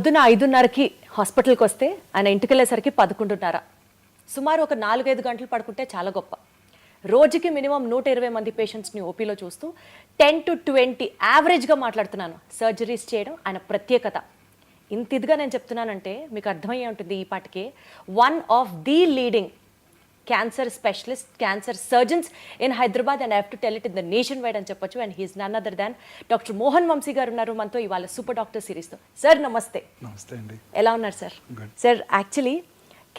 పొద్దున 5:30కి హాస్పిటల్కి వస్తే ఆయన ఇంటికి వెళ్ళేసరికి 11:30. సుమారు ఒక 4-5 గంటలు పడుకుంటే చాలా గొప్ప. రోజుకి మినిమం 120 మంది పేషెంట్స్ని ఓపీలో చూస్తూ 10 to 20 యావరేజ్గా మాట్లాడుతున్నాను సర్జరీస్ చేయడం ఆయన ప్రత్యేకత. ఇంత ఇదిగా నేను చెప్తున్నానంటే మీకు అర్థమయ్యే ఉంటుంది ఈ పాటికే. One of the leading cancer specialist, cancer surgeons in Hyderabad, and I have to tell it in the nationwide అని చెప్పొచ్చు. And he's none other than doctor Mohan Vamshi గారు ఉన్నారు మనతో ఇవాళ సూపర్ డాక్టర్ సిరీస్తో. సార్ నమస్తే. నమస్తే అండి. ఎలా ఉన్నారు సార్? సార్ యాక్చువల్లీ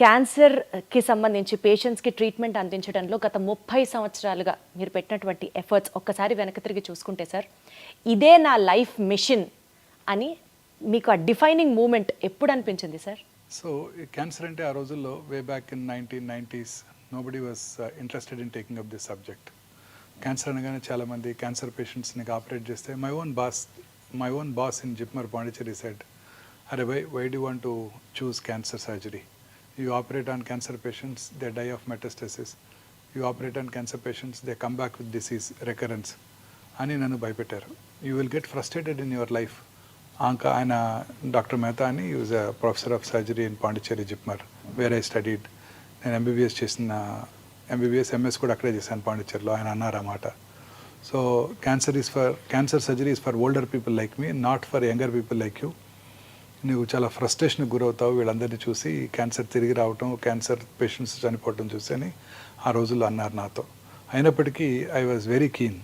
క్యాన్సర్కి సంబంధించి పేషెంట్స్కి ట్రీట్మెంట్ అందించడంలో గత 30 సంవత్సరాలుగా మీరు పెట్టినటువంటి ఎఫర్ట్స్ ఒక్కసారి వెనక్కి తిరిగి చూసుకుంటే సార్, ఇదే నా లైఫ్ మిషన్ అని మీకు ఆ డిఫైనింగ్ మూమెంట్ ఎప్పుడు అనిపించింది సార్? సో క్యాన్సర్ అంటే ఆ రోజుల్లో way back in 1990s nobody was interested in taking up this subject. Cancer అనగానే చాలామంది క్యాన్సర్ పేషెంట్స్ని ఆపరేట్ చేస్తే my own boss in JIPMER Pondicherry said, అరే why do want to choose cancer surgery? You operate on cancer patients, they die of metastasis. You operate on cancer patients, they come back with disease recurrence. అని నన్ను భయపెట్టారు. You will get frustrated in your life. ఆయన doctor Mehta అని use a professor of surgery in Pondicherry JIPMER, where I studied. నేను MBBS MS కూడా అక్కడే చేశాను పాండిచేరిలో. ఆయన అన్నారు అన్నమాట. So cancer surgery is for older people like me, not for younger people like you. నువ్వు చాలా ఫ్రస్ట్రేషన్కి గురవుతావు వీళ్ళందరినీ చూసి, క్యాన్సర్ తిరిగి రావటం, క్యాన్సర్ పేషెంట్స్ చనిపోవటం చూసి అని ఆ రోజుల్లో అన్నారు నాతో. అయినప్పటికీ I was very keen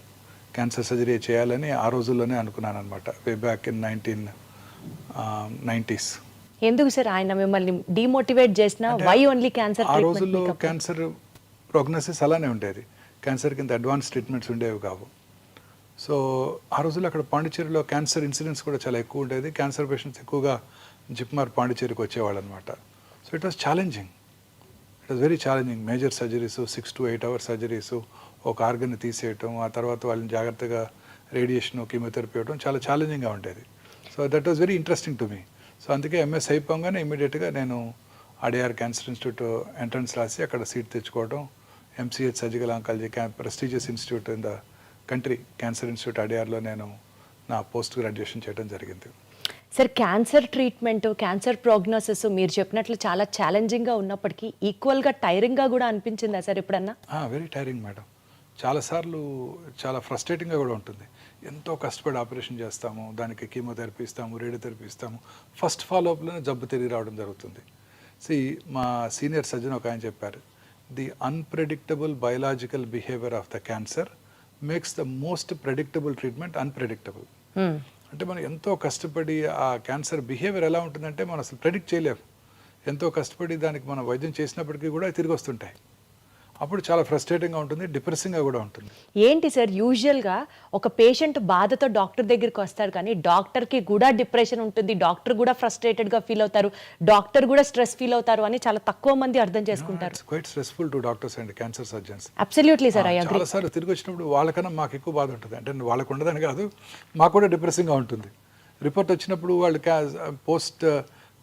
cancer surgery చేయాలని ఆ రోజుల్లోనే అనుకున్నాను అనమాట, వే బ్యాక్ ఇన్ 1990s. ఎందుకు సార్ ఆయన మిమ్మల్ని డిమోటివేట్ చేసిన? Why only cancer? ఆ రోజుల్లో క్యాన్సర్ ప్రోగ్నోసిస్ అలానే ఉండేది. క్యాన్సర్ కింద అడ్వాన్స్ ట్రీట్మెంట్స్ ఉండేవి కావు. సో ఆ రోజుల్లో అక్కడ పాండిచేరిలో క్యాన్సర్ ఇన్సిడెంట్స్ కూడా చాలా ఎక్కువ ఉండేది. క్యాన్సర్ పేషెంట్స్ ఎక్కువగా జిప్మార్ పాండిచేరికి వచ్చేవాళ్ళు అనమాట. So it was challenging, it was very challenging. Major surgeries, 6 to 8 hour surgeries, ఒక ఆర్గన్ని తీసేయటం, ఆ తర్వాత వాళ్ళని జాగ్రత్తగా రేడియేషన్, కీమోథెరపీ ఇవ్వడం చాలా ఛాలెంజింగ్గా ఉండేది. So that was very interesting to me. So అందుకే ఎంఎస్ అయిపోగానే ఇమీడియట్గా నేను ఆర్డీఆర్ క్యాన్సర్ ఇన్స్టిట్యూట్ ఎంట్రన్స్ రాసి అక్కడ సీట్ తెచ్చుకోవడం. MCh surgical oncology prestigious institute in the country, cancer institute ఆర్డీఆర్లో నేను నా పోస్ట్ గ్రాడ్యుయేషన్ చేయడం జరిగింది. Sir cancer treatment, cancer prognosis మీరు చెప్పినట్లు చాలా ఛాలెంజింగ్గా ఉన్నప్పటికీ ఈక్వల్గా టైరింగ్గా కూడా అనిపించిందా సార్ ఎప్పుడన్నా? Very tiring madam. చాలాసార్లు చాలా ఫ్రస్ట్రేటింగ్గా కూడా ఉంటుంది. ఎంతో కష్టపడి ఆపరేషన్ చేస్తాము, దానికి కీమోథెరపీ ఇస్తాము, రేడియోథెరపీ ఇస్తాము, ఫస్ట్ ఫాలోఅప్లోనే జబ్బు తిరిగి రావడం జరుగుతుంది. మా సీనియర్ సర్జన్ ఒక ఆయన చెప్పారు, the unpredictable biological behaviour of the cancer makes the most predictable treatment unpredictable. అంటే మనం ఎంతో కష్టపడి ఆ క్యాన్సర్ బిహేవియర్ ఎలా ఉంటుందంటే మనం అసలు ప్రెడిక్ట్ చేయలేము. ఎంతో కష్టపడి దానికి మనం వైద్యం చేసినప్పటికీ కూడా తిరిగి వస్తుంటాయి. అప్పుడు చాలా ఫ్రస్ట్రేటింగ్గా ఉంటుంది, డిప్రెసింగ్గా కూడా ఉంటుంది. ఏంటి సార్ యూజువల్గా ఒక పేషెంట్ బాధతో డాక్టర్ దగ్గరికి వస్తారు, కానీ డాక్టర్కి కూడా డిప్రెషన్ ఉంటుంది, డాక్టర్ కూడా ఫ్రస్ట్రేటెడ్గా ఫీల్ అవుతారు, డాక్టర్ కూడా స్ట్రెస్ ఫీల్ అవుతారు అని చాలా తక్కువ మంది అర్థం చేసుకుంటారు. It's quite stressful to doctors and cancer surgeons. Absolutely sir, I agree. చాలాసార్లు తిరిగి వచ్చినప్పుడు వాళ్ళకన్నా మాకు ఎక్కువ బాధ ఉంటుంది. అంటే వాళ్ళకు ఉండదని కాదు, మాకు కూడా డిప్రెసింగ్గా ఉంటుంది. రిపోర్ట్ వచ్చినప్పుడు వాళ్ళు పోస్ట్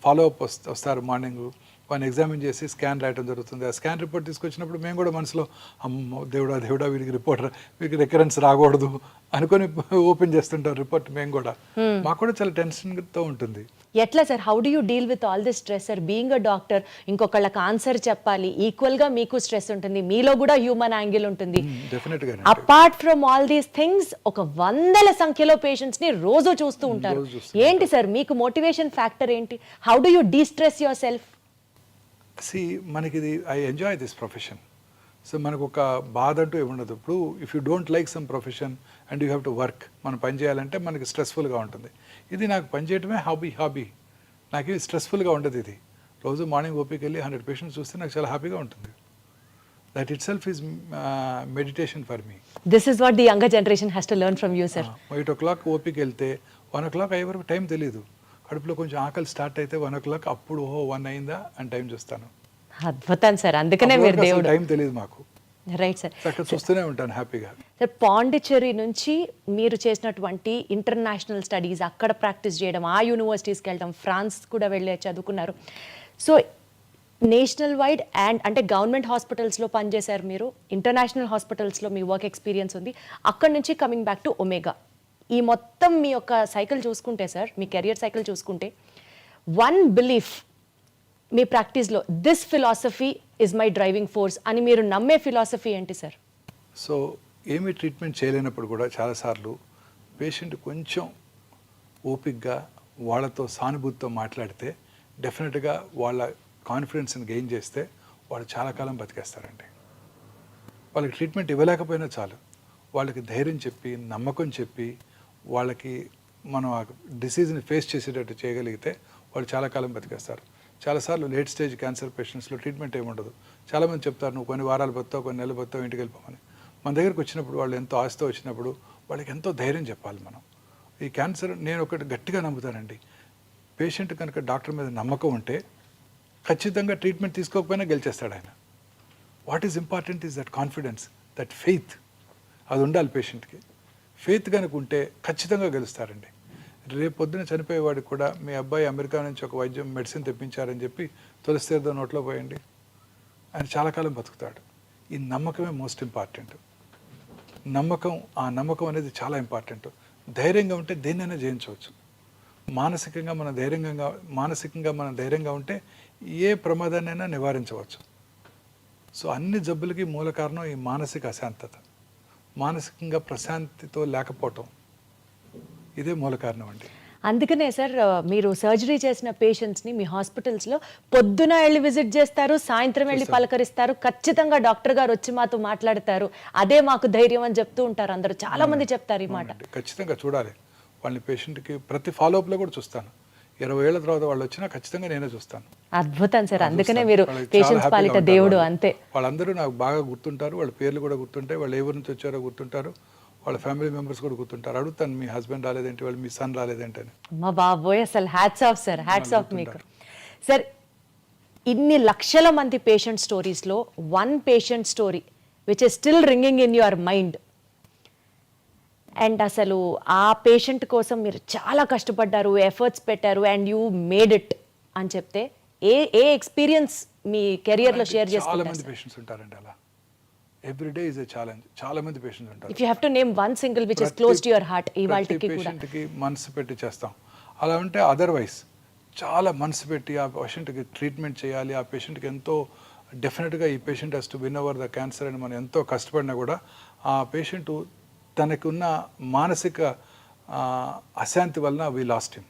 ఫాలోఅప్ వస్తారు మార్నింగ్, వాళ్ళని ఎగ్జామిన్ చేసి స్కాన్ రాయడం జరుగుతుంది. ఆ స్కాన్ రిపోర్ట్ తీసుకొచ్చినప్పుడు మేము కూడా మనసులో అమ్మో దేవుడా వీడికి వీడికి రికరెన్స్ రాకూడదు అనుకొని ఓపెన్ చేస్తుంటారు రిపోర్ట్. మేము కూడా మాకు కూడా చాలా టెన్షన్తో ఉంటుంది. ఎట్లా sir, how do you deal with all this stress sir? Being a doctor, ఇంకొకళ్ళకి ఆన్సర్ చెప్పాలి, ఈక్వల్గా మీకు స్ట్రెస్ ఉంటుంది, మీలో కూడా హ్యూమన్ యాంగిల్ ఉంటుంది. డెఫినెట్గా apart from all these things ఒక 100ల సంఖ్యలో పేషెంట్స్ని రోజు చూస్తూ ఉంటారు. ఏంటి సార్ మీకు మోటివేషన్ ఫ్యాక్టర్ ఏంటి? How do you de-stress your self? మనకి ఇది I enjoy this profession. So మనకు ఒక బాధ అంటూ ఏముండదు. ఇప్పుడు if you don't like some profession and you have to work, మనం పని చేయాలంటే మనకి స్ట్రెస్ఫుల్గా ఉంటుంది. ఇది నాకు పని చేయడమే హాబీ. నాకు ఇది స్ట్రెస్ఫుల్గా ఉండదు. ఇది రోజు మార్నింగ్ ఓపీకి వెళ్ళి 100 పేషెంట్స్ చూస్తే నాకు చాలా హ్యాపీగా ఉంటుంది. That it self is meditation for me. This is what the younger generation has to learn from you sir. 8 o'clock ఓపీకి వెళ్తే 1 o'clock అయ్యే వరకు టైం తెలియదు. కడుపులో కొంచెం ఆకలి స్టార్ట్ అయితే 1 o'clock, అప్పుడు 1 అయిందా అని టైం చూస్తాను. అద్భుతం సార్, అందుకనే మీరు దేవుడు. టైం తెలియదు మాకు. రైట్ సార్, అక్కడ చూస్తూనే ఉంటాను హ్యాపీగా. సార్ పాండిచ్చేరి నుంచి మీరు చేసినటువంటి ఇంటర్నేషనల్ స్టడీస్, అక్కడ ప్రాక్టీస్ చేయడం, ఆ యూనివర్సిటీస్కి వెళ్ళడం, ఫ్రాన్స్ కూడా వెళ్ళి చదువుకున్నారు. సో నేషనల్ వైడ్ అండ్ అంటే గవర్నమెంట్ హాస్పిటల్స్లో పనిచేశారు మీరు, ఇంటర్నేషనల్ హాస్పిటల్స్లో మీ వర్క్ ఎక్స్పీరియన్స్ ఉంది. అక్కడ నుంచి కమింగ్ బ్యాక్ టు ఒమేగా, ఈ మొత్తం మీ యొక్క సైకిల్ చూసుకుంటే సార్, మీ కెరియర్ సైకిల్ చూసుకుంటే వన్ బిలీఫ్ మీ ప్రాక్టీస్లో this philosophy is my driving force అని మీరు నమ్మే ఫిలాసఫీ ఏంటి సార్? సో ఏమీ ట్రీట్మెంట్ చేయలేనప్పుడు కూడా చాలాసార్లు పేషెంట్ కొంచెం ఓపిక్గా వాళ్ళతో సానుభూతితో మాట్లాడితే డెఫినెట్గా వాళ్ళ కాన్ఫిడెన్స్ని గెయిన్ చేస్తే వాళ్ళు చాలా కాలం బతికేస్తారండి. వాళ్ళకి ట్రీట్మెంట్ ఇవ్వలేకపోయినా చాలు, వాళ్ళకి ధైర్యం చెప్పి నమ్మకం చెప్పి వాళ్ళకి మనం ఆ డిసీజ్ని ఫేస్ చేసేటట్టు చేయగలిగితే వాళ్ళు చాలా కాలం బతికేస్తారు. చాలాసార్లు లేట్ స్టేజ్ క్యాన్సర్ పేషెంట్స్లో ట్రీట్మెంట్ ఏముండదు. చాలామంది చెప్తారు నువ్వు కొన్ని వారాలు బతావు, కొన్ని నెలలు బతావు, ఇంటికి వెళ్ళిపోమని. మన దగ్గరికి వచ్చినప్పుడు వాళ్ళు ఎంతో ఆశతో వచ్చినప్పుడు వాళ్ళకి ఎంతో ధైర్యం చెప్పాలి మనం. ఈ క్యాన్సర్ నేను ఒకటి గట్టిగా నమ్ముతానండి, పేషెంట్ కనుక డాక్టర్ మీద నమ్మకం ఉంటే ఖచ్చితంగా ట్రీట్మెంట్ తీసుకోకపోయినా గెలిచేస్తాడు ఆయన. What is important is that confidence, that faith. అది ఉండాలి పేషెంట్కి. ఫెయిత్ కనుక ఉంటే ఖచ్చితంగా గెలుస్తారండి. రేపు పొద్దున చనిపోయేవాడికి కూడా మీ అబ్బాయి అమెరికా నుంచి ఒక వైద్యం మెడిసిన్ తెప్పించారని చెప్పి తులసి తీర్థం నోట్లో పోయండి, ఆయన చాలా కాలం బతుకుతాడు. ఈ నమ్మకమే మోస్ట్ ఇంపార్టెంట్. ఆ నమ్మకం అనేది చాలా ఇంపార్టెంట్. ధైర్యంగా ఉంటే దేన్నైనా జయించవచ్చు. మానసికంగా మనం ధైర్యంగా ఉంటే ఏ ప్రమాదాన్నైనా నివారించవచ్చు. సో అన్ని జబ్బులకి మూల కారణం ఈ మానసిక అశాంతత, మానసికంగా ప్రశాంతితో లేకపోవటం, ఇదే మూల కారణం అండి. అందుకనే సార్ మీరు సర్జరీ చేసిన పేషెంట్స్ని మీ హాస్పిటల్స్లో పొద్దున వెళ్ళి విజిట్ చేస్తారు, సాయంత్రం వెళ్ళి పలకరిస్తారు, ఖచ్చితంగా డాక్టర్ గారు వచ్చి మాతో మాట్లాడతారు, అదే మాకు ధైర్యం అని చెప్తూ ఉంటారు అందరూ. చాలా మంది చెప్తారు ఈ మాట. ఖచ్చితంగా చూడాలి వాళ్ళని. పేషెంట్కి ప్రతి ఫాలోఅప్లో కూడా చూస్తాను. 20 ఏళ్ల తర్వాత వాళ్ళు వచ్చినా ఖచ్చితంగా నేనే చూస్తాను. అద్భుతం సార్, అందుకనే మీరు పేషెంట్స్ పాలిట దేవుడు. అంతే, వాళ్ళందరూ నాకు బాగా గుర్తుంటారు, వాళ్ళ పేర్లు కూడా గుర్తుంటాయి, వాళ్ళు ఎవరి నుంచి వచ్చారో గుర్తుంటారు, వాళ్ళ ఫ్యామిలీ మెంబర్స్ కూడా గుర్తుంటారు. అడుగుతాను మీ హస్బెండ్ రాలేదేంటి, వాళ్ళు మీ సన్ రాలేదేంటి అని. మా బాబోయ్, అసలు hats off sir, hats off మీకు. సార్ ఇన్ని లక్షల మంది పేషెంట్ స్టోరీస్లో one patient story which is still ringing in your mind, and అసలు ఆ పేషెంట్ కోసం మీరు చాలా కష్టపడ్డారు, ఎఫర్ట్స్ పెట్టారు, అండ్ యూ మేడ్ ఇట్ అని చెప్తే ఏ ఎక్స్పీరియన్స్ మీ కెరియర్లో షేర్ చాలా చేసుకుంటారు? మంది పేషెంట్స్ ఉంటారండి అలా. Every day is a challenge. చాలా మంది పేషెంట్స్ ఉంటారు. If you have to name one single which is close to your heart ఇవాల్టికి కూడా. పేషెంట్కి మనసు పెట్టి చేస్తాం. అలా ఉంటే అదర్వైజ్ చాలా మనసు పెట్టి ఆ పేషెంట్కి ట్రీట్మెంట్ చేయాలి, ఆ పేషెంట్కి ఎంతో డెఫినెట్గా ఈ patient has to win over the cancer అని మనం ఎంతో కష్టపడినా కూడా ఆ పేషెంట్ తనకు ఉన్న మానసిక అశాంతి వలన వీ లాస్ట్ హిమ్.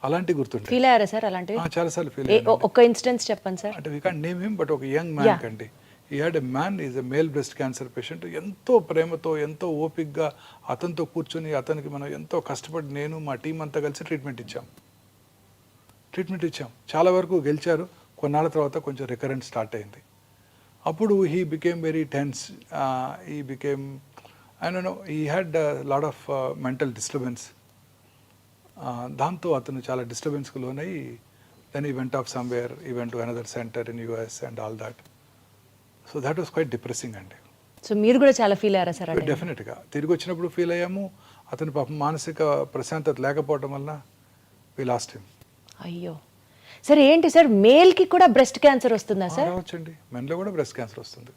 అలాంటి గుర్తుంటే ఫీల్ అయ్యారా సార్? అలాంటి చాలాసార్లు ఫీల్ అయ్యాను. ఒక ఇన్సిడెన్స్ చెప్పండి సార్. అంటే we can't name him, but ఒక యంగ్ మ్యాన్ కండి. ఈ had a man, is a male breast cancer patient. ఎంతో ప్రేమతో ఎంతో ఓపిక్గా అతనితో కూర్చొని అతనికి మనం ఎంతో కష్టపడి నేను మా టీం అంతా కలిసి ట్రీట్మెంట్ ఇచ్చాం. చాలా వరకు గెలిచారు. కొన్నాళ్ళ తర్వాత కొంచెం రికరెంట్ స్టార్ట్ అయింది. అప్పుడు he became very tense. He had lot of mental disturbance. దాంతో అతను చాలా డిస్టర్బెన్స్కి లోనయ్యి then he went off somewhere, he went to another centre in US and all that. So that was quite depressing అండి. సో మీరు కూడా చాలా ఫీల్ అయ్యారా సార్? డెఫినెట్గా తిరిగి వచ్చినప్పుడు ఫీల్ అయ్యాము. అతని పాపం మానసిక ప్రశాంతత లేకపోవడం వలన వి లాస్ట్ హిమ్. అయ్యో సార్, ఏంటి సార్ మేల్కి కూడా బ్రెస్ట్ క్యాన్సర్ వస్తుందా సార్? రావచ్చండి, మెన్లో కూడా బ్రెస్ట్ క్యాన్సర్ వస్తుంది.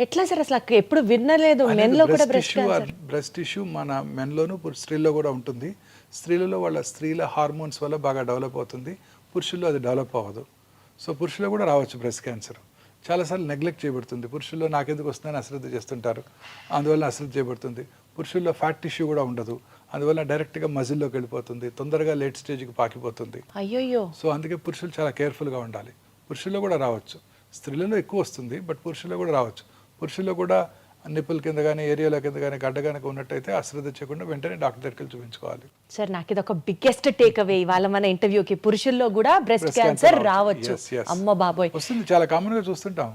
ఎట్లా సార్? అసలు ఎప్పుడు వినలేదు మెన్లో కూడా బ్రెస్ట్ క్యాన్సర్. బ్రెస్ట్ ఇష్యూ మన మెన్లోను స్త్రీల్లో కూడా ఉంటుంది. స్త్రీలలో స్త్రీల హార్మోన్స్ వల్ల బాగా డెవలప్ అవుతుంది, పురుషుల్లో అది డెవలప్ అవ్వదు. సో పురుషుల్లో కూడా రావచ్చు బ్రెస్ట్ క్యాన్సర్. చాలాసార్లు నెగ్లెక్ట్ చేయబడుతుంది. పురుషుల్లో నాకెందుకు వస్తుందని అశ్రద్ధ చేస్తుంటారు, అందువల్ల అశ్రద్ధ చేయబడుతుంది. పురుషుల్లో ఫ్యాట్ టిష్యూ కూడా ఉండదు, అందువల్ల డైరెక్ట్గా మజిల్లోకి వెళ్ళిపోతుంది, తొందరగా లేట్ స్టేజ్కి పాకిపోతుంది. అయ్యో. సో అందుకే పురుషులు చాలా కేర్ఫుల్గా ఉండాలి. పురుషుల్లో కూడా రావచ్చు, స్త్రీలలో ఎక్కువ వస్తుంది, బట్ పురుషుల్లో కూడా రావచ్చు. పురుషుల్లో కూడా నిప్పుల కింద కానీ ఏరియాల కింద కానీ గడ్డ కనుక ఉన్నట్టయితే అశ్రద్ధ చేయకుండా వెంటనే డాక్టర్ దగ్గరికి చూపించుకోవాలి. సార్ నాకు ఇది ఒక బిగ్గెస్ట్ టేక్ అవే ఇవాళ మన ఇంటర్వ్యూకి. పురుషుల్లో కూడా బ్రెస్ట్ క్యాన్సర్ రావచ్చు. అమ్మ బాబోయ్, వస్తుంది, చాలా కామన్గా చూస్తుంటాం.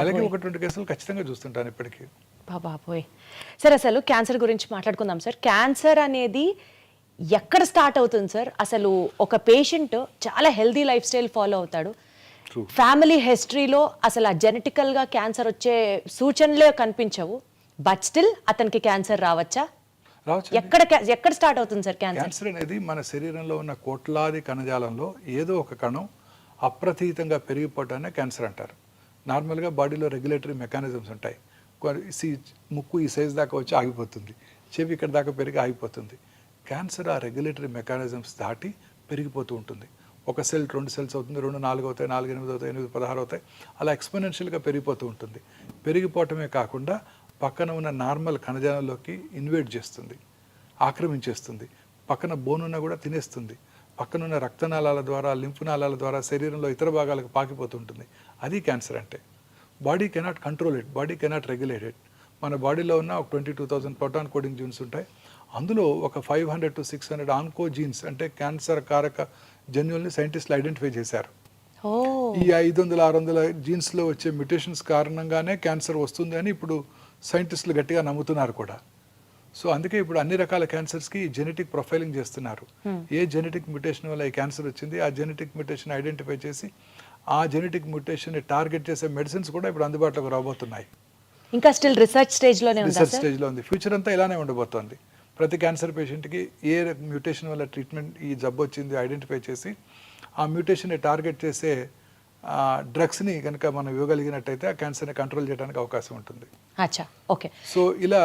నెలకి 1-2 కేసులు ఖచ్చితంగా చూస్తుంటాను ఇప్పటికీ. బాబోయ్. సార్ అసలు క్యాన్సర్ గురించి మాట్లాడుకుందాం సార్. క్యాన్సర్ అనేది ఎక్కడ స్టార్ట్ అవుతుంది సార్? అసలు ఒక పేషెంట్ చాలా హెల్దీ లైఫ్ స్టైల్ ఫాలో అవుతాడు, ఫ్యామిలీ హిస్టరీలో అసలు ఆ జెనెటికల్గా క్యాన్సర్ వచ్చే సూచనలే కనిపించవు, బట్ స్టిల్ అతనికి క్యాన్సర్ రావచ్చా? ఎక్కడ స్టార్ట్ అవుతుంది సార్ క్యాన్సర్? క్యాన్సర్ అనేది మన శరీరంలో ఉన్న కోట్లాది కణజాలంలో ఏదో ఒక కణం అప్రతీతంగా పెరిగిపోవటాన్ని క్యాన్సర్ అంటారు. నార్మల్గా బాడీలో రెగ్యులేటరీ మెకానిజమ్స్ ఉంటాయి. ముక్కు ఈ సైజ్ దాకా వచ్చి ఆగిపోతుంది, చెవి ఇక్కడ దాకా పెరిగి ఆగిపోతుంది. క్యాన్సర్ ఆ రెగ్యులేటరీ మెకానిజమ్స్ దాటి పెరిగిపోతూ ఉంటుంది. ఒక సెల్ 2 సెల్స్ అవుతుంది, 2 4 అవుతాయి, 4 8 అవుతాయి, 8 16 అవుతాయి. అలా ఎక్స్పోనెన్షియల్గా పెరిగిపోతూ ఉంటుంది. పెరిగిపోవటమే కాకుండా పక్కన ఉన్న నార్మల్ కణజాలంలోకి ఇన్వేట్ చేస్తుంది, ఆక్రమించేస్తుంది. పక్కన బోన్ ఉన్నా కూడా తినేస్తుంది. పక్కనున్న రక్తనాళాల ద్వారా, లింఫ్ నాళాల ద్వారా శరీరంలో ఇతర భాగాలకు పాకిపోతుంటుంది. అది క్యాన్సర్ అంటే. Body cannot control it, body cannot regulate it. మన బాడీలో ఉన్న ఒక 22,000 ప్రోటాన్ కోడింగ్ జీన్స్ ఉంటాయి. అందులో ఒక 500 to 600 ఆన్కో జీన్స్ అంటే క్యాన్సర్ కారక జన్యుల్ని సైంటిస్టులు ఐడెంటిఫై చేశారు. ఈ 500-600 జీన్స్లో వచ్చే మ్యుటేషన్స్ కారణంగానే క్యాన్సర్ వస్తుంది అని ఇప్పుడు సైంటిస్టులు గట్టిగా నమ్ముతున్నారు కూడా. సో అందుకే ఇప్పుడు అన్ని రకాల క్యాన్సర్స్కి జెనెటిక్ ప్రొఫైలింగ్ చేస్తున్నారు. ఏ జెనెటిక్ మ్యుటేషన్ వల్ల ఈ క్యాన్సర్ వచ్చింది, ఆ జెనెటిక్ మ్యుటేషన్ ఐడెంటిఫై చేసి ఆ జెనెటిక్ మ్యుటేషన్ని టార్గెట్ చేసే మెడిసిన్స్ కూడా ఇప్పుడు అందుబాటులోకి రాబోతున్నాయి. ఇంకా స్టిల్ రిసర్చ్ స్టేజ్లోనే ఉంది. రీసెర్చ్ స్టేజ్లో ఉంది. ఫ్యూచర్ అంతా ఇలానే ఉండబోతోంది. ప్రతి క్యాన్సర్ పేషెంట్కి ఏ మ్యూటేషన్ వల్ల ట్రీట్మెంట్ ఈ జబ్బు వచ్చింది ఐడెంటిఫై చేసి ఆ మ్యూటేషన్ని టార్గెట్ చేసే డ్రగ్స్ని కనుక మనం ఇవ్వగలిగినట్టయితే ఆ క్యాన్సర్ని కంట్రోల్ చేయడానికి అవకాశం ఉంటుంది. అచ్చా, ఓకే. సో ఇలా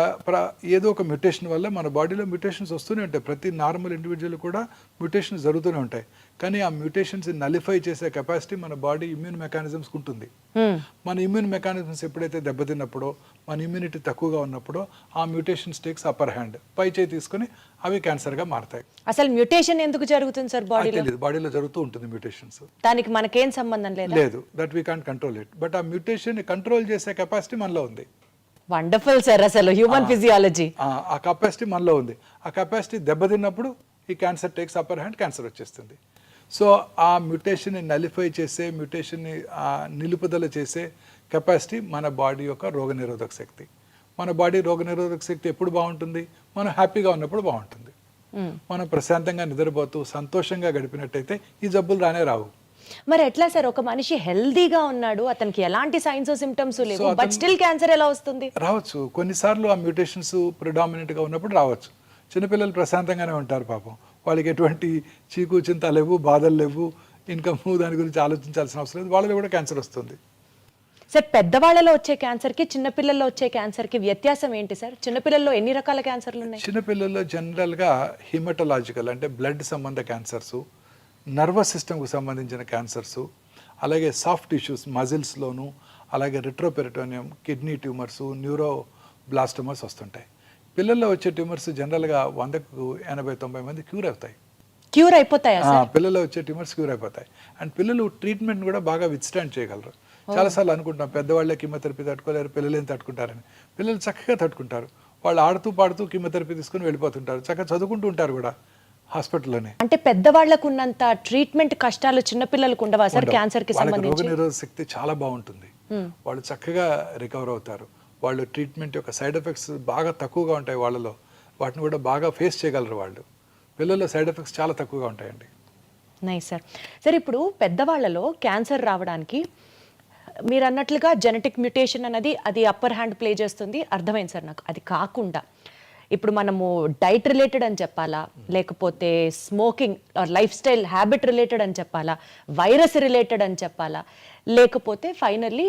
ఏదో ఒక మ్యుటేషన్ వల్ల మన బాడీలో మ్యుటేషన్స్ వస్తూనే ఉంటాయి. ప్రతి నార్మల్ ఇండివిజువల్ కూడా మ్యుటేషన్స్ జరుగుతూనే ఉంటాయి. కానీ ఆ మ్యుటేషన్స్ నలిఫై చేసే కెపాసిటీ మన బాడీ ఇమ్యూన్ మెకానిజమ్స్కి ఉంటుంది. మన ఇమ్యూన్ మెకానిజమ్స్ ఎప్పుడైతే దెబ్బతిన్నప్పుడో, మన ఇమ్యూనిటీ తక్కువగా ఉన్నప్పుడో ఆ మ్యుటేషన్స్ టేక్స్ అప్పర్ హ్యాండ్, పై చేయి తీసుకొని అవి క్యాన్సర్గా మారతాయి. అసలు మ్యుటేషన్ ఎందుకు జరుగుతుంది సార్ బాడీలో? తెలియదు, బాడీలో జరుగుతూ ఉంటుంది మ్యుటేషన్స్. దానికి మనకేం సంబంధం లేదు, that we can't control it. But ఆ మ్యుటేషన్ కంట్రోల్ చేసే కెపాసిటీ మనలో ఉంది. వండర్ఫుల్ సార్, అసలు హ్యూమన్ ఫిజియాలజీ. ఆ కెపాసిటీ మనలో ఉంది. ఆ కెపాసిటీ దెబ్బతిన్నప్పుడు ఈ cancer takes upper hand, cancer వచ్చేస్తుంది. సో ఆ మ్యుటేషన్ని నలిఫై చేసే, మ్యుటేషన్ని నిలుపుదల చేసే కెపాసిటీ మన బాడీ యొక్క రోగనిరోధక శక్తి. మన బాడీ రోగనిరోధక శక్తి ఎప్పుడు బాగుంటుంది? మనం హ్యాపీగా ఉన్నప్పుడు బాగుంటుంది. మనం ప్రశాంతంగా నిద్రపోతూ సంతోషంగా గడిపినట్టయితే ఈ జబ్బులు రానే రావు. మరి ఎట్లా సార్, ఒక మనిషి హెల్దీగా ఉన్నాడు, అతనికి ఎలాంటి సైన్స్ సిమ్టమ్స్ లేవు, బట్ స్టిల్ క్యాన్సర్ ఎలా వస్తుంది? రావచ్చు. కొన్నిసార్లు ఆ మ్యూటేషన్స్ ప్రిడామినెంట్గా ఉన్నప్పుడు రావచ్చు. చిన్నపిల్లలు ప్రశాంతంగానే ఉంటారు పాపం. వాళ్ళకి ఎటువంటి చీకు చింత లేవు, బాధలు లేవు, ఇన్కమ్ దాని గురించి ఆలోచించాల్సిన అవసరం లేదు. వాళ్ళలో కూడా క్యాన్సర్ వస్తుంది. సార్, పెద్దవాళ్ళలో వచ్చే క్యాన్సర్కి చిన్నపిల్లల్లో వచ్చే క్యాన్సర్కి వ్యత్యాసం ఏంటి సార్? చిన్నపిల్లల్లో ఎన్ని రకాల క్యాన్సర్లు ఉన్నాయి? చిన్నపిల్లల్లో జనరల్గా హిమటలాజికల్ అంటే బ్లడ్ సంబంధ క్యాన్సర్సు, నర్వస్ సిస్టమ్కు సంబంధించిన క్యాన్సర్సు, అలాగే సాఫ్ట్ టిష్యూస్ మజిల్స్లోను, అలాగే రెట్రోపెరిటోనియం, కిడ్నీ ట్యూమర్సు, న్యూరో బ్లాస్టమర్స్ వస్తుంటాయి. పిల్లల్లో వచ్చే ట్యూమర్స్ జనరల్గా 100కు 80-90 మంది క్యూర్ అవుతాయి. క్యూర్ అయిపోతాయా సార్? పిల్లల్లో వచ్చే ట్యూమర్స్ క్యూర్ అయిపోతాయి. అండ్ పిల్లలు ట్రీట్మెంట్ కూడా బాగా విత్స్టాండ్ చేయగలరు. చాలాసార్లు అనుకుంటాం పెద్దవాళ్ళే కీమోథెరపీ తట్టుకోలేరు, పిల్లలు ఏం తట్టుకుంటారని. పిల్లలు చక్కగా తట్టుకుంటారు. వాళ్ళు ఆడుతూ పాడుతూ కీమోథెరపీ తీసుకుని వెళ్ళిపోతుంటారు, చక్కగా చదువుకుంటూ ఉంటారు కూడా హాస్పిటల్లోనే. అంటే పెద్దవాళ్ళకు ఉన్నంత ట్రీట్మెంట్ కష్టాలు చిన్నపిల్లలకు ఉండవా సార్ క్యాన్సర్కి సంబంధించి? రోగనిరోధక శక్తి చాలా బాగుంటుంది. వాళ్ళు చక్కగా రికవర్ అవుతారు. వాళ్ళు ట్రీట్మెంట్ యొక్క సైడ్ ఎఫెక్ట్స్ బాగా తక్కువగా ఉంటాయి వాళ్ళలో. వాటిని కూడా బాగా ఫేస్ చేయగలరు వాళ్ళు. పిల్లల్లో సైడ్ ఎఫెక్ట్స్ చాలా తక్కువగా ఉంటాయండి. Nice sir. సార్, ఇప్పుడు పెద్దవాళ్ళలో క్యాన్సర్ రావడానికి మీరు అన్నట్లుగా జెనెటిక్ మ్యుటేషన్ అనేది అది అప్పర్ హ్యాండ్ ప్లే చేస్తుంది, అర్థమైంది సార్ నాకు. అది కాకుండా ఇప్పుడు మనము డైట్ రిలేటెడ్ అని చెప్పాలా, లేకపోతే smoking life style habit related అని చెప్పాలా, వైరస్ రిలేటెడ్ అని చెప్పాలా, లేకపోతే ఫైనల్లీ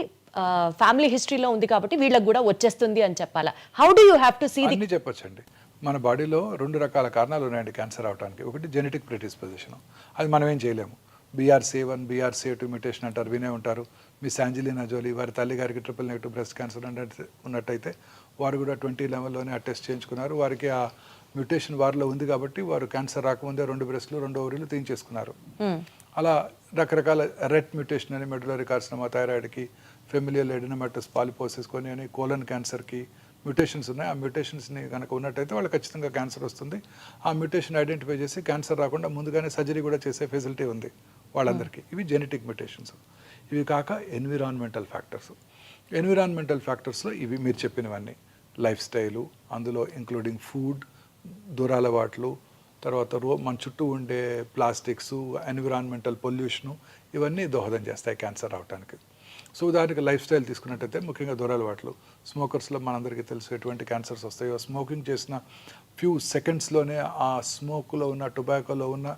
ఫ్యామిలీ హిస్టరీలో ఉంది కాబట్టి వీళ్ళకి కూడా వచ్చేస్తుంది అని చెప్పాలా? How do you have to see the? అన్నీ చెప్పొచ్చండి. మన బాడీలో 2 రకాల కారణాలు ఉన్నాయండి క్యాన్సర్ అవడానికి. ఒకటి జెనెటిక్ ప్రెడిస్పోజిషన్, అది మనం ఏం చేయలేము. BRCA1, BRCA2 మ్యూటేషన్ అంటారు, వినే ఉంటారు. మిస్ యాంజెలినా జోలీ వారి తల్లి గారికి ట్రిపుల్-నెగటివ్ బ్రెస్ట్ క్యాన్సర్ ఉన్నట్టయితే వారు కూడా 20 లెవెల్లోనే ఆ టెస్ట్ చేయించుకున్నారు. వారికి ఆ మ్యూటేషన్ వారిలో ఉంది కాబట్టి వారు క్యాన్సర్ రాకముందే 2 బ్రెస్ట్లు 2 ఓవరీలు తీయించేసుకున్నారు. అలా రకరకాల రెట్ మ్యూటేషన్ అని మెడులరీ కార్సినోమా, థైరాయిడ్కి, ఫెమిలియల్ ఎడినోమటస్ పాలిపోసిస్ కొని అని, కోలన్ క్యాన్సర్కి మ్యూటేషన్స్ ఉన్నాయి. ఆ మ్యూటేషన్స్ని కనుక ఉన్నట్టయితే వాళ్ళు ఖచ్చితంగా క్యాన్సర్ వస్తుంది. ఆ మ్యూటేషన్ ఐడెంటిఫై చేసి క్యాన్సర్ రాకుండా ముందుగానే సర్జరీ కూడా చేసే ఫెసిలిటీ ఉంది వాళ్ళందరికీ. ఇవి జెనెటిక్ మ్యూటేషన్స్. ఇవి కాక ఎన్విరాన్మెంటల్ ఫ్యాక్టర్స్. ఎన్విరాన్మెంటల్ ఫ్యాక్టర్స్లో ఇవి మీరు చెప్పినవన్నీ, లైఫ్ స్టైలు, అందులో ఇంక్లూడింగ్ ఫుడ్, దురలవాట్లు, తర్వాత మన చుట్టూ ఉండే ప్లాస్టిక్స్, ఎన్విరాన్మెంటల్ పొల్యూషను, ఇవన్నీ దోహదం చేస్తాయి క్యాన్సర్ రావడానికి. సో ఉదాహరణకి లైఫ్ స్టైల్ తీసుకున్నట్టయితే ముఖ్యంగా దురలవాట్లు. స్మోకర్స్లో మనందరికీ తెలుసు ఎటువంటి క్యాన్సర్స్ వస్తాయో. స్మోకింగ్ చేసిన ఫ్యూ సెకండ్స్లోనే ఆ స్మోక్లో ఉన్న, టొబాకోలో ఉన్న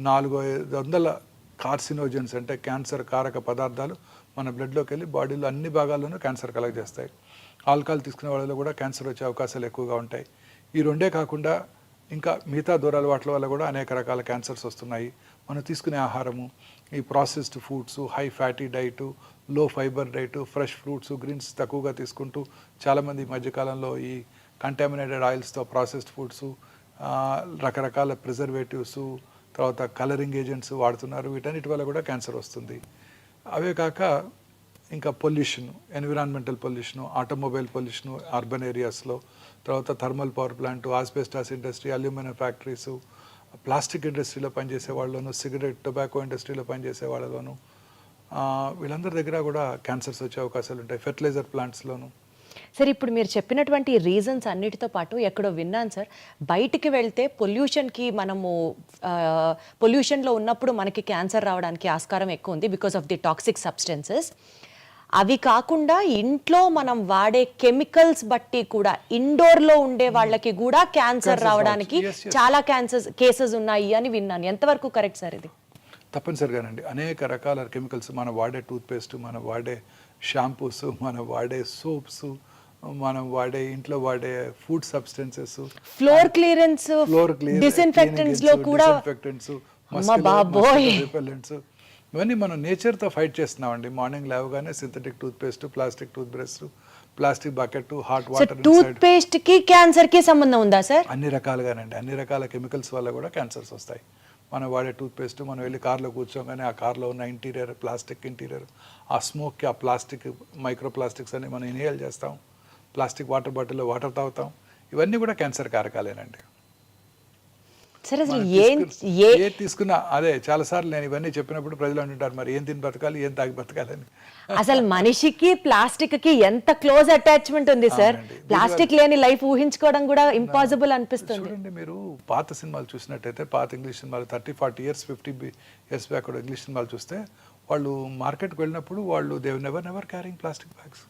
400-500 కార్సినోజన్స్ అంటే క్యాన్సర్ కారక పదార్థాలు మన బ్లడ్లోకి వెళ్ళి బాడీలో అన్ని భాగాల్లోనూ క్యాన్సర్ కలగజేస్తాయి. ఆల్కహాల్ తీసుకునే వాళ్ళలో కూడా క్యాన్సర్ వచ్చే అవకాశాలు ఎక్కువగా ఉంటాయి. ఈ రెండే కాకుండా ఇంకా మిగతా దూరాలవాట్ల వల్ల కూడా అనేక రకాల క్యాన్సర్స్ వస్తున్నాయి. మనం తీసుకునే ఆహారము, ఈ processed foods, high fatty diet, low fibre diet, fresh fruits, greens తక్కువగా తీసుకుంటూ చాలామంది ఈ మధ్యకాలంలో ఈ కంటామినేటెడ్ ఆయిల్స్తో ప్రాసెస్డ్ ఫుడ్స్, రకరకాల ప్రిజర్వేటివ్స్, తర్వాత కలరింగ్ ఏజెంట్స్ వాడుతున్నారు. వీటన్నిటి వల్ల కూడా క్యాన్సర్ వస్తుంది. అవే కాక ఇంకా pollution, environmental pollution, automobile pollution urban ఏరియాస్లో, తర్వాత thermal power plant, asbestos industry, aluminium factories, plastic ఇండస్ట్రీలో పనిచేసే వాళ్ళలోను, సిగరెట్ టొబాకో ఇండస్ట్రీలో పనిచేసే వాళ్ళలోను, వీళ్ళందరి దగ్గర కూడా క్యాన్సర్స్ వచ్చే అవకాశాలు ఉంటాయి. ఫెర్టిలైజర్ ప్లాంట్స్లోను. సార్ ఇప్పుడు మీరు చెప్పినటువంటి రీజన్స్ అన్నిటితో పాటు ఎక్కడో విన్నాను సార్, బయటికి వెళ్తే పొల్యూషన్కి మనము పొల్యూషన్లో ఉన్నప్పుడు మనకి క్యాన్సర్ రావడానికి ఆస్కారం ఎక్కువ ఉంది because of the toxic substances. అవి కాకుండా ఇంట్లో మనం వాడే కెమికల్స్ బట్టి కూడా ఇండోర్లో ఉండే వాళ్ళకి కూడా క్యాన్సర్ రావడానికి చాలా కేసెస్ ఉన్నాయి అని విన్నాను. ఎంతవరకు కరెక్ట్ సార్ ఇది? తప్పనిసరిగానండి. అనేక రకాల కెమికల్స్, మనం వాడే టూత్పేస్ట్, మనం వాడే షాంపూస్, మనం వాడే సోప్స్, మనం వాడే ఇంట్లో వాడే food substances, floor clearance, disinfectants లో కూడా రిపెల్లెంట్స్, ఇవన్నీ మనం నేచర్తో ఫైట్ చేస్తున్నామండి. మార్నింగ్ లేవగానే synthetic toothpaste, plastic toothbrush, plastic bucket, hot water. Toothpaste కి క్యాన్సర్ కి సంబంధం ఉందా సార్? అన్ని రకాలుగానండి. అన్ని రకాల కెమికల్స్ వల్ల కూడా క్యాన్సర్స్ వస్తాయి. మనం వాడే టూత్పేస్ట్, మనం వెళ్ళి కార్లో కూర్చోగానే ఆ కార్లో ఉన్న ఇంటీరియర్, ప్లాస్టిక్ ఇంటీరియర్, ఆ స్మోక్కి ఆ ప్లాస్టిక్ మైక్రో ప్లాస్టిక్స్ అని మనం ఇన్హేల్ చేస్తాం. ప్లాస్టిక్ వాటర్ బాటిల్లో వాటర్ తాగుతాం. ఇవన్నీ కూడా క్యాన్సర్ కారకాలేనండి. సరే, అసలు ఏ తీసుకున్నా అదే. చాలాసార్లు నేను ఇవన్నీ చెప్పినప్పుడు ప్రజలు అంటుంటారు, మరి ఏం తిని బతకాలి, ఏం తాగి బతకాలని. అసలు మనిషికి ప్లాస్టిక్ కి ఎంత క్లోజ్ అటాచ్మెంట్ ఉంది సార్. ప్లాస్టిక్ లేని లైఫ్ ఊహించుకోవడం కూడా ఇంపాసిబుల్ అనిపిస్తుంది. చూడండి, మీరు పాత సినిమాలు చూసినట్టయితే, పాత ఇంగ్లీష్ సినిమాలు 30-40 ఇయర్స్ 50 ఇయర్స్ బ్యాక్ ఇంగ్లీష్ సినిమాలు చూస్తే, వాళ్ళు మార్కెట్కి వెళ్ళినప్పుడు వాళ్ళు they never carrying plastic bags,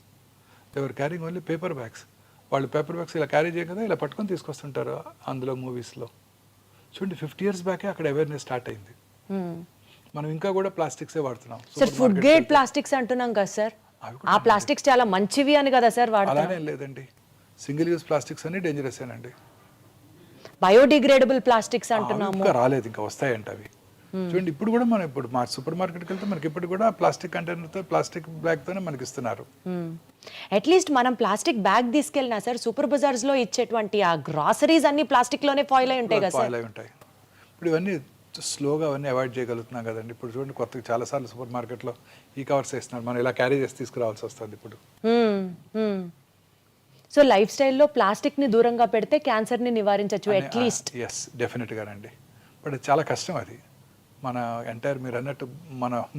they were carrying only paper bags. వాళ్ళు పేపర్ బ్యాగ్స్ ఇలా క్యారీ చేయ కదా, ఇలా పట్టుకొని తీసుకొస్తుంటారు అందులో మూవీస్లో. చూడండి, 50 ఇయర్స్ బ్యాకే అక్కడ అవేర్నెస్ స్టార్ట్ అయింది. మనం ఇంకా కూడా ప్లాస్టిక్సే వాడుతున్నాం. సార్ ఫుడ్ గ్రేడ్ ప్లాస్టిక్స్ అంటున్నాం కదా సార్, ఆ ప్లాస్టిక్స్ చాలా మంచివి అని కదా సార్ వాడతాం? అలానే లేదండి, సింగిల్ యూజ్ ప్లాస్టిక్స్ అన్ని డేంజరస్ ఏనండి. బయోడిగ్రేడబుల్ ప్లాస్టిక్స్ అంటున్నాము. ఇంకా రాలేదు, ఇంకా వస్తాయంట అవి. చూడండి, ఇప్పుడు కూడా మనం ఇప్పుడు మా సూపర్ మార్కెట్కి వెళ్తే మనకి ఇప్పుడు కూడా ప్లాస్టిక్ కంటైనర్తో, ప్లాస్టిక్ బ్యాగ్తోనే మనకి ఇస్తున్నారు. అట్లీస్ట్ మనం ప్లాస్టిక్ బ్యాగ్ తీసుకెళ్ళినా సార్, సూపర్ బజార్స్ లో ఇచ్చేటువంటి ఆ గ్రాసరీస్ అన్ని ప్లాస్టిక్ లోనే ఫాయిల్ అయి ఉంటాయి కదా సార్? ఫాయిల్ అయి ఉంటాయి. ఇప్పుడు ఇవన్నీ స్లోగా అవన్నీ అవాయిడ్ చేయగలుగుతున్నాం కదండి. ఇప్పుడు చూడండి, కొత్తగా చాలాసార్లు సూపర్ మార్కెట్లో ఈ కవర్స్ వేస్తున్నారు, మనం ఇలా క్యారీ చేసి తీసుకురావాల్సి వస్తుంది ఇప్పుడు. సో లైఫ్ స్టైల్లో ప్లాస్టిక్ ని దూరంగా పెడితే క్యాన్సర్ ని నివారించవచ్చు అట్లీస్ట్. ఎస్, డెఫినెట్గానండి. బట్ చాలా కష్టం అది. మన ఎంటైర్ మీరు అన్నట్టు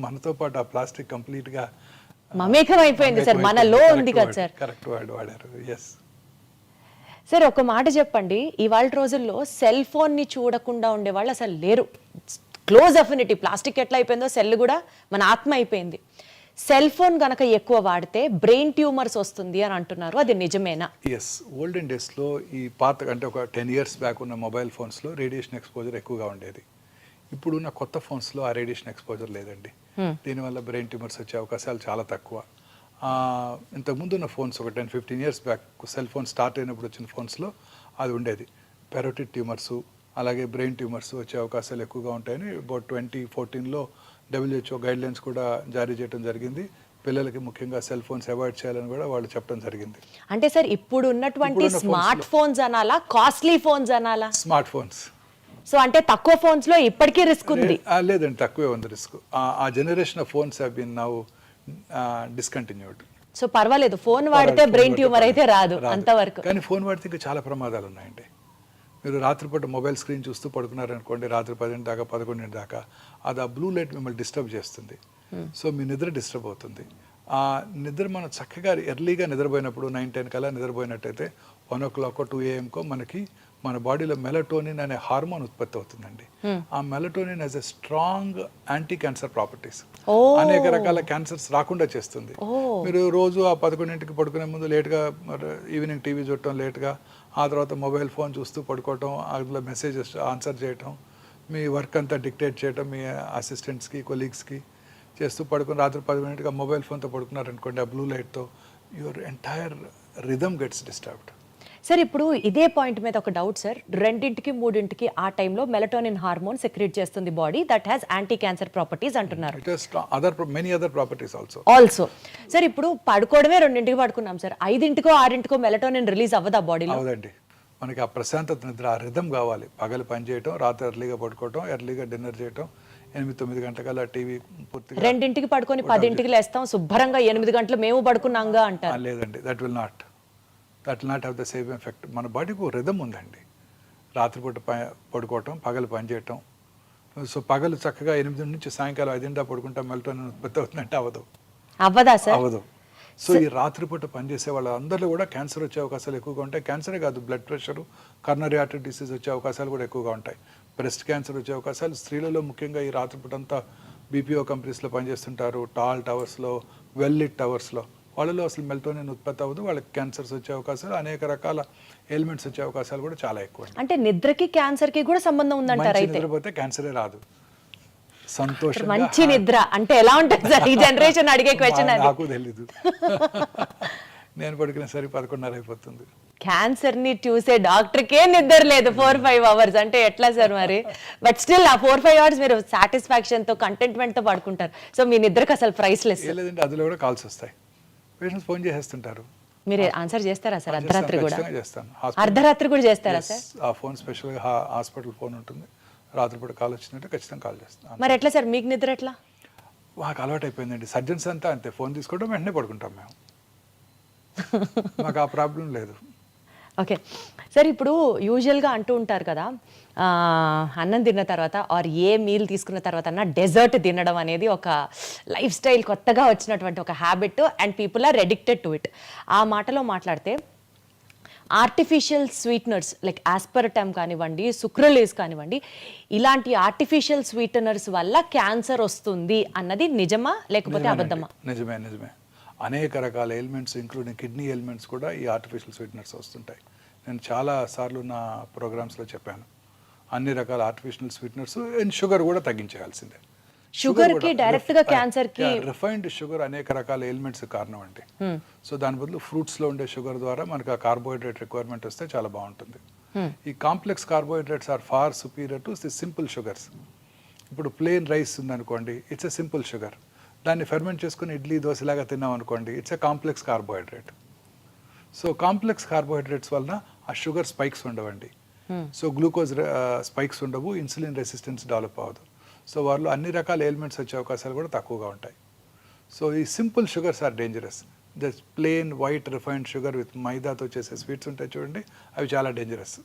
మనతో పాటు ఆ ప్లాస్టిక్ కంప్లీట్గా మమేకం అయిపోయింది సార్, మనలో ఉంది కదా సార్. కరెక్ట్ వర్డ్ వాడారు. ఎస్ సార్, ఒక మాట చెప్పండి, ఇవాళ రోజుల్లో సెల్ ఫోన్ ని చూడకుండా ఉండేవాళ్ళు అసలు లేరు. క్లోజ్ అఫినిటీ, ప్లాస్టిక్ ఎట్లా అయిపోయిందో సెల్ కూడా మన ఆత్మ అయిపోయింది. సెల్ ఫోన్ గనక ఎక్కువ వాడితే బ్రెయిన్ ట్యూమర్స్ వస్తుంది అని అంటున్నారు, అది నిజమేనా? ఎస్, ఓల్డెన్ డేస్లో ఈ పాత అంటే ఒక 10 ఇయర్స్ బ్యాక్ ఉన్న మొబైల్ ఫోన్స్లో రేడియేషన్ ఎక్స్పోజర్ ఎక్కువగా ఉండేది. ఇప్పుడున్న కొత్త ఫోన్స్లో ఆ రేడియేషన్ ఎక్స్పోజర్ లేదండి. దీనివల్ల బ్రెయిన్ ట్యూమర్స్ వచ్చే అవకాశాలు చాలా తక్కువ. ఇంతకుముందు ఉన్న ఫోన్స్ ఒక 10-15 years back cell phone start అయినప్పుడు వచ్చిన ఫోన్స్లో అది ఉండేది. పెరోటిడ్ ట్యూమర్స్, అలాగే బ్రెయిన్ ట్యూమర్స్ వచ్చే అవకాశాలు ఎక్కువగా ఉంటాయని అబౌట్ 2014లో WHO గైడ్లైన్స్ కూడా జారీ చేయడం జరిగింది. పిల్లలకి ముఖ్యంగా సెల్ ఫోన్స్ అవాయిడ్ చేయాలని కూడా వాళ్ళు చెప్పడం జరిగింది. అంటే సార్, ఇప్పుడు ఉన్నటువంటి స్మార్ట్ ఫోన్స్ అనాలా, కాస్ట్లీ ఫోన్స్ అనాలా? Smart phones. సో అంటే తక్కువ ఫోన్స్ లో ఇప్పటికీ రిస్క్ ఉంది? లేదండి, తక్కువే ఉంది రిస్క్. ఆ generation of phones have been now discontinued. So పర్వాలేదు, ఫోన్ వాడితే బ్రెయిన్ ట్యూమర్ అయితే రాదు అంతవరకు. కానీ ఫోన్ వాడితే ఇంకా చాలా ప్రమాదాలు ఉన్నాయండి. మీరు రాత్రిపూట మొబైల్ స్క్రీన్ చూస్తూ పడుకున్నారనుకోండి, రాత్రి 10 దాకా 11 దాకా, అది ఆ బ్లూ లైట్ మిమ్మల్ని డిస్టర్బ్ చేస్తుంది. సో మీ నిద్ర డిస్టర్బ్ అవుతుంది. ఆ నిద్ర మనం చక్కగా ఎర్లీగా నిద్రపోయినప్పుడు 9-10 కల్లా నిద్రపోయినట్టయితే 1 o'clock 2 AM మనకి మన బాడీలో మెలటోనిన్ అనే హార్మోన్ ఉత్పత్తి అవుతుందండి. ఆ melatonin as a strong anti cancer properties, అనేక రకాల క్యాన్సర్స్ రాకుండా చేస్తుంది. మీరు రోజు ఆ 11ంటికి పడుకునే ముందు లేట్గా ఈవినింగ్ టీవీ చూడటం, లేట్గా ఆ తర్వాత మొబైల్ ఫోన్ చూస్తూ పడుకోవటం, అందులో మెసేజెస్ ఆన్సర్ చేయటం, మీ వర్క్ అంతా డిక్టేట్ చేయటం మీ అసిస్టెంట్స్కి, కొలీగ్స్కి చేస్తూ పడుకుని రాత్రి 10 మొబైల్ ఫోన్తో పడుకున్నారనుకోండి, ఆ బ్లూ లైట్తో your entire rhythm gets disturbed. Sir ఇప్పుడు ఇదే పాయింట్ మీద ఒక డౌట్ సార్, 2ంటికి 3ంటికి ఆ టైంలో మెలటోనిన్ హార్మోన్ సెక్రెట్ చేస్తుంది body, that has anti cancer properties అంటున్నారు. It has many other properties also. Sir ఇప్పుడు పడుకోవడమే 2ంటికి పడుకున్నాం సార్, 5ంటికో 6ంటికో మెలటోనిన్ రిలీజ్ అవ్వదా బాడీలో? అవదండి, మనకి ఆ ప్రశాంతత నిద్ర, ఆ రిథం కావాలి. పగలు పని చేయటం, రాత్రి ఎర్లీగా పడుకోవటం, ఎర్లీగా డిన్నర్ చేయటం, 8-9 గంటకల్లా టీవీ పూర్తిగా. 2ంటికి పడుకొని 10ంటికి లేస్తాం, శుభ్రంగా 8 గంటలు మేము పడుకున్నాంగా అంటారు. లేదండి, that will not have the same effect. మన బాడీకి ఒక రిథం ఉందండి. రాత్రిపూట పడుకోవటం, పగలు పని చేయటం. సో పగలు చక్కగా 8 నుంచి సాయంకాలం 5 దాకా పడుకుంటాం, మెలటోనిన్ ఉత్పత్తి అవుతుందంటే అవ్వదా సార్? అవ్వదు. సో ఈ రాత్రిపూట పనిచేసే వాళ్ళ అందరిలో కూడా క్యాన్సర్ వచ్చే అవకాశాలు ఎక్కువగా ఉంటాయి. క్యాన్సరే కాదు, blood pressure, coronary artery disease వచ్చే అవకాశాలు కూడా ఎక్కువగా ఉంటాయి. బ్రెస్ట్ క్యాన్సర్ వచ్చే అవకాశాలు స్త్రీలలో ముఖ్యంగా ఈ రాత్రిపూట అంతా బీపీఓ కంపెనీస్లో పనిచేస్తుంటారు, టాల్ టవర్స్లో, వెల్ లిట్ టవర్స్లో, వాళ్ళలో అసలు మెలటోనిన్ ఉత్పత్తి అవ్వదు, వాళ్ళకి క్యాన్సర్స్ వచ్చే అవకాశాలు, అనేక రకాల ఎలిమెంట్స్ వచ్చే అవకాశాలు కూడా చాలా ఎక్కువ. అంటే నిద్రకి క్యాన్సర్కి కూడా సంబంధం ఉందంటారు అయితే? నిద్రపోతే క్యాన్సరే రాదు. సంతోషం, మంచి నిద్ర అంటే ఎలా ఉంటుంది సార్? ఈ జనరేషన్ అడిగే క్వశ్చన్ అది. నాకు తెలీదు, నేను పడుకునే సరి 11:30 అయిపోతుంది. క్యాన్సర్ ని చూసే డాక్టర్కే నిద్ర లేదు 4-5 అవర్స్ అంటే ఎట్లా సార్ మరి? బట్ స్టిల్ ఆ 4-5 అవర్స్ మీరు సాటిస్ఫాక్షన్ తో, కంటెంట్మెంట్ తో పడుకుంటారు. సో మీ నిద్రకు అసలు ప్రైస్లెస్. లేదండి, అందులో కూడా కాల్స్ వస్తాయి, పేషెంట్స్ ఫోన్ చేసేస్తుంటారు. మీరు ఆన్సర్ చేస్తారా సార్? అర్ధరాత్రి కూడా చేస్తాను. అర్ధరాత్రి కూడా చేస్తారా సార్? ఆ ఫోన్ స్పెషల్గా హాస్పిటల్ ఫోన్ ఉంటుంది, రాత్రిపూట కాల్ వచ్చిందంటే ఖచ్చితంగా కాల్ చేస్తాను. మరి ఎట్లా సార్ మీకు నిద్ర ఎట్లా? మాకు అలవాటు అయిపోయిందండి, సర్జన్స్ అంతా అంతే, ఫోన్ తీసుకోవడం వెంటనే పడుకుంటాం మేము. మాకు ఆ ప్రాబ్లం లేదు. ఓకే సార్, ఇప్పుడు యూజువల్గా అంటూ ఉంటారు కదా, అన్నం తిన్న తర్వాత ఆర్ ఏ మీల్ తీసుకున్న తర్వాత అన్న డెజర్ట్ తినడం అనేది ఒక లైఫ్ స్టైల్, కొత్తగా వచ్చినటువంటి ఒక habit, and people are addicted to it. ఆ మాటలో మాట్లాడితే ఆర్టిఫిషియల్ స్వీట్నర్స్ లైక్ ఆస్పర్టమ్ కానివ్వండి, సుక్రలేస్ కానివ్వండి, ఇలాంటి ఆర్టిఫిషియల్ స్వీటనర్స్ వల్ల క్యాన్సర్ వస్తుంది అన్నది నిజమా లేకపోతే అబద్ధమా? నిజమే. అనేక రకాల ఎలిమెంట్స్ ఇంక్లూడింగ్ కిడ్నీ ఎలిమెంట్స్ కూడా ఈ ఆర్టిఫిషియల్ స్వీట్నర్స్ వస్తుంటాయి. నేను చాలా సార్లు నా ప్రోగ్రామ్స్లో చెప్పాను, అన్ని రకాల ఆర్టిఫిషియల్ స్వీట్నర్స్ అండ్ షుగర్ కూడా తగ్గించేయాల్సిందే. షుగర్ కి డైరెక్ట్ గా క్యాన్సర్ కి రిఫైన్డ్ షుగర్ అనేక రకాల ఎలిమెంట్స్ కారణం అండి. సో దాని బదులు ఫ్రూట్స్ లో ఉండే షుగర్ ద్వారా మనకు ఆ కార్బోహైడ్రేట్ రిక్వైర్మెంట్ వస్తే చాలా బాగుంటుంది. ఈ complex carbohydrates are far superior to the simple sugars. ఇప్పుడు ప్లెయిన్ రైస్ ఉందనుకోండి, ఇట్స్ ఎ సింపుల్ షుగర్. దాన్ని ఫెర్మెంట్ చేసుకుని ఇడ్లీ దోశలాగా తిన్నాం అనుకోండి, it's a complex carbohydrate. So complex carbohydrates వలన ఆ షుగర్ స్పైక్స్ ఉండవండి. సో గ్లూకోజ్ స్పైక్స్ ఉండవు, ఇన్సులిన్ రెసిస్టెన్స్ డెవలప్ అవ్వదు. సో వారిలో అన్ని రకాల ఎలిమెంట్స్ వచ్చే అవకాశాలు కూడా తక్కువగా ఉంటాయి. సో ఈ simple sugars are dangerous. The plain white refined sugar with మైదాతో చేసే స్వీట్స్ ఉంటాయి చూడండి, అవి చాలా డేంజరస్.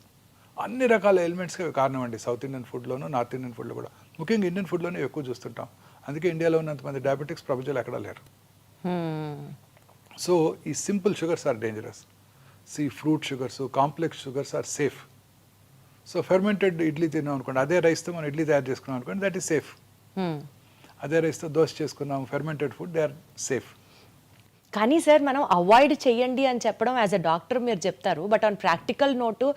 అన్ని రకాల ఎలిమెంట్స్కి అవి కారణం అండి. సౌత్ ఇండియన్ ఫుడ్లోను, నార్త్ ఇండియన్ ఫుడ్లో కూడా, ముఖ్యంగా ఇండియన్ ఫుడ్లోనే ఎక్కువ చూస్తుంటాం. అందుకే ఇండియాలో ఉన్నంతమంది డయాబెటిక్స్ ప్రపంచంలో ఎక్కడా లేరు. సో ఈ simple sugars are dangerous. See fruit sugars, complex sugars are safe. So fermented idli తిన్నాం అనుకోండి, అదే రైస్తో మనం ఇడ్లీ తయారు చేసుకున్నాం అనుకోండి, దట్ ఈస్ సేఫ్. అదే రైస్తో దోశ చేసుకున్నాం, fermented food, they are safe. కానీ సార్ మనం అవాయిడ్ చేయండి అని చెప్పడం యాజ్ అ డాక్టర్ మీరు చెప్తారు, బట్ ఆన్ ప్రాక్టికల్ నోటు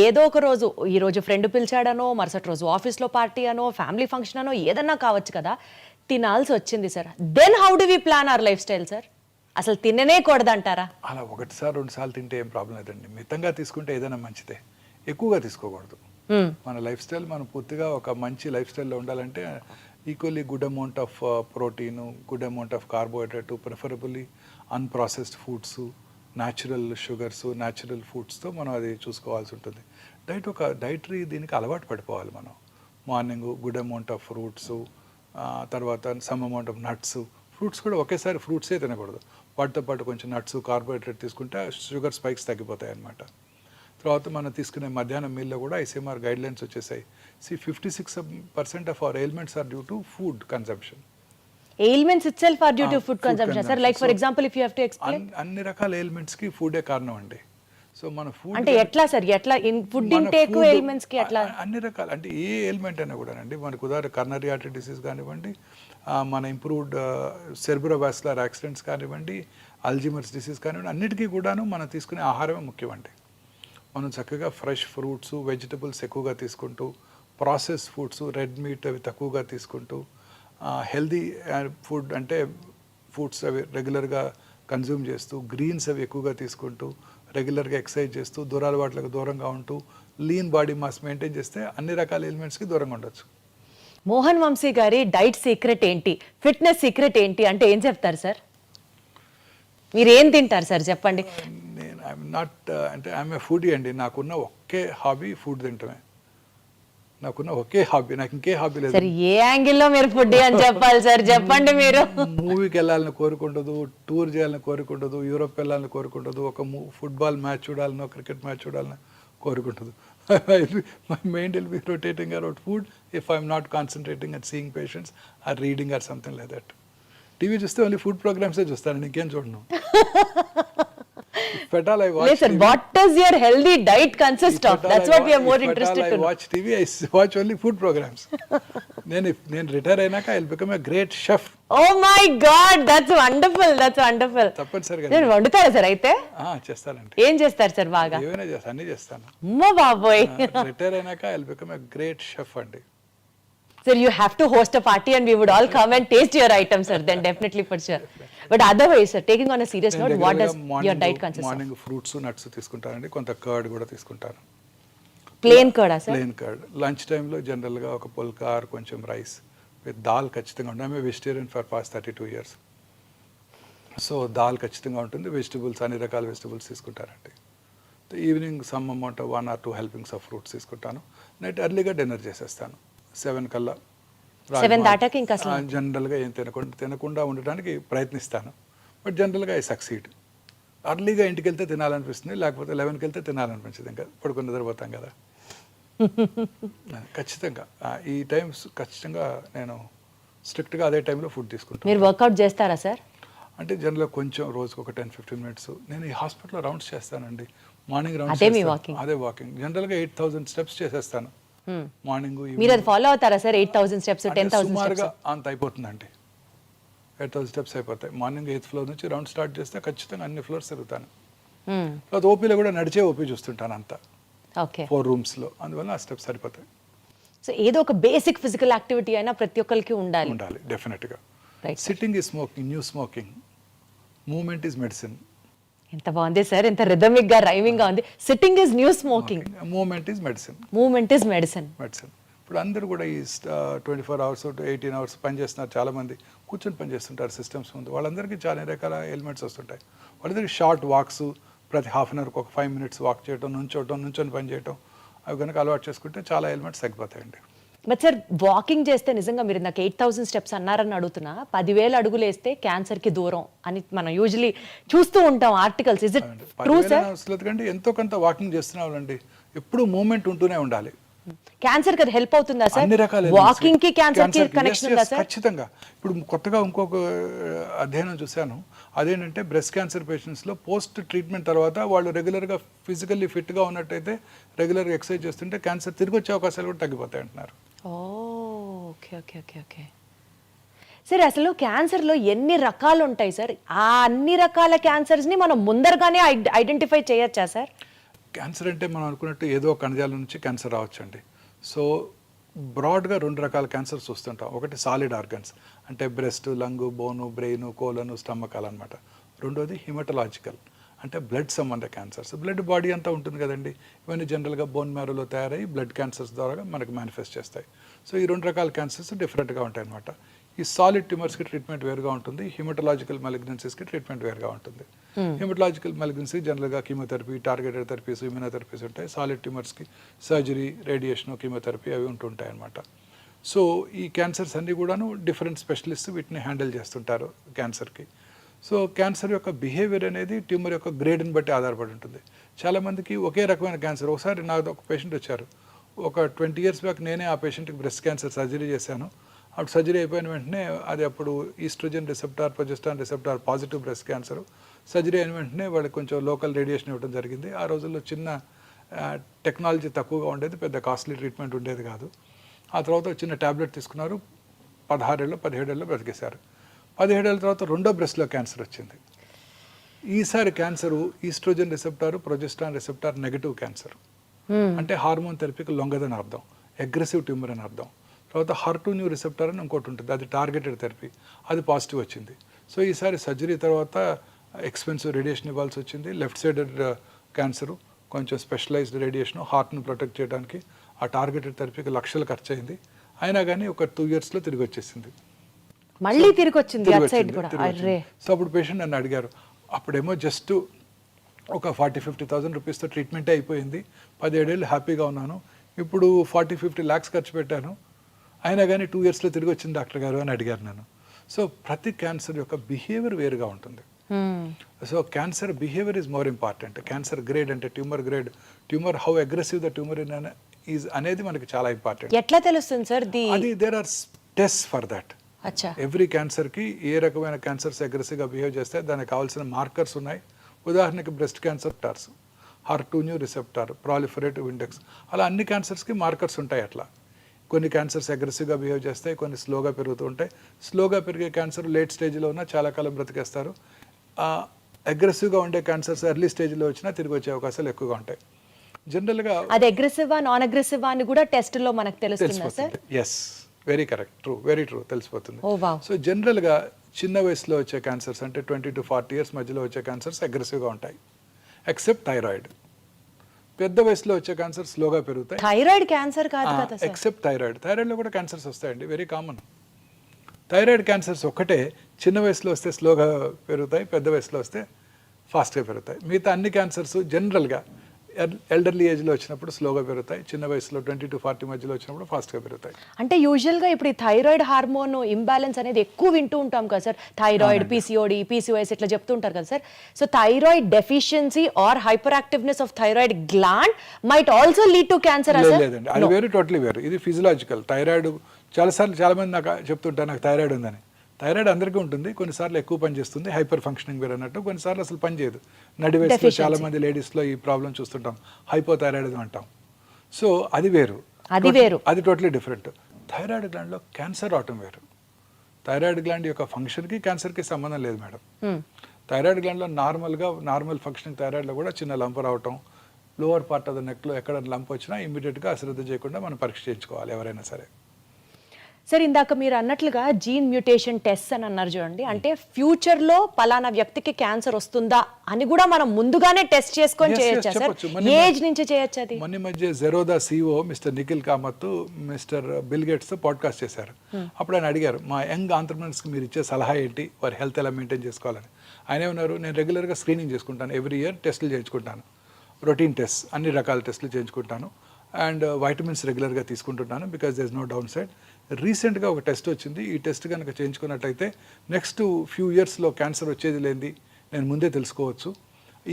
ఏదో ఒక రోజు, ఈ రోజు ఫ్రెండ్ పిలిచాడనో, మరుసటి రోజు ఆఫీస్లో పార్టీ అనో, ఫ్యామిలీ ఫంక్షన్ అనో ఏదన్నా కావచ్చు కదా, తినాల్సి వచ్చింది sir. Then how do we plan our lifestyle sir? అసలు తిననే కూడదంటారా? అలా 1-2 సార్లు తింటే ఏం ప్రాబ్లం లేదండి. మితంగా తీసుకుంటే ఏదైనా మంచిదే, ఎక్కువగా తీసుకోకూడదు. మన లైఫ్ స్టైల్ మనం పూర్తిగా ఒక మంచి లైఫ్ స్టైల్లో ఉండాలంటే equally good amount of protein, good amount of carbohydrate, preferably unprocessed foods, natural sugars, natural ఫుడ్స్తో మనం అది చూసుకోవాల్సి ఉంటుంది. ఒక డైటరీ దీనికి అలవాటు పడిపోవాలి మనం. Morning good amount of fruits, తర్వాత some amount of nuts. Fruits కూడా ఒకేసారి ఫ్రూట్సే తినకూడదు, వాటితో పాటు కొంచెం నట్స్, కార్బోహైడ్రేట్ తీసుకుంటే షుగర్ స్పైక్స్ తగ్గిపోతాయి అన్నమాట. తర్వాత మనం తీసుకునే మధ్యాహ్నం మీల్లో కూడా ఐసీఎంఆర్ గైడ్లైన్స్ వచ్చేసాయి. 56% of our ailments are due to food consumption. Ailments itself are due to food consumption sir? Like for example if you have to explain. అన్ని రకాల ఎయిల్మెంట్స్కి ఫుడే కారణం అండి. సో మన ఫుడ్ అంటే ఎట్లా సార్, ఎట్లా ఫుడ్ ఇంటేక్ ఎయిల్మెంట్స్ కి ఎట్లా? అన్ని రకాల అంటే ఏ ఎయిల్మెంట్ అయినా కూడా అండి, మనకు ఉదాహరణ కర్నరీ ఆర్టరీ డిసీజ్ కానివ్వండి, మన ఇంప్రూవ్డ్ సెర్బ్రోవాస్కులర్ యాక్సిడెంట్స్ కానివ్వండి, అల్జీమర్స్ డిసీజ్ కానివ్వండి, అన్నిటికీ కూడాను మనం తీసుకునే ఆహారమే ముఖ్యమండి. మనం చక్కగా ఫ్రెష్ ఫ్రూట్స్, వెజిటబుల్స్ ఎక్కువగా తీసుకుంటూ, ప్రాసెస్ ఫుడ్స్, రెడ్ మీట్ అవి తక్కువగా తీసుకుంటూ, హెల్దీ ఫుడ్ అంటే ఫుడ్స్ అవి రెగ్యులర్గా కన్జ్యూమ్ చేస్తూ, గ్రీన్స్ అవి ఎక్కువగా తీసుకుంటూ, రెగ్యులర్గా ఎక్సర్సైజ్ చేస్తూ దురలవాట్లకు దూరంగా ఉంటూ లీన్ బాడీ మాస్ మెయింటైన్ చేస్తే అన్ని రకాల ఎలిమెంట్స్కి దూరంగా ఉండొచ్చు. మోహన్ వంశీ గారి డైట్ సీక్రెట్ ఏంటి, ఫిట్నెస్ సీక్రెట్ ఏంటి అంటే ఏం చెప్తారు సార్? మీరు ఏం తింటారు సార్ చెప్పండి. నేను ఐఎమ్ నాట్ అంటే ఐఎమ్ ఏ ఫుడీ అండి. నాకున్న ఒకే హాబీ ఫుడ్ తింటమే. నాకున్న ఒకే హాబీ, నాకు ఇంకే హాబీ లేదు. సార్ ఏ యాంగిల్లో మీరు ఫుడ్ అని చెప్పాలి సార్, చెప్పండి మీరు. మూవీకి వెళ్ళాలని కోరుకుండదు, టూర్ చేయాలని కోరుకుండదు, యూరోప్ వెళ్ళాలని కోరుకుండదు, ఒక ఫుట్బాల్ మ్యాచ్ చూడాలనో క్రికెట్ మ్యాచ్ చూడాలని కోరుకుంటుంది. My mind will be rotating around food if I'm not concentrating and seeing patients or reading or something like that. TV చూస్తే ఓన్లీ ఫుడ్ ప్రోగ్రామ్సే చూస్తాను, ఇంకేం చూడను. If at all I watch లేదు sir, what does your healthy diet consist of? That's what we are more interested to know. Watch TV, I watch only food programs. నేను retire అయినాక I will become a great chef. Oh my God, that's wonderful, that's wonderful. తప్పనిసరిగా నేను వండుతారా sir అయితే? చేస్తానండి. ఏం చేస్తారు sir బాగా? ఏమైనా చేస్తాను, అన్ని చేస్తాను. అమ్మో బాబోయ్. రిటైర్ అయినాక I will become a great chef అండి. Sir, you have to host a party and we would all come and taste your items, sir. Then definitely for sure. But otherwise, sir, taking on a serious note, what does your diet consist of? Morning fruits nuts తీసుకుంటానండి, కొంత curd కూడా తీసుకుంటాను. Plain curd, sir? Plain curd. Lunch టైంలో జనరల్గా ఒక పుల్కా are కొంచెం rice with dal ఖచ్చితంగా ఉంటుంది. I'm vegetarian for past 32 years. So dal ఖచ్చితంగా ఉంటుంది. వెజిటబుల్స్, అన్ని రకాల వెజిటబుల్స్ తీసుకుంటారండి. Evening some amount 1 or 2 helpings of fruits తీసుకుంటాను. నైట్ ఎర్లీగా డిన్నర్ చేసేస్తాను 7 కల్లా. 7 దాటాక ఇంకా అసలు జనరల్గా ఏం తినకుండా ఉండడానికి ప్రయత్నిస్తాను. బట్ జనరల్గా ఐ సక్సీడ్. అర్లీగా ఇంటికి వెళ్తే తినాలనిపిస్తుంది, లేకపోతే 11కి వెళ్తే తినాలనిపించదు. ఇంకా పడుకుని నిద్రపోతాం కదా. ఖచ్చితంగా ఈ టైమ్స్ ఖచ్చితంగా నేను స్ట్రిక్ట్గా అదే టైంలో ఫుడ్ తీసుకుంటాను. మీరు వర్కౌట్ చేస్తారా సార్? అంటే జనరల్గా కొంచెం రోజుకు ఒక 10-15 minutes. నేను ఈ హాస్పిటల్లో రౌండ్స్ చేస్తానండి. మార్నింగ్ రౌండ్స్ అదే మీ వాకింగ్? అదే వాకింగ్. జనరల్గా 8,000 steps చేసేస్తాను మార్నింగ్. మీరు అది ఫాలో అవుతారా సార్? 8,000 steps, 10,000 సుమారుగా steps? అంత అయిపోతుందండి. 8,000 steps అయిపోతాయి. మార్నింగ్ 8th floor నుంచి రౌండ్ స్టార్ట్ చేస్తే ఖచ్చితంగా అన్ని ఫ్లోర్స్ తిరుగుతాను. తర్వాత ఓపీలో కూడా నడిచే ఓపీ చూస్తుంటాను అంతా, ఓకే. 4 rooms-లో. అందువల్ల ఆ స్టెప్స్ సరిపోతాయి. సో ఏదో ఒక బేసిక్ ఫిజికల్ యాక్టివిటీ అయినా ప్రతి ఒక్కరికి ఉండాలి. డెఫినెట్గా. Right. Sitting is smoking, new smoking. Movement is medicine. ఎంత బాగుంది సార్, ఎంత రిథమిక్ గా, రైమింగ్ గా ఉంది. Sitting is new smoking, movement is medicine. Movement is medicine. ఇప్పుడు అందరూ కూడా ఈ 24 hours 18 hours పనిచేస్తున్నారు. చాలామంది కూర్చొని పనిచేస్తుంటారు సిస్టమ్స్ ముందు. వాళ్ళందరికీ చాలా రకాల ఎలిమెంట్స్ వస్తుంటాయి. వాళ్ళందరికీ షార్ట్ వాక్స్, ప్రతి హాఫ్ అన్ అవర్కి ఒక 5 minutes వాక్ చేయడం, నుంచొని పని చేయడం, అవి కనుక అలవాటు చేసుకుంటే చాలా ఎలిమెంట్స్ తగ్గిపోతాయండి. బట్ సార్, వాకింగ్ చేస్తే నిజంగా మీరు నాకు 8,000 steps అన్నారని అడుగుతున్నా, 10,000 అడుగులు వేస్తే క్యాన్సర్ కి దూరం అని మనం యూజువలీ చూస్తూ ఉంటాం articles. Is it true sir? ఎందుకంటే ఎంతో కొంత వాకింగ్ చేస్తున్నామండి. ఎప్పుడు మూమెంట్ ఉంటూనే ఉండాలి. క్యాన్సర్ కి హెల్ప్ అవుతుందా సార్? అన్ని రకాల వాకింగ్ కి క్యాన్సర్ కి కనెక్షన్ ఉందా సార్? ఖచ్చితంగా. ఇప్పుడు కొత్తగా ఇంకొక అధ్యయనం చూశాను. అదేంటంటే బ్రెస్ట్ క్యాన్సర్ పేషెంట్స్లో పోస్ట్ ట్రీట్మెంట్ తర్వాత వాళ్ళు రెగ్యులర్గా ఫిజికల్లీ ఫిట్గా ఉన్నట్టయితే, రెగ్యులర్గా ఎక్సర్సైజ్ చేస్తుంటే క్యాన్సర్ తిరిగి వచ్చే అవకాశాలు కూడా తగ్గిపోతాయి అంటున్నారు. Okay okay okay okay. సరే, అసలు క్యాన్సర్లో ఎన్ని రకాలు ఉంటాయి సార్? ఆ అన్ని రకాల క్యాన్సర్స్ని మనం ముందరగానే ఐడెంటిఫై చేయొచ్చా సార్? క్యాన్సర్ అంటే మనం అనుకున్నట్టు ఏదో కణజాలం నుంచి క్యాన్సర్ రావచ్చండి. సో బ్రాడ్గా 2 రకాల క్యాన్సర్స్ చూస్తుంటాం. ఒకటి సాలిడ్ ఆర్గన్స్, అంటే బ్రెస్ట్, లంగు, బోను, బ్రెయిన్, కోలను, స్టమక్ అన్నమాట. రెండోది హిమటలాజికల్, అంటే బ్లడ్ సంబంధ క్యాన్సర్స్. బ్లడ్ బాడీ అంతా ఉంటుంది కదండి. ఇవన్నీ జనరల్గా బోన్ మ్యారోలో తయారయ్యి బ్లడ్ క్యాన్సర్స్ ద్వారా మనకు మేనిఫెస్ట్ చేస్తాయి. సో ఈ 2 రకాల క్యాన్సర్స్ డిఫరెంట్గా ఉంటాయి అన్నమాట. ఈ సాలిడ్ ట్యూమర్స్కి ట్రీట్మెంట్ వేరుగా ఉంటుంది, హిమటలాజికల్ మెలిగ్నెన్సీస్కి ట్రీట్మెంట్ వేరుగా ఉంటుంది. హిమటలాజికల్ మెలిగ్నెన్సీ జనరల్గా కీమోథెరపీ, టార్గెటెడ్ థెరపీస్, ఇమ్యూనోథెరపీస్ ఉంటాయి. సాలిడ్ ట్యూమర్స్కి సర్జరీ, రేడియేషన్, కీమోథెరపీ అవి ఉంటుంటాయి అన్నమాట. సో ఈ క్యాన్సర్స్ అన్నీ కూడాను డిఫరెంట్ స్పెషలిస్ట్ వీటిని హ్యాండిల్ చేస్తుంటారు క్యాన్సర్కి. సో క్యాన్సర్ యొక్క బిహేవియర్ అనేది ట్యూమర్ యొక్క గ్రేడ్ని బట్టి ఆధారపడి ఉంటుంది. చాలామందికి ఒకే రకమైన క్యాన్సర్. ఒకసారి నాకు ఒక పేషెంట్ వచ్చారు, ఒక 20 years బ్యాక్ నేనే ఆ పేషెంట్కి బ్రెస్ట్ క్యాన్సర్ సర్జరీ చేశాను. అప్పుడు సర్జరీ అయిపోయిన వెంటనే అది అప్పుడు estrogen receptor, progesterone receptor positive breast cancer. Surgery అయిన వెంటనే వాళ్ళకి కొంచెం లోకల్ రేడియేషన్ ఇవ్వడం జరిగింది. ఆ రోజుల్లో చిన్న టెక్నాలజీ తక్కువగా ఉండేది, పెద్ద కాస్ట్లీ ట్రీట్మెంట్ ఉండేది కాదు. ఆ తర్వాత చిన్న ట్యాబ్లెట్ తీసుకున్నారు, 17 ఏళ్ళు బ్రతికేశారు. 17 ఏళ్ళ తర్వాత రెండో బ్రెస్ట్లో క్యాన్సర్ వచ్చింది. ఈసారి cancer estrogen receptor, progesterone receptor negative cancer, అంటే హార్మోన్ థెరపీకి లొంగదని అర్థం, అగ్రెసివ్ ట్యూమర్ అని అర్థం. తర్వాత HER2 న్యూ రిసెప్టర్ అని ఇంకోటి ఉంటుంది, అది టార్గెటెడ్ థెరపీ, అది పాజిటివ్ వచ్చింది. సో ఈసారి సర్జరీ తర్వాత ఎక్స్పెన్సివ్ రేడియేషన్ ఇవ్వాల్సి వచ్చింది. లెఫ్ట్ సైడెడ్ క్యాన్సరు, కొంచెం స్పెషలైజ్డ్ రేడియేషన్, హార్ట్ను ప్రొటెక్ట్ చేయడానికి ఆ టార్గెటెడ్ థెరపీకి లక్షలు ఖర్చు అయింది. అయినా కానీ ఒక 2 yearsలో తిరిగి వచ్చేసింది. మళ్ళీ తిరిగి వచ్చింది అటు సైడ్ కూడా. అర్రే. సో అప్పుడు పేషెంట్ నన్ను అడిగారు, అప్పుడేమో జస్ట్ ఒక 40-50,000 రూపీస్తో ట్రీట్మెంటే అయిపోయింది, 17 ఏళ్ళు హ్యాపీగా ఉన్నాను, ఇప్పుడు 40-50 lakhs ఖర్చు పెట్టాను, అయినా కానీ 2 yearsలో తిరిగి వచ్చింది డాక్టర్ గారు అని అడిగారు నన్ను. సో ప్రతి క్యాన్సర్ యొక్క బిహేవియర్ వేరుగా ఉంటుంది. So cancer behaviour is more important. Cancer grade అంటే tumour grade, tumour how aggressive the tumour is అనేది మనకి చాలా ఇంపార్టెంట్. ఎట్లా తెలుస్తుంది సార్? అది there are test for that. అచ్చా. ఎవ్రీ క్యాన్సర్కి ఏ రకమైన క్యాన్సర్స్ అగ్రెసివ్గా బిహేవ్ చేస్తే దానికి కావాల్సిన మార్కర్స్ ఉన్నాయి. ఉదాహరణకి breast cancer torrs, HER2 receptor, proliferative index, అలా అన్ని క్యాన్సర్స్కి మార్కర్స్ ఉంటాయి. అట్లా కొన్ని క్యాన్సర్స్ అగ్రెసివ్గా బిహేవ్ చేస్తాయి, కొన్ని స్లోగా పెరుగుతూ ఉంటాయి. స్లోగా పెరిగే క్యాన్సర్ లేట్ స్టేజ్లో ఉన్నా చాలా కాలం బ్రతికేస్తారు. అగ్రెసివ్గా ఉండే క్యాన్సర్స్ ఎర్లీ స్టేజ్లో వచ్చినా తిరిగి వచ్చే అవకాశాలు ఎక్కువగా ఉంటాయి. జనరల్గా అది అగ్రెసివా నాన్ అగ్రెసివా అని కూడా టెస్ట్లో మనకు తెలుస్తుందా sir? Yes, very correct, true, very true, తెలిసిపోతుంది. Oh wow. సో జనరల్గా చిన్న వయసులో వచ్చే క్యాన్సర్స్ అంటే 20 to 40 years మధ్యలో వచ్చే క్యాన్సర్స్ అగ్రెసివ్గా ఉంటాయి, ఎక్సెప్ట్ థైరాయిడ్. పెద్ద వయసులో వచ్చే క్యాన్సర్ స్లోగా పెరుగుతాయి. థైరాయిడ్ క్యాన్సర్ కాదు కదా సార్? Except thyroid. థైరాయిడ్లో కూడా క్యాన్సర్స్ వస్తాయండి, వెరీ కామన్. థైరాయిడ్ క్యాన్సర్స్ ఒక్కటే చిన్న వయసులో వస్తే స్లోగా పెరుగుతాయి, పెద్ద వయసులో వస్తే ఫాస్ట్గా పెరుగుతాయి. మిగతా అన్ని క్యాన్సర్స్ జనరల్గా ఎల్డర్లీ ఏజ్లో వచ్చినప్పుడు స్లోగా పెరుగుతాయి, చిన్న వయసులో 20 to 40 మధ్యలో వచ్చినప్పుడు ఫాస్ట్గా పెరుగుతాయి. అంటే యూజువల్గా ఇప్పుడు ఈ థైరాయిడ్ హార్మోన్ ఇంబ్యాలెన్స్ అనేది ఎక్కువ వింటూ ఉంటాం కదా సార్, థైరాయిడ్, పీసీఓడి, పీసీఓఎస్ ఇట్లా చెప్తూ ఉంటారు కదా sir. So thyroid deficiency or hyper activeness of thyroid gland might also lead to cancer. లేదండి, అది వేరు, టోటలీ వేరు. ఇది ఫిజియలాజికల్. థైరాయిడ్ చాలామంది నాకు చెప్తుంటారు నాకు థైరాయిడ్ ఉందని. థైరాయిడ్ అందరికీ ఉంటుంది, కొన్నిసార్లు ఎక్కువ పని చేస్తుంది, హైపర్ ఫంక్షనింగ్ వేరు అన్నట్టు, కొన్నిసార్లు అసలు పని చేయదు. నడి వయసులో చాలా మంది లేడీస్లో ఈ ప్రాబ్లం చూస్తుంటాం, హైపోథైరాయిడిజం అంటాం. సో అది వేరు, అది టోటలీ డిఫరెంట్. థైరాయిడ్ గ్లాండ్లో క్యాన్సర్ అవటం వేరు. థైరాయిడ్ గ్లాండ్ యొక్క ఫంక్షన్కి క్యాన్సర్కి సంబంధం లేదు మేడం. థైరాయిడ్ గ్లాండ్లో నార్మల్ ఫంక్షనింగ్ థైరాయిడ్లో కూడా చిన్న లంప్ రావటం, లోవర్ పార్ట్ ఆఫ్ ద నెక్లో ఎక్కడ లంప్ వచ్చినా ఇమీడియట్గా అశ్రద్ధ చేయకుండా మనం పరీక్ష చేయించుకోవాలి ఎవరైనా సరే. సార్ ఇందాక మీరు అన్నట్లుగా జీన్ మ్యూటేషన్ టెస్ట్ అని అన్నారు చూడండి, అంటే ఫ్యూచర్లో పలానా వ్యక్తికి క్యాన్సర్ వస్తుందా అని కూడా మనం ముందుగానే టెస్ట్ చేసుకొని చేయొచ్చా సార్? ఏజ్ నుంచి చేయొచ్చు అది? మొన్న మధ్య Zerodha CEO mister Nikhil Kamath mister Bill గేట్స్తో పాడ్కాస్ట్ చేశారు. అప్పుడు ఆయన అడిగారు, మా యంగ్ ఆంటర్ప్రెనర్స్కి మీరు ఇచ్చే సలహా ఏంటి, వారి హెల్త్ ఎలా మెయింటైన్ చేసుకోవాలని. ఆయన ఏమన్నారు, నేను రెగ్యులర్గా స్క్రీనింగ్ చేసుకుంటాను, ఎవ్రీ ఇయర్ టెస్టులు చేయించుకుంటాను, రొటీన్ టెస్ట్, అన్ని రకాల టెస్టులు చేయించుకుంటాను, అండ్ వైటమిన్స్ రెగ్యులర్గా తీసుకుంటున్నాను, because there is no downside. రీసెంట్గా ఒక టెస్ట్ వచ్చింది, ఈ టెస్ట్ కనుక చేయించుకున్నట్టయితే నెక్స్ట్ ఫ్యూ ఇయర్స్లో క్యాన్సర్ వచ్చేది లేనిది నేను ముందే తెలుసుకోవచ్చు.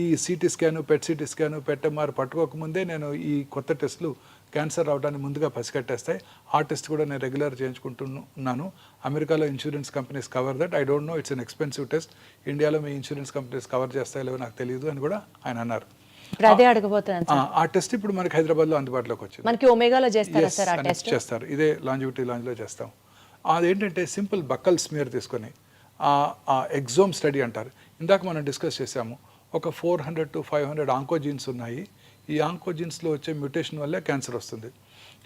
ఈ CT scan, PET CT scan, PET-MR పట్టుకోకముందే నేను ఈ కొత్త టెస్టులు క్యాన్సర్ రావడానికి ముందుగా పసిగట్టేస్తాయి. ఆ టెస్ట్ కూడా నేను రెగ్యులర్ చేయించుకుంటున్నాను. అమెరికాలో insurance companies cover that. I don't know, it's an expensive test. ఇండియాలో మీ ఇన్సూరెన్స్ కంపెనీస్ కవర్ చేస్తాయో లేవో నాకు తెలియదు అని కూడా ఆయన అన్నారు. అదే అడగబోతున్నాను. ఆ టెస్ట్ ఇప్పుడు మనకి హైదరాబాద్లో అందుబాటులోకి వచ్చింది. మనకి ఒమేగాలో చేస్తారా సార్ ఆ టెస్ట్? చేస్తారు, ఇదే లాంజివిటీ లాంజ్లో చేస్తాం. అదేంటంటే సింపుల్ బక్కల్ స్మియర్ తీసుకొని ఆ ఎగ్జోమ్ స్టడీ అంటారు. ఇందాక మనం డిస్కస్ చేసాము, ఒక 400 to 500 ఆంకోజీన్స్ ఉన్నాయి. ఈ ఆంకోజీన్స్లో వచ్చే మ్యూటేషన్ వల్లే క్యాన్సర్ వస్తుంది.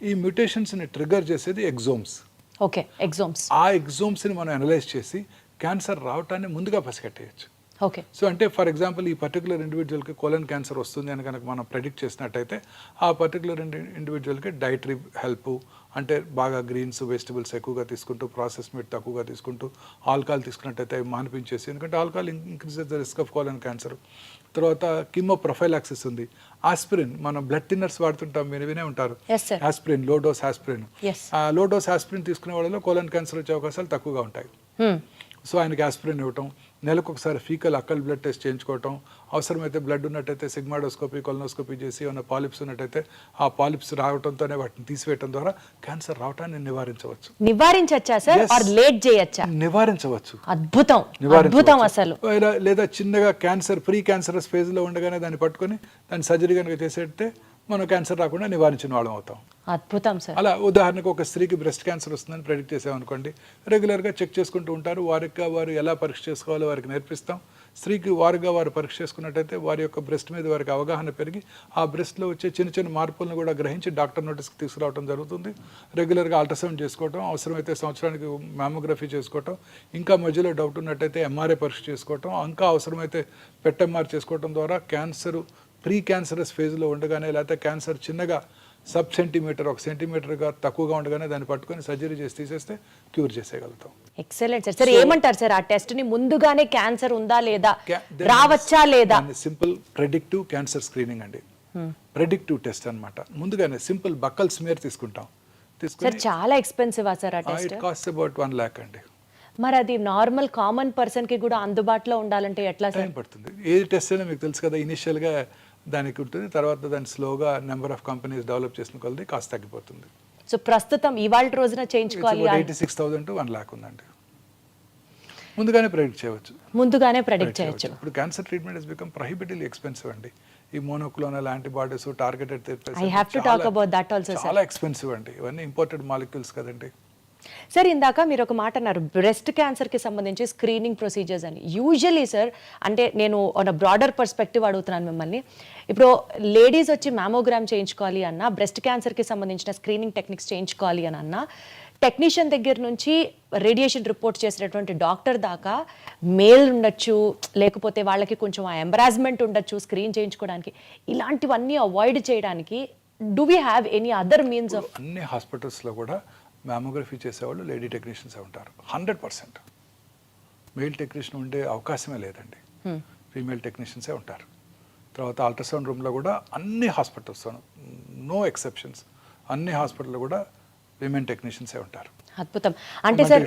ఈ మ్యూటేషన్స్ని ట్రిగర్ చేసేది ఎగ్జోమ్స్. ఓకే, ఎగ్జోమ్స్. ఆ ఎగ్జోమ్స్ని మనం అనలైజ్ చేసి క్యాన్సర్ రావటాన్ని ముందుగా పసిగట్టేయచ్చు. ఓకే. సో అంటే ఫర్ ఎగ్జాంపుల్ ఈ పర్టికులర్ ఇండివిజువల్కి కోలన్ క్యాన్సర్ వస్తుంది అని కనుక మనం ప్రెడిక్ట్ చేసినట్టయితే ఆ పర్టికులర్ ఇండివిజువల్కి డైటరీ హెల్ప్, అంటే బాగా గ్రీన్స్, వెజిటబుల్స్ ఎక్కువగా తీసుకుంటూ, ప్రాసెస్ మీట్ తక్కువగా తీసుకుంటూ, ఆల్కహాల్ తీసుకున్నట్టయితే మానిపించేసి, ఎందుకంటే alcohol increases the risk of colon cancer. తర్వాత కిమో ప్రొఫైలాక్సిస్ ఉంది, ఆస్పిరిన్, మనం బ్లడ్ థిన్నర్స్ వాడుతుంటాం, మీరు వినే ఉంటారు, aspirin, low dose aspirin. Low dose aspirin తీసుకునే వాళ్ళలో కోలన్ క్యాన్సర్ వచ్చే అవకాశాలు తక్కువగా ఉంటాయి. సో ఆయనకి ఆస్పిరిన్ ఇవ్వటం, నెలకు ఒకసారి ఫీకల్ అక్కల్ బ్లడ్ టెస్ట్ చేయించుకోవటం, అవసరమైతే బ్లడ్ ఉన్నట్టయితే సిగ్మాడోస్కోపీ, కొలనోస్కోపీ చేసి ఏమైనా పాలిప్స్ ఉన్నట్టయితే ఆ పాలిప్స్ రావడంతోనే వాటిని తీసివేయడం ద్వారా క్యాన్సర్ రావటాన్ని నివారించవచ్చు. నివారించవచ్చా సార్? ఆర్ లేట్ చేయొచ్చా? నివారించవచ్చు. అద్భుతం, అద్భుతం అసలు. లేదా చిన్నగా క్యాన్సర్ ప్రీ క్యాన్సరస్ ఫేజ్లో ఉండగానే దాన్ని పట్టుకొని దాన్ని సర్జరీ కనుక చేసేస్తే మనం క్యాన్సర్ రాకుండా నివారించిన వాళ్ళం అవుతాం. అద్భుతం సార్. అలా ఉదాహరణకు ఒక స్త్రీకి బ్రెస్ట్ క్యాన్సర్ వస్తుందని ప్రెడిక్ట్ చేసామనుకోండి, రెగ్యులర్గా చెక్ చేసుకుంటూ ఉంటారు, వారు ఎలా పరీక్ష చేసుకోవాలో వారికి నేర్పిస్తాం. స్త్రీకి వారు పరీక్ష చేసుకున్నట్టయితే వారి యొక్క బ్రెస్ట్ మీద వారికి అవగాహన పెరిగి ఆ బ్రెస్ట్లో వచ్చే చిన్న చిన్న మార్పులను కూడా గ్రహించి డాక్టర్ నోటీస్కి తీసుకురావడం జరుగుతుంది. రెగ్యులర్గా అల్ట్రాసౌండ్ చేసుకోవటం, అవసరమైతే సంవత్సరానికి మ్యామోగ్రఫీ చేసుకోవటం, ఇంకా మధ్యలో డౌట్ ఉన్నట్టయితే MRI పరీక్ష చేసుకోవటం, ఇంకా అవసరమైతే PET-MR చేసుకోవటం ద్వారా క్యాన్సర్ ప్రీ క్యాన్సరస్ ఫేజ్లో ఉండగానే, లేకపోతే క్యాన్సర్ చిన్నగా సబ్ సెంటీమీటర్, 1 సెంటీమీటర్గా తక్కువగా ఉండగానే దాన్ని పట్టుకొని సర్జరీ చేసి తీసేస్తే క్యూర్ చేసేయగలుగుతాం. Excellent sir. సార్ ఏమంటారు సార్, ఆ టెస్ట్ ని ముందుగానే క్యాన్సర్ ఉందా లేదా, రావచ్చా లేదా? సింపుల్ ప్రెడిక్టివ్ క్యాన్సర్ స్క్రీనింగ్ అండి. ప్రెడిక్టివ్ టెస్ట్ అన్నమాట. ముందుగానే సింపుల్ బక్కల్ స్మియర్ తీసుకుంటాం. సార్ చాలా ఎక్స్పెన్సివ్ సార్ ఆ test? It cost about 1 lakh అండి. మరి అది నార్మల్ కామన్ పర్సన్ కి కూడా అందుబాటులో ఉండాలంటే ఎట్లా సార్? టైం పడుతుంది. ఏ టెస్ట్ అయినా మీకు తెలుసు కదా, ఇనిషియల్గా దానికి ఉంటుంది, తర్వాత దాన్ని స్లోగా నెంబర్ ఆఫ్ కంపెనీస్ డెవలప్ చేసిన కొలది కాస్ట్ తగ్గిపోతుంది. సో ప్రస్తుతం ఇవాళ రోజున చేయించుకోవాలి 86,000 to 1 lakh ఉందండి. ముందుగానే ప్రెడిక్ట్ చేయవచ్చు. ముందుగానే ప్రెడిక్ట్ చేయొచ్చు. ఇప్పుడు cancer treatment is become prohibitively expensive అండి. ఈ monoclonal antibodies, targeted therapies I have to talk about that also sir. చాలా ఎక్స్పెన్సివ్ అండి. ఇవన్నీ ఇంపోర్టెడ్ మాలిక్యూల్స్ కదండి. సార్ ఇందాక మీరు ఒక మాట అన్నారు, బ్రెస్ట్ క్యాన్సర్కి సంబంధించి స్క్రీనింగ్ ప్రొసీజర్స్ అని. యూజువలీ సార్, అంటే నేను ఆన్ బ్రాడర్ పర్స్పెక్టివ్ అడుగుతున్నాను మిమ్మల్ని. ఇప్పుడు లేడీస్ వచ్చి మ్యామోగ్రామ్ చేయించుకోవాలి అన్నా, బ్రెస్ట్ క్యాన్సర్కి సంబంధించిన స్క్రీనింగ్ టెక్నిక్స్ చేయించుకోవాలి అని అన్నా, టెక్నీషియన్ దగ్గర నుంచి రేడియేషన్ రిపోర్ట్ చేసినటువంటి డాక్టర్ దాకా మేల్ ఉండొచ్చు, లేకపోతే వాళ్ళకి కొంచెం ఆ ఎంబరాస్మెంట్ ఉండొచ్చు స్క్రీన్ చేయించుకోవడానికి. ఇలాంటివన్నీ అవాయిడ్ చేయడానికి do we have any other means of? అన్ని హాస్పిటల్స్లో కూడా మ్యామోగ్రఫీ చేసేవాళ్ళు లేడీ టెక్నీషియన్సే ఉంటారు. 100%. మెయిల్ టెక్నీషియన్ ఉండే అవకాశమే లేదండి. ఫీమేల్ టెక్నీషియన్సే ఉంటారు. తర్వాత అల్ట్రాసౌండ్ రూమ్లో కూడా అన్ని హాస్పిటల్స్లోనూ, నో ఎక్సెప్షన్స్, అన్ని హాస్పిటల్లో కూడా విమెన్ టెక్నీషియన్సే ఉంటారు. అద్భుతం. అంటే సార్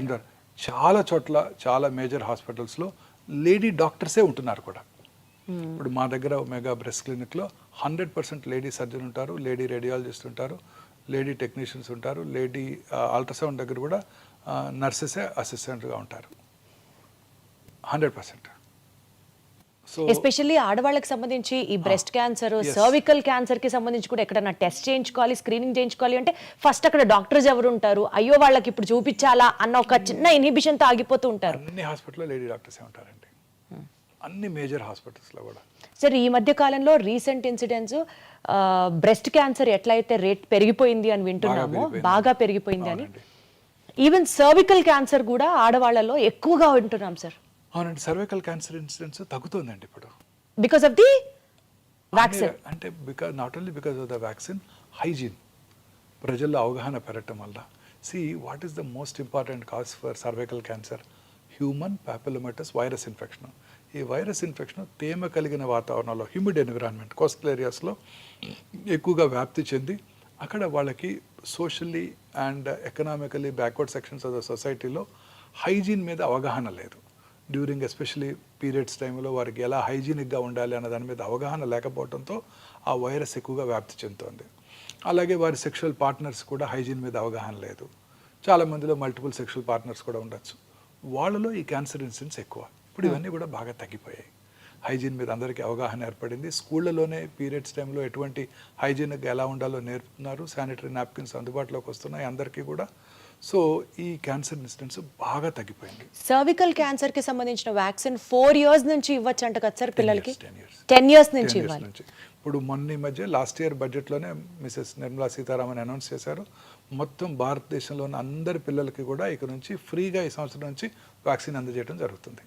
చాలా చోట్ల, చాలా మేజర్ హాస్పిటల్స్లో లేడీ డాక్టర్సే ఉంటున్నారు కూడా. ఇప్పుడు మా దగ్గర మెగా బ్రెస్ట్ క్లినిక్లో 100% లేడీ సర్జన్ ఉంటారు, లేడీ రేడియాలజిస్ట్ ఉంటారు, లేడీ టెక్నీషియన్స్ ఉంటారు, లేడీ అల్ట్రాసౌండ్ దగ్గర కూడా నర్సెసే అసిస్టెంట్గా ఉంటారు. 100%. సో ఎస్పెషల్లీ ఆడవాళ్ళకి సంబంధించి ఈ బ్రెస్ట్ క్యాన్సర్, సర్వికల్ క్యాన్సర్ కి సంబంధించి కూడా ఎక్కడన్నా టెస్ట్ చేయించుకోవాలి, స్క్రీనింగ్ చేయించుకోవాలి అంటే ఫస్ట్ అక్కడ డాక్టర్స్ ఎవరు ఉంటారు, అయ్యో వాళ్ళకి ఇప్పుడు చూపించాలా అన్న ఒక చిన్న ఇన్హిబిషన్ తో ఆగిపోతూ ఉంటారు. అన్ని హాస్పిటల్లో లేడీ డాక్టర్సే ఉంటారండి, అన్ని మేజర్ హాస్పిటల్స్లో కూడా. సార్ ఈ మధ్య కాలంలో రీసెంట్ ఇన్సిడెంట్స్, బ్రెస్ట్ క్యాన్సర్ ఎట్లయితే రేట్ పెరిగిపోయింది అని వింటున్నామో, బాగా పెరిగిపోయింది అని, ఈవెన్ సర్వికల్ క్యాన్సర్ కూడా ఆడవాళ్ళలో ఎక్కువగా వింటున్నాం సార్. అవునండి, సర్వైకల్ క్యాన్సర్ ఇన్సిడెన్స్ తగ్గుతుందండి ఇప్పుడు. Because of the vaccine. అంటే not only because of the vaccine, hygiene, ప్రజల్లో అవగాహన పెరగటం వల్ల. What is the most important cause for cervical cancer? Human papillomatous virus infection. ఈ వైరస్ ఇన్ఫెక్షన్ తేమ కలిగిన వాతావరణంలో, హ్యూమిడ్ ఎన్విరాన్మెంట్, కోస్టల్ ఏరియాస్లో ఎక్కువగా వ్యాప్తి చెంది అక్కడ వాళ్ళకి socially and economically backward sections of the సొసైటీలో హైజీన్ మీద అవగాహన లేదు. డ్యూరింగ్ ఎస్పెషలీ పీరియడ్స్ టైంలో వారికి ఎలా హైజీనిక్గా ఉండాలి అన్న దాని మీద అవగాహన లేకపోవడంతో ఆ వైరస్ ఎక్కువగా వ్యాప్తి చెందుతోంది. అలాగే వారి సెక్షువల్ పార్ట్నర్స్ కూడా హైజీన్ మీద అవగాహన లేదు. చాలామందిలో మల్టిపుల్ సెక్షువల్ పార్ట్నర్స్ కూడా ఉండొచ్చు. వాళ్ళలో ఈ క్యాన్సర్ ఇన్సిడెన్స్ ఎక్కువ. ఇప్పుడు ఇవన్నీ కూడా బాగా తగ్గిపోయాయి. హైజీన్ మీద అందరికీ అవగాహన ఏర్పడింది. స్కూళ్ళలోనే పీరియడ్స్ టైంలో ఎటువంటి హైజీనిక్గా ఎలా ఉండాలో నేర్పుతున్నారు. శానిటరీ నాప్కిన్స్ అందుబాటులోకి వస్తున్నాయి అందరికీ కూడా. సో ఈ క్యాన్సర్ ఇన్సిడెన్స్ బాగా తగ్గిపోయింది. సర్వికల్ క్యాన్సర్ కి సంబంధించిన వ్యాక్సిన్ 4 years నుంచి ఇవ్వచ్చు అంట కదా సార్ పిల్లలకి? 10 years నుంచి ఇవ్వాలి. ఇప్పుడు మొన్న ఈ మధ్య లాస్ట్ ఇయర్ బడ్జెట్లోనే మిసెస్ నిర్మలా సీతారామన్ అనౌన్స్ చేశారు, మొత్తం భారతదేశంలో ఉన్న అందరి పిల్లలకి కూడా ఇక నుంచి ఫ్రీగా ఈ సంవత్సరం నుంచి వ్యాక్సిన్ అందజేయడం జరుగుతుంది.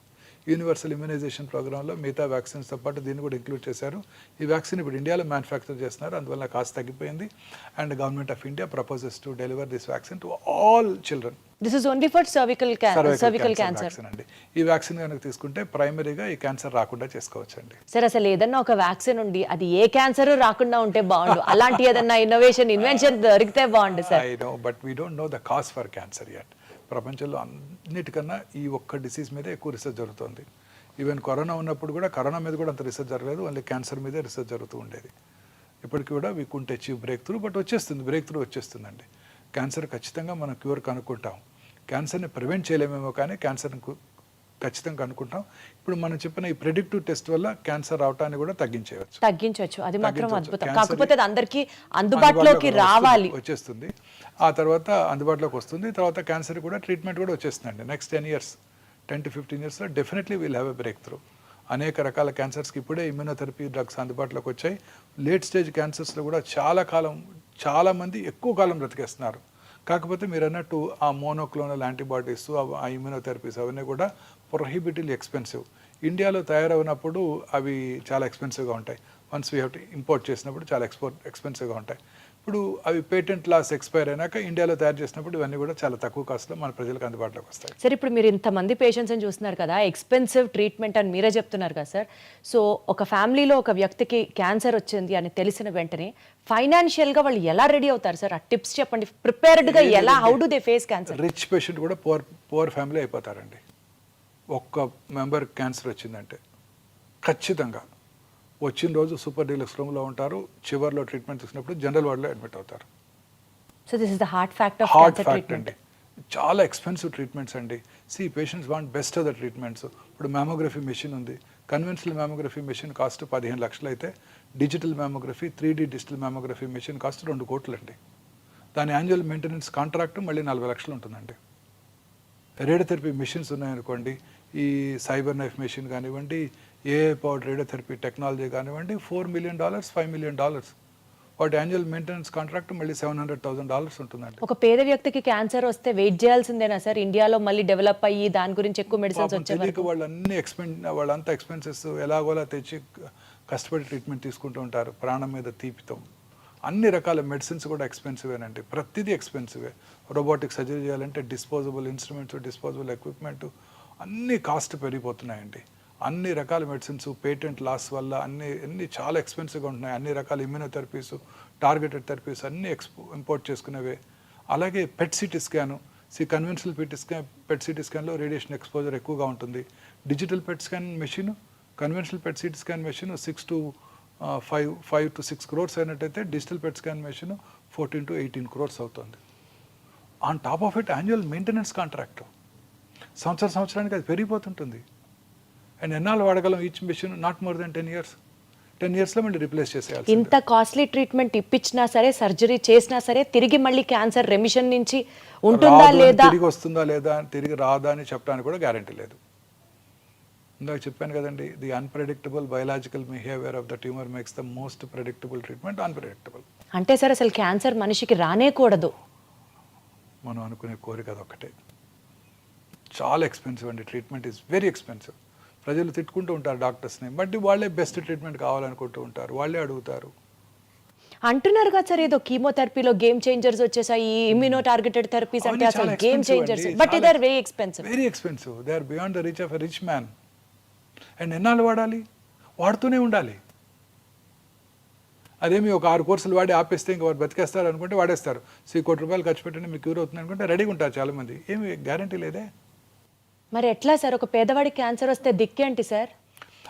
యూనివర్సల్ ఇమ్యునైజేషన్ ప్రోగ్రాంలో మిగతా వ్యాక్సిన్స్తో పాటు దీన్ని కూడా ఇంక్లూడ్ చేశారు. ఈ వ్యాక్సిన్ ఇప్పుడు ఇండియాలో మ్యానుఫ్యాక్చర్ చేస్తున్నారు, అందువల్ల కాస్ట్ తగ్గిపోయింది. And government of India proposes to deliver this vaccine to all children. This is only for cervical cancer అండి. ఈ వ్యాక్సిన్ కనుక తీసుకుంటే ప్రైమరీగా ఈ క్యాన్సర్ రాకుండా చేసుకోవచ్చు అండి. సార్ అసలు ఏదన్నా ఒక వ్యాక్సిన్ ఉండి అది ఏ క్యాన్సర్ రాకుండా ఉంటే బాగుండు, అలాంటి ఏదన్నా ఇన్వెన్షన్ దొరికితే బాగుండు sir. I know, but we don't know the cause for cancer yet. ప్రపంచంలో అన్నిటికన్నా ఈ ఒక్క డిసీజ్ మీద ఎక్కువ రీసెర్చ్ జరుగుతుంది. ఈవెన్ కరోనా ఉన్నప్పుడు కూడా కరోనా మీద కూడా అంత రీసెర్చ్ జరగలేదు, ఓన్లీ క్యాన్సర్ మీదే రీసెర్చ్ జరుగుతూ ఉండేది. ఇప్పటికి కూడా we can't achieve breakthrough, but breakthrough వచ్చేస్తుందండి. క్యాన్సర్ ఖచ్చితంగా మనం క్యూర్ కనుక్కుంటాం. క్యాన్సర్ని ప్రివెంట్ చేయలేమేమో కానీ క్యాన్సర్ని ఖచ్చితంగా కనుక్కుంటాం. ఇప్పుడు మనం చెప్పిన ఈ ప్రెడిక్టివ్ టెస్ట్ వల్ల క్యాన్సర్ రావటాన్ని కూడా తగ్గించవచ్చు. అది మాత్రం అద్భుతం. కాకపోతే అది అందరికీ అందుబాటులోకి రావాలి, వచ్చేస్తుంది. ఆ తర్వాత అందుబాటులోకి వస్తుంది. తర్వాత క్యాన్సర్ కూడా ట్రీట్మెంట్ కూడా వచ్చేస్తుందండి. Next 10 to 15 years definitely will have a break through. అనేక రకాల క్యాన్సర్స్కి ఇప్పుడే ఇమ్యూనోథెరపీ డ్రగ్స్ అందుబాటులోకి వచ్చాయి. లేట్ స్టేజ్ క్యాన్సర్స్లో కూడా చాలామంది ఎక్కువ కాలం బ్రతికేస్తున్నారు. కాకపోతే మీరు అన్నట్టు ఆ మోనోక్లోనల్ యాంటీబాడీస్, ఆ ఇమ్యూనోథెరపీస్ అవన్నీ కూడా ప్రొహిబిటివ్లీ ఎక్స్పెన్సివ్. ఇండియాలో తయారవునప్పుడు అవి చాలా ఎక్స్పెన్సివ్గా ఉంటాయి. Once we have to import చేసినప్పుడు చాలా ఎక్స్పెన్సివ్గా ఉంటాయి. ఇప్పుడు అవి పేటెంట్ లాస్ ఎక్స్పైర్ అయినాక ఇండియాలో తయారు చేసినప్పుడు ఇవన్నీ కూడా చాలా తక్కువ కాస్ట్లో మన ప్రజలకు అందుబాటులోకి వస్తాయి. సార్ ఇప్పుడు మీరు ఇంతమంది పేషెంట్స్ని చూస్తున్నారు కదా, ఎక్స్పెన్సివ్ ట్రీట్మెంట్ అని మీరే చెప్తున్నారు కదా సార్. సో ఒక ఫ్యామిలీలో ఒక వ్యక్తికి క్యాన్సర్ వచ్చింది అని తెలిసిన వెంటనే ఫైనాన్షియల్గా వాళ్ళు ఎలా రెడీ అవుతారు సార్? ఆ టిప్స్ చెప్పండి. ప్రిపేర్డ్గా ఎలా, how do they face cancer? Rich patient కూడా పువర్ ఫ్యామిలీ అయిపోతారండి. ఒక్క మెంబర్ క్యాన్సర్ వచ్చిందంటే ఖచ్చితంగా వచ్చిన రోజు సూపర్ డీలక్స్ రూమ్లో ఉంటారు, చివర్లో ట్రీట్మెంట్ తీసుకున్నప్పుడు జనరల్ వార్డులో అడ్మిట్ అవుతారు. So this is the heart fact of heart cancer fact treatment. అండి. చాలా ఎక్స్పెన్సివ్ ట్రీట్మెంట్స్ అండి. Patients want best of the treatments. ఇప్పుడు మ్యామోగ్రఫీ మెషిన్ ఉంది. కన్వెన్షనల్ మ్యామోగ్రఫీ మెషిన్ కాస్ట్ 15 లక్షలు అయితే digital mammography 3D digital mammography machine cost 2 కోట్లు అండి. దాని యాన్యువల్ మెయింటెనెన్స్ కాంట్రాక్ట్ మళ్ళీ 40 లక్షలు ఉంటుందండి. రేడియోథెరపీ మెషిన్స్ ఉన్నాయనుకోండి, ఈ సైబర్ నైఫ్ మెషిన్ కానివ్వండి, ఏఐ పవర్డ్ రేడియోథెరపీ టెక్నాలజీ కానివ్వండి, $4 million, $5 million. వాటి యాన్యువల్ మెయింటెనెన్స్ కాంట్రాక్ట్ మళ్ళీ $700,000 ఉంటుందండి. ఒక పేద వ్యక్తికి క్యాన్సర్ వస్తే వెయిట్ చేయాల్సిందేనా సార్? ఇండియాలో మళ్ళీ డెవలప్ అయ్యి దాని గురించి ఎక్కువ మెడిసిన్స్ వచ్చే తెలియక వాళ్ళంతా ఎక్స్పెన్సెస్ ఎలాగోలా తెచ్చి కష్టపడి ట్రీట్మెంట్ తీసుకుంటూ ఉంటారు ప్రాణం మీద తీపితో. అన్ని రకాల మెడిసిన్స్ కూడా ఎక్స్పెన్సివేనండి. ప్రతిదీ ఎక్స్పెన్సివే. రోబోటిక్ సర్జరీ చేయాలంటే డిస్పోజబుల్ ఇన్స్ట్రుమెంట్స్, డిస్పోజబుల్ ఎక్విప్మెంట్ అన్నీ కాస్ట్ పెరిగిపోతున్నాయండి. అన్ని రకాల మెడిసిన్స్ పేటెంట్ లాస్ వల్ల అన్ని చాలా ఎక్స్పెన్సివ్గా ఉంటున్నాయి. అన్ని రకాల ఇమ్యూనోథెరపీస్, టార్గెటెడ్ థెరపీస్ అన్నీ ఇంపోర్ట్ చేసుకునేవే. అలాగే PET CT scan, conventional PET CT స్కాన్లో రేడియేషన్ ఎక్స్పోజర్ ఎక్కువగా ఉంటుంది. Digital PET scan machine, conventional PET CT scan machine 5 to 6 crores అయినట్టయితే digital PET scan machine 14 to 18 crores అవుతుంది. On top of it annual maintenance contract సంవత్సరానికి అది పెరిగిపోతుంటుంది. And ఎన్నాళ్ళు వాడగలం each machine? Not more than 10 years. 10 yearsలో మళ్ళీ replace చేసేయాలి. ఇంత కాస్ట్లీ ట్రీట్మెంట్ ఇప్పించినా సరే, సర్జరీ చేసినా సరే, తిరిగి మళ్ళీ క్యాన్సర్ రెమిషన్ నుంచి ఉంటుందా లేదా, తిరిగి వస్తుందా లేదా, తిరిగి రాదా అని చెప్పడానికి కూడా గ్యారంటీ లేదు. ఇందాక చెప్పాను కదండి, the unpredictable biological behaviour of the tumour makes the most predictable treatment unpredictable. అంటే సార్ అసలు క్యాన్సర్ మనిషికి రానేకూడదు. మనం అనుకునే కోరిక అదొక్కటే. చాలా ఎక్స్పెన్సివ్ అండి. Treatment is very expensive. ప్రజలు తిట్టుకుంటూ ఉంటారు డాక్టర్స్ని, బట్ వాళ్ళే బెస్ట్ ట్రీట్మెంట్ కావాలనుకుంటూ ఉంటారు, వాళ్ళే అడుగుతారు. అంటున్నారు కదా సార్, ఏదో కీమోథెరపీలో గేమ్ చేంజర్స్ వచ్చేసాయి, ఇమ్యూనో టార్గెటెడ్ థెరపీస్ అంటే అసలు గేమ్ చేంజర్స్, బట్ ఇదే very expensive. Very expensive. They are beyond the reach of a rich man. And ఎన్నాళ్ళు వాడాలి? వాడుతూనే ఉండాలి. అదేమి ఒక 6 కోర్సులు వాడి ఆపేస్తే ఇంకా వారు బతికేస్తారు అనుకుంటే వాడేస్తారు. ₹1 కోటి ఖర్చు పెట్టండి మీకు క్యూర్ అవుతుంది అనుకుంటే రెడీగా ఉంటారు చాలామంది. ఏమి గ్యారంటీ లేదే. మరి ఎట్లా సార్ ఒక పేదవాడికి క్యాన్సర్ వస్తే దిక్కేంటి సార్?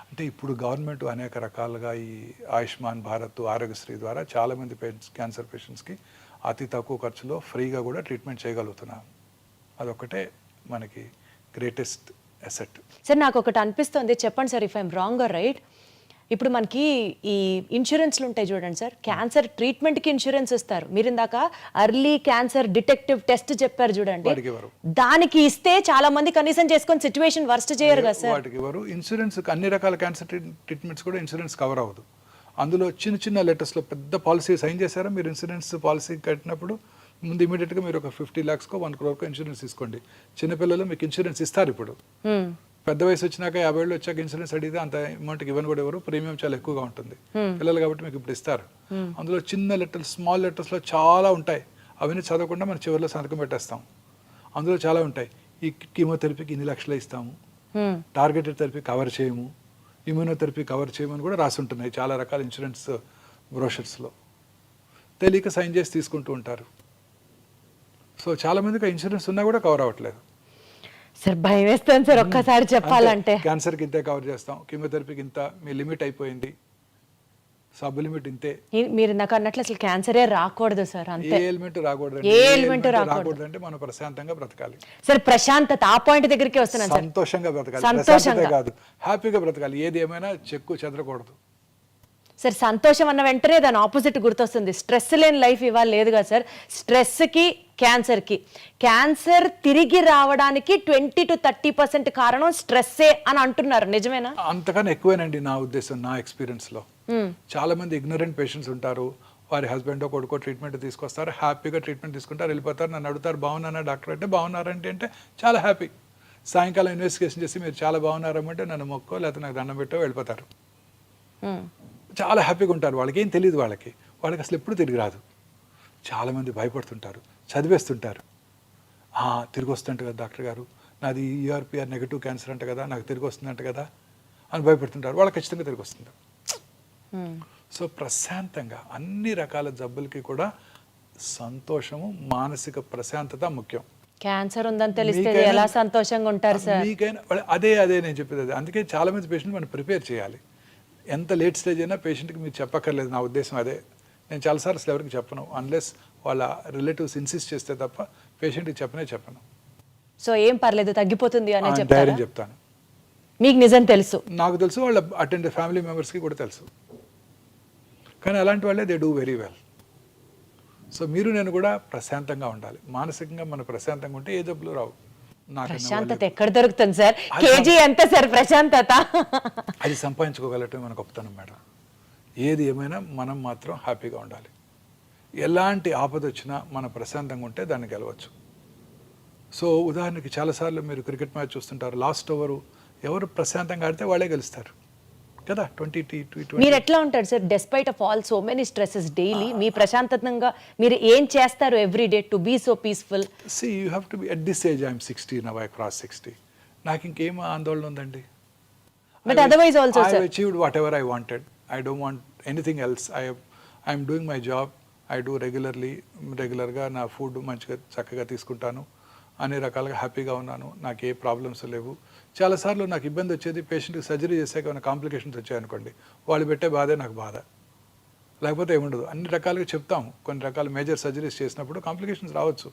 అంటే ఇప్పుడు గవర్నమెంట్ అనేక రకాలుగా ఈ ఆయుష్మాన్ భారత్, ఆరోగ్యశ్రీ ద్వారా చాలామంది క్యాన్సర్ పేషెంట్స్కి అతి తక్కువ ఖర్చులో ఫ్రీగా కూడా ట్రీట్మెంట్ చేయగలుగుతున్నాం. అదొక్కటే మనకి గ్రేటెస్ట్ అసెట్. సార్ నాకు ఒకటి అనిపిస్తుంది, చెప్పండి sir if I'm wrong or right. ఇప్పుడు మనకి ఈ ఇన్సూరెన్స్లు ఉంటాయి చూడండి సార్, క్యాన్సర్ ట్రీట్మెంట్కి ఇన్సూరెన్స్ ఇస్తారు. మీరు ఇందాక అర్లీ క్యాన్సర్ డిటెక్టివ్ టెస్ట్ చెప్పారు చూడండి, దానికి ఇస్తే చాలా మంది కనీసం చేసుకొని సిచ్యువేషన్ వర్స్ట్ చేయరు కదా సార్. వాటికి ఎవరు ఇన్సూరెన్స్ అన్ని రకాల క్యాన్సర్ ట్రీట్మెంట్స్ కూడా ఇన్సూరెన్స్ కవర్ అవ్వదు. అందులో చిన్న చిన్న లెటర్స్లో పెద్ద పాలసీ సైన్ చేశారా మీరు? ఇన్సూరెన్స్ పాలసీ కట్టినప్పుడు ముందు ఇమీడియట్గా మీరు ఒక 50 lakhs, 1 crore ఇన్సూరెన్స్ తీసుకోండి. చిన్నపిల్లలు మీకు ఇన్సూరెన్స్ ఇస్తారు. ఇప్పుడు పెద్ద వయసు వచ్చినాక 50 ఏళ్ళు వచ్చాక ఇన్సూరెన్స్ అడిగితే అంత అమౌంట్కి ఇవ్వని కూడా ఎవరు, ప్రీమియం చాలా ఎక్కువగా ఉంటుంది. పిల్లలు కాబట్టి మీకు ఇప్పుడు ఇస్తారు. అందులో చిన్న లెటర్స్, స్మాల్ లెటర్స్లో చాలా ఉంటాయి. అవన్నీ చదవకుండా మనం చివరిలో సంతకం పెట్టేస్తాం. అందులో చాలా ఉంటాయి. ఈ కీమోథెరపీకి ఇన్ని లక్షలు ఇస్తాము, టార్గెటెడ్ థెరపీ కవర్ చేయము, ఇమ్యూనోథెరపీ కవర్ చేయమని కూడా రాసి ఉంటున్నాయి చాలా రకాల ఇన్సూరెన్స్ బ్రోషర్స్లో. తెలియక సైన్ చేసి తీసుకుంటూ ఉంటారు. సో చాలామందికి ఇన్సూరెన్స్ ఉన్నా కూడా కవర్ అవ్వట్లేదు. సార్ భయం వేస్తాను సార్ ఒక్కసారి చెప్పాలంటే. క్యాన్సర్కి ఇంతే కవర్ చేస్తాం, కీమోథెరపీకి ఇంత, మీ లిమిట్ అయిపోయింది, సబ్ లిమిట్ ఇంతే. మీరు నాకు అన్నట్లు అసలు క్యాన్సరే రాకూడదు సార్. అంతే, ఏ ఎలిమెంట్ రాకూడదు. ఏ ఎలిమెంట్ రాకూడదు అంటే మనం ప్రశాంతంగా బ్రతకాలి సార్. ప్రశాంతత, ఆ పాయింట్ దగ్గరికి వస్తున్నాను సార్. సంతోషంగా బ్రతకాలి, సంతోషంగా కాదు హ్యాపీగా బ్రతకాలి. ఏది ఏమైనా చెక్కు చెదరకూడదు సార్. సంతోషం అన్న వెంటనే దాని ఆపోజిట్ గుర్తొస్తుంది. స్ట్రెస్ లేని లైఫ్ ఇవాళ లేదు కదా సార్. స్ట్రెస్కి, క్యాన్సర్కి, క్యాన్సర్ తిరిగి రావడానికి 20 to 30% కారణం స్ట్రెస్సే అని అంటున్నారు, నిజమేనా? అంతకన్నా ఎక్కువేనండి నా ఉద్దేశం. నా ఎక్స్పీరియన్స్లో చాలా మంది ఇగ్నరెంట్ పేషెంట్స్ ఉంటారు. వారి హస్బెండో కొడుకో ట్రీట్మెంట్ తీసుకొస్తారు, హ్యాపీగా ట్రీట్మెంట్ తీసుకుంటారు, వెళ్ళిపోతారు. నన్ను అడుగుతారు బాగున్నానా డాక్టర్ అంటే, బాగున్నారంటే అంటే చాలా హ్యాపీ. సాయంకాలం ఇన్వెస్టిగేషన్ చేసి మీరు చాలా బాగున్నారమ్మంటే నన్ను మొక్కో లేకపోతే నాకు దండం పెట్టో వెళ్ళిపోతారు. చాలా హ్యాపీగా ఉంటారు. వాళ్ళకి ఏం తెలియదు, వాళ్ళకి అసలు ఎప్పుడు తిరిగి రాదు. చాలామంది భయపడుతుంటారు, చదివేస్తుంటారు. తిరిగి వస్తుందంట కదా డాక్టర్ గారు, నాది ERPR నెగటివ్ క్యాన్సర్ అంట కదా, నాకు తిరిగి వస్తుందంట కదా అని భయపడుతుంటారు. వాళ్ళకి ఖచ్చితంగా తిరిగి వస్తుంది. సో ప్రశాంతంగా అన్ని రకాల జబ్బులకి కూడా సంతోషము, మానసిక ప్రశాంతత ముఖ్యం. క్యాన్సర్ ఉందని తెలిస్తే ఎలా సంతోషంగా ఉంటారు సార్? మీకైనా అదే నేను చెప్పేది అదే. అందుకే చాలా మంది పేషెంట్ మనం ప్రిపేర్ చేయాలి. ఎంత లేట్ స్టేజ్ అయినా పేషెంట్కి మీరు చెప్పక్కర్లేదు. నా ఉద్దేశం అదే. నేను చాలాసార్లు అసలు ఎవరికి చెప్పను, అన్లెస్ వాళ్ళ రిలేటివ్స్ ఇన్సిస్ట్ చేస్తే తప్ప పేషెంట్కి చెప్పను. సో ఏం పర్లేదు, తగ్గిపోతుంది అనే ధైర్యం చెప్తాను. మీకు నిజం తెలుసు? నాకు తెలుసు, వాళ్ళ అటెండ్ ఫ్యామిలీ మెంబర్స్కి కూడా తెలుసు. కానీ అలాంటి వాళ్ళే they do very well. So మీరు నేను కూడా ప్రశాంతంగా ఉండాలి. మానసికంగా మనం ప్రశాంతంగా ఉంటే ఏ జబ్బులు రావు. ప్రశాంతత ఎక్కడ దొరుకుతుంది సార్? కేజీ ఎంత సార్ ప్రశాంతత? అది సంపాదించుకోగలటం మన గొప్పతనం మేడం. ఏది ఏమైనా మనం మాత్రం హ్యాపీగా ఉండాలి. ఎలాంటి ఆపద వచ్చినా మనం ప్రశాంతంగా ఉంటే దాన్ని గెలవచ్చు. సో ఉదాహరణకి చాలాసార్లు మీరు క్రికెట్ మ్యాచ్ చూస్తుంటారు, లాస్ట్ ఓవరు ఎవరు ప్రశాంతంగా ఆడితే వాళ్ళే గెలుస్తారు కదా. 20-20 మీరు ఎట్లా ఉంటారు sir despite of all so many stresses daily? మీ ప్రశాంతంగా మీరు ఏం చేస్తారు every day to be so peaceful? See, you have to be at this age. I'm 60 now. I crossed 60. నాకు ఇంకేం ఆందోళన ఉందండి. But otherwise also, sir, I've achieved whatever I wanted. I don't want anything else. I'm doing my job. I do రెగ్యులర్గా నా food మంచిగా చక్కగా తీసుకుంటాను. అన్ని రకాలుగా హ్యాపీగా ఉన్నాను. నాకు ఏ ప్రాబ్లమ్స్ లేవు. చాలాసార్లు నాకు ఇబ్బంది వచ్చేది, పేషెంట్కి సర్జరీ చేసాక ఏమైనా కాంప్లికేషన్స్ వచ్చాయనుకోండి, వాళ్ళు పెట్టే బాధే నాకు బాధ. లేకపోతే ఏముండదు. అన్ని రకాలుగా చెప్తాము. కొన్ని రకాల మేజర్ సర్జరీస్ చేసినప్పుడు కాంప్లికేషన్స్ రావచ్చు.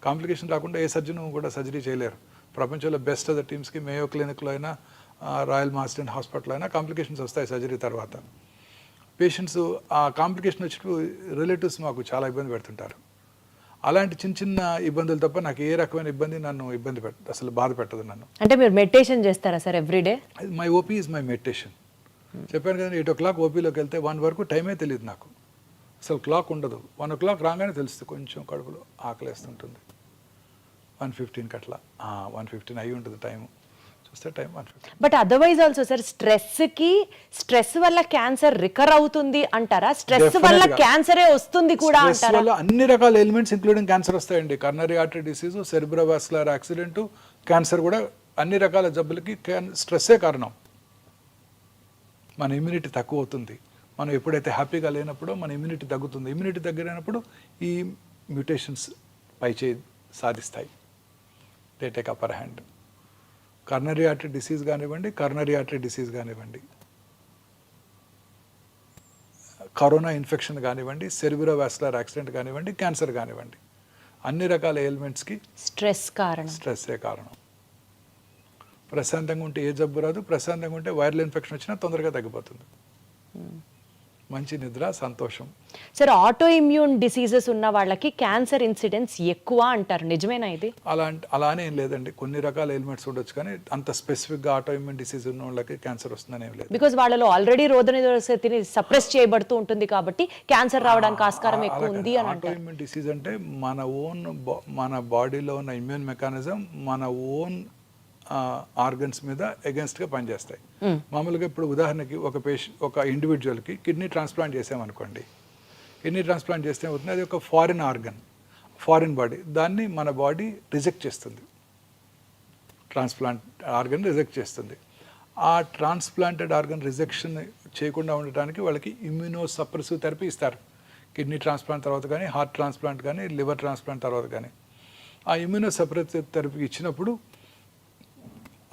కాంప్లికేషన్ రాకుండా ఏ సర్జన్ కూడా సర్జరీ చేయలేరు. ప్రపంచంలో బెస్ట్ ఆఫ్ ద టీమ్స్కి మేయో క్లినిక్లో అయినా రాయల్ మాస్టెంట్ హాస్పిటల్ అయినా కాంప్లికేషన్స్ వస్తాయి సర్జరీ తర్వాత. పేషెంట్స్ ఆ కాంప్లికేషన్ వచ్చినప్పుడు రిలేటివ్స్ మాకు చాలా ఇబ్బంది పెడుతుంటారు. అలాంటి చిన్న ఇబ్బందులు తప్ప నాకు ఏ రకమైన ఇబ్బంది నన్ను అసలు బాధ పెట్టదు నన్ను. అంటే మీరు మెడిటేషన్ చేస్తారా sir everyday? My OP is my meditation. చెప్పాను కదా, 8 o'clock ఓపీలోకి వెళ్తే 1 వరకు టైమే తెలియదు నాకు. అసలు క్లాక్ ఉండదు. 1 o'clock రాగానే తెలుస్తుంది కొంచెం కడుపులో ఆకలేస్తుంటుంది. 1:15 అట్లా 1:15 అయి ఉంటుంది టైము. చూస్తే time 1:15. But otherwise also sir stress వల్ల క్యాన్సర్ రికర్ అవుతుంది అంటారా? స్ట్రెస్ వల్ల క్యాన్సరే వస్తుంది కూడా స్ట్రెస్ అంటారా? వల్ల అన్ని రకాల ఎలిమెంట్స్ ఇంక్లూడింగ్ క్యాన్సర్ వస్తాయండి. Coronary artery disease, cerebrovascular accident, cancer కూడా అన్ని రకాల జబ్బులకి స్ట్రెస్సే కారణం. మన ఇమ్యూనిటీ తక్కువ అవుతుంది. మనం ఎప్పుడైతే హ్యాపీగా లేనప్పుడో మన ఇమ్యూనిటీ తగ్గుతుంది. ఇమ్యూనిటీ తగ్గినప్పుడు ఈ మ్యూటేషన్స్ పైచేయి సాధిస్తాయి. They take upper hand. Coronary artery disease కానివ్వండి, కరోనా ఇన్ఫెక్షన్ కానివ్వండి, సెరిబ్రోవాస్కులర్ యాక్సిడెంట్ కానివ్వండి, క్యాన్సర్ కానివ్వండి, అన్ని రకాల ఎలిమెంట్స్కి స్ట్రెస్సే కారణం. ప్రశాంతంగా ఉంటే ఏ జబ్బు రాదు. ప్రశాంతంగా ఉంటే వైరల్ ఇన్ఫెక్షన్ వచ్చినా తొందరగా తగ్గిపోతుంది. మంచి నిద్ర, సంతోషం. సార్ ఆటో ఇమ్యూన్ డిసీజెస్ ఉన్న వాళ్ళకి క్యాన్సర్ ఇన్సిడెన్స్ ఎక్కువ అంటారు, నిజమేనా ఇది? అలానే ఏం లేదండి. కొన్ని రకాల ఎలిమెంట్స్ ఉండొచ్చు, కానీ అంత స్పెసిఫిక్గా ఆటో ఇమ్యూన్ డిసీజ్ ఉన్న వాళ్ళకి క్యాన్సర్ వస్తుందని ఏం లేదు. బికాజ్ వాళ్ళలో ఆల్రెడీ రోగనిరోధక శక్తిని సప్రెస్ చేయబడుతూ ఉంటుంది కాబట్టి క్యాన్సర్ రావడానికి ఆస్కారం ఎక్కువ ఉంది అని అంటారు. ఆటో ఇమ్యూన్ డిసీజ్ అంటే మన బాడీలో ఉన్న ఇమ్యూన్ మెకానిజం మన ఓన్ ఆర్గన్స్ మీద అగెన్స్ట్గా పనిచేస్తాయి. మామూలుగా ఇప్పుడు ఉదాహరణకి ఒక ఇండివిజువల్కి కిడ్నీ ట్రాన్స్ప్లాంట్ చేసామనుకోండి. కిడ్నీ ట్రాన్స్ప్లాంట్ చేస్తే అవుతుంది, అది ఒక ఫారిన్ ఆర్గన్, ఫారిన్ బాడీ. దాన్ని మన బాడీ రిజెక్ట్ చేస్తుంది. ట్రాన్స్ప్లాంట్ ఆర్గన్ రిజెక్ట్ చేస్తుంది. ఆ ట్రాన్స్ప్లాంటెడ్ ఆర్గన్ రిజెక్షన్ చేయకుండా ఉండటానికి వాళ్ళకి ఇమ్యూనోసప్రెసివ్ థెరపీ ఇస్తారు. కిడ్నీ ట్రాన్స్ప్లాంట్ తర్వాత కానీ, హార్ట్ ట్రాన్స్ప్లాంట్ కానీ, లివర్ ట్రాన్స్ప్లాంట్ తర్వాత కానీ. ఆ ఇమ్యూనోసప్రెసివ్ థెరపీ ఇచ్చినప్పుడు